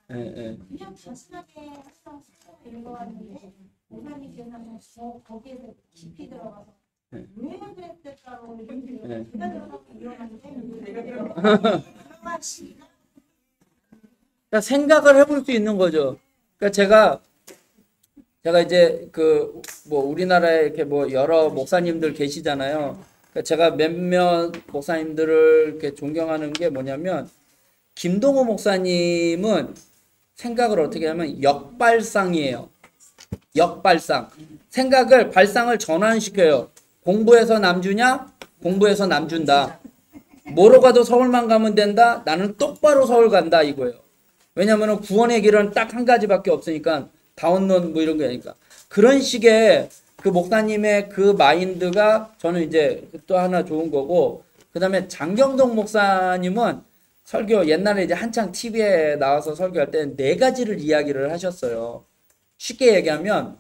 그냥 단순하게 항상 읽어왔는데 목사님께서는 거기에서 깊이 들어가서 왜 그랬을까로 제가 들어가서 이러는데 그러니까 생각을 해볼 수 있는 거죠. 그러니까 제가 이제 그 뭐 우리나라에 이렇게 뭐 여러 목사님들 계시잖아요. 그러니까 제가 몇몇 목사님들을 이렇게 존경하는 게 뭐냐면 김동호 목사님은 생각을 어떻게 하면 역발상이에요. 역발상. 생각을 발상을 전환시켜요. 공부해서 남주냐? 공부해서 남준다. 뭐로 가도 서울만 가면 된다? 나는 똑바로 서울 간다 이거예요. 왜냐면 구원의 길은 딱 한 가지밖에 없으니까 다운론 뭐 이런 게 아니까. 그런 식의 그 목사님의 그 마인드가 저는 이제 또 하나 좋은 거고, 그 다음에 장경동 목사님은 설교 옛날에 이제 한창 TV에 나와서 설교할 때 네 가지를 이야기를 하셨어요. 쉽게 얘기하면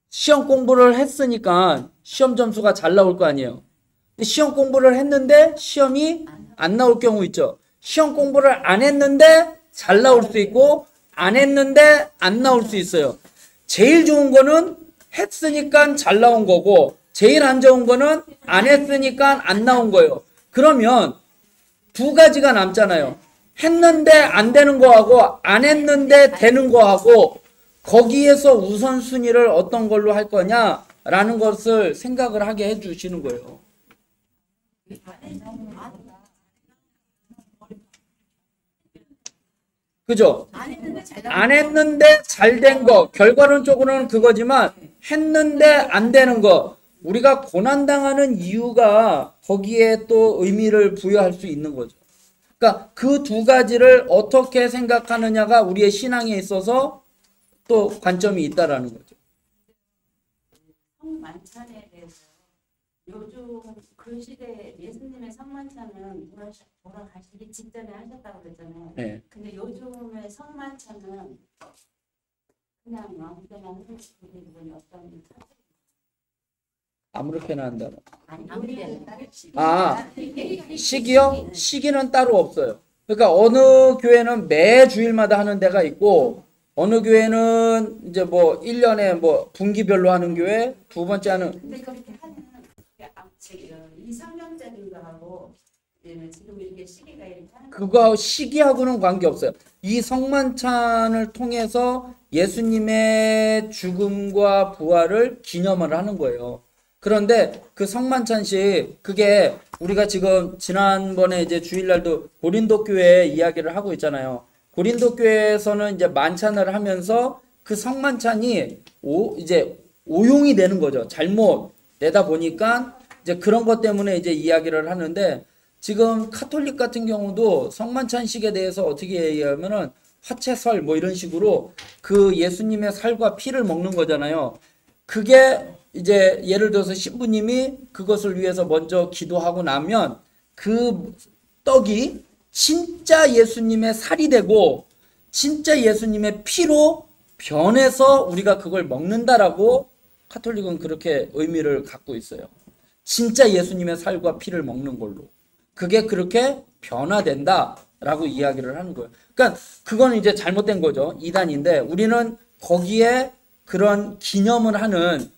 시험 공부를 했으니까 시험 점수가 잘 나올 거 아니에요. 근데 시험 공부를 했는데 시험이 안 나올 경우 있죠. 시험 공부를 안 했는데 잘 나올 수 있고 안 했는데 안 나올 수 있어요. 제일 좋은 거는 했으니까 잘 나온 거고 제일 안 좋은 거는 안 했으니까 안 나온 거예요. 그러면 두 가지가 남잖아요. 했는데 안 되는 거하고 안 했는데 되는 거하고 거기에서 우선순위를 어떤 걸로 할 거냐라는 것을 생각을 하게 해주시는 거예요. 그죠? 안 했는데 잘 된 거, 결과론적으로는 그거지만 했는데 안 되는 거, 우리가 고난당하는 이유가 거기에 또 의미를 부여할 수 있는 거죠. 그러니까 그 두 가지를 어떻게 생각하느냐가 우리의 신앙에 있어서 또 관점이 있다라는 거죠. 성만찬에 대해서 요즘 그 시대 예수님의 성만찬은 돌아가시기 직전에 하셨다고 그랬잖아요. 네. 근데 요즘의 성만찬은 그냥 아무 때나 하는 분이 어떤 아무렇게나 한다. 아무 때나. 아, 시기요? 시기는 따로 없어요. 그러니까 어느 교회는 매 주일마다 하는 데가 있고 어느 교회는 이제 뭐 1년에 뭐 분기별로 하는 교회, 두 번째 하는. 근데 그렇게 하는 이 성경적인 거하고 지금 이렇게 시기가 이렇게 하는 그거 시기하고는 관계없어요. 이 성만찬을 통해서 예수님의 죽음과 부활을 기념을 하는 거예요. 그런데 그 성만찬식 그게 우리가 지금 지난번에 이제 주일날도 고린도 교회 이야기를 하고 있잖아요. 고린도 교회에서는 이제 만찬을 하면서 그 성만찬이 이제 오용이 되는 거죠. 잘못 내다 보니까 이제 그런 것 때문에 이제 이야기를 하는데 지금 카톨릭 같은 경우도 성만찬식에 대해서 어떻게 얘기하면은 화채설 뭐 이런 식으로 그 예수님의 살과 피를 먹는 거잖아요. 그게 이제 예를 들어서 신부님이 그것을 위해서 먼저 기도하고 나면 그 떡이 진짜 예수님의 살이 되고 진짜 예수님의 피로 변해서 우리가 그걸 먹는다라고 카톨릭은 그렇게 의미를 갖고 있어요. 진짜 예수님의 살과 피를 먹는 걸로. 그게 그렇게 변화된다라고 이야기를 하는 거예요. 그러니까 그건 이제 잘못된 거죠. 이단인데 우리는 거기에 그런 기념을 하는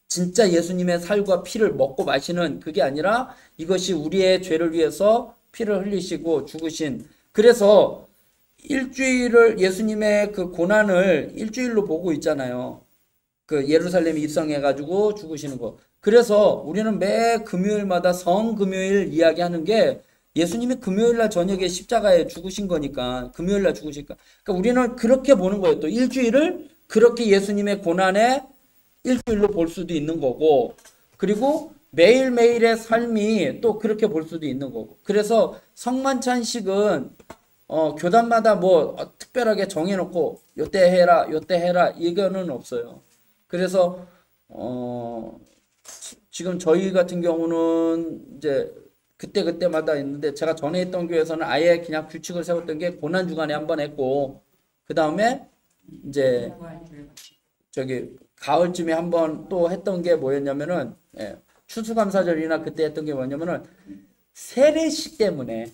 진짜 예수님의 살과 피를 먹고 마시는 그게 아니라 이것이 우리의 죄를 위해서 피를 흘리시고 죽으신, 그래서 일주일을 예수님의 그 고난을 일주일로 보고 있잖아요. 그 예루살렘에 입성해가지고 죽으시는 거. 그래서 우리는 매 금요일마다 성금요일 이야기하는 게 예수님이 금요일날 저녁에 십자가에 죽으신 거니까 금요일날 죽으시니까. 그러니까 우리는 그렇게 보는 거예요. 또 일주일을 그렇게 예수님의 고난에 일주일로 볼 수도 있는 거고, 그리고 매일매일의 삶이 또 그렇게 볼 수도 있는 거고. 그래서 성만찬식은 교단마다 뭐 특별하게 정해놓고 요때 해라 요때 해라 이거는 없어요. 그래서 지금 저희 같은 경우는 이제 그때마다 있는데, 제가 전에 있던 교회에서는 아예 그냥 규칙을 세웠던 게 고난주간에 한 번 했고, 그 다음에 이제 저기 가을쯤에 한 번 또 했던 게 뭐였냐면은, 추수감사절이나 그때 했던 게 뭐냐면은 세례식 때문에,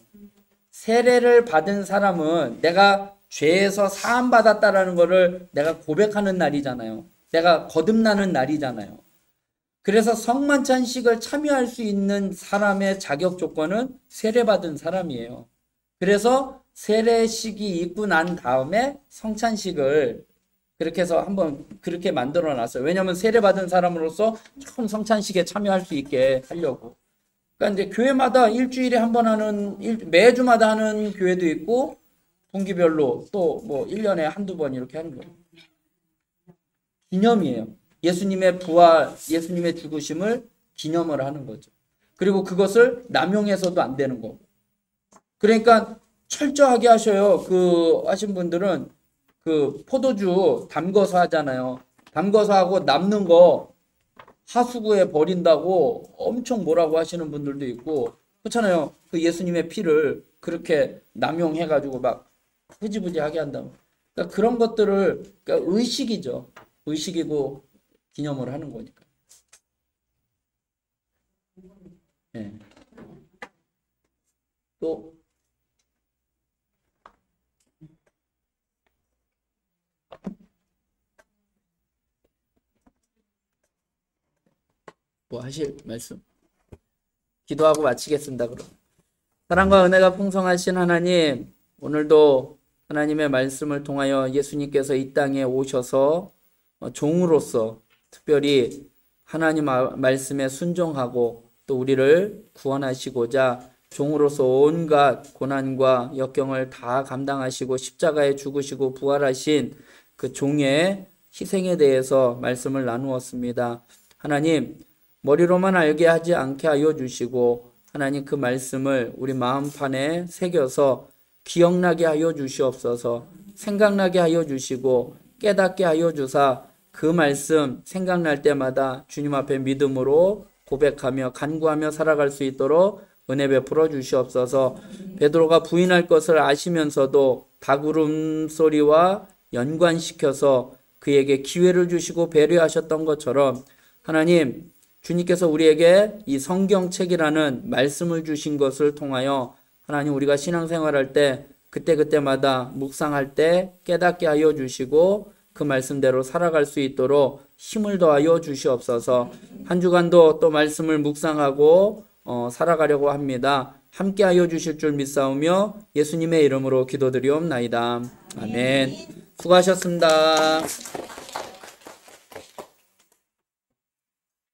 세례를 받은 사람은 내가 죄에서 사함 받았다라는 거를 내가 고백하는 날이잖아요. 내가 거듭나는 날이잖아요. 그래서 성만찬식을 참여할 수 있는 사람의 자격 조건은 세례받은 사람이에요. 그래서 세례식이 있고 난 다음에 성찬식을 그렇게 해서 한번 그렇게 만들어 놨어요. 왜냐하면 세례받은 사람으로서 처음 성찬식에 참여할 수 있게 하려고. 그러니까 이제 교회마다 일주일에 한 번 하는, 매주마다 하는 교회도 있고, 분기별로 또 뭐 1년에 한두 번 이렇게 하는 거예요. 기념이에요. 예수님의 부활, 예수님의 죽으심을 기념을 하는 거죠. 그리고 그것을 남용해서도 안 되는 거고. 그러니까 철저하게 하셔요. 하신 분들은 그 포도주 담궈서 하잖아요. 담궈서 하고 남는 거 하수구에 버린다고 엄청 뭐라고 하시는 분들도 있고, 그렇잖아요. 그 예수님의 피를 그렇게 남용해가지고 막 흐지부지하게 한다고. 그러니까 그런 것들을, 그러니까 의식이죠. 의식이고 기념을 하는 거니까. 네. 또 뭐 하실 말씀? 기도하고 마치겠습니다. 그럼. 사랑과 은혜가 풍성하신 하나님, 오늘도 하나님의 말씀을 통하여 예수님께서 이 땅에 오셔서 종으로서 특별히 하나님 말씀에 순종하고 또 우리를 구원하시고자 종으로서 온갖 고난과 역경을 다 감당하시고 십자가에 죽으시고 부활하신 그 종의 희생에 대해서 말씀을 나누었습니다. 하나님, 머리로만 알게 하지 않게 하여 주시고 하나님 그 말씀을 우리 마음판에 새겨서 기억나게 하여 주시옵소서. 생각나게 하여 주시고 깨닫게 하여 주사 그 말씀 생각날 때마다 주님 앞에 믿음으로 고백하며 간구하며 살아갈 수 있도록 은혜 베풀어 주시옵소서. 베드로가 부인할 것을 아시면서도 닭울음 소리와 연관시켜서 그에게 기회를 주시고 배려하셨던 것처럼 하나님, 주님께서 우리에게 이 성경책이라는 말씀을 주신 것을 통하여 하나님 우리가 신앙생활할 때 그때그때마다 묵상할 때 깨닫게 하여 주시고 그 말씀대로 살아갈 수 있도록 힘을 더하여 주시옵소서. 한 주간도 또 말씀을 묵상하고 살아가려고 합니다. 함께 하여 주실 줄 믿사오며 예수님의 이름으로 기도드리옵나이다. 아멘. 수고하셨습니다.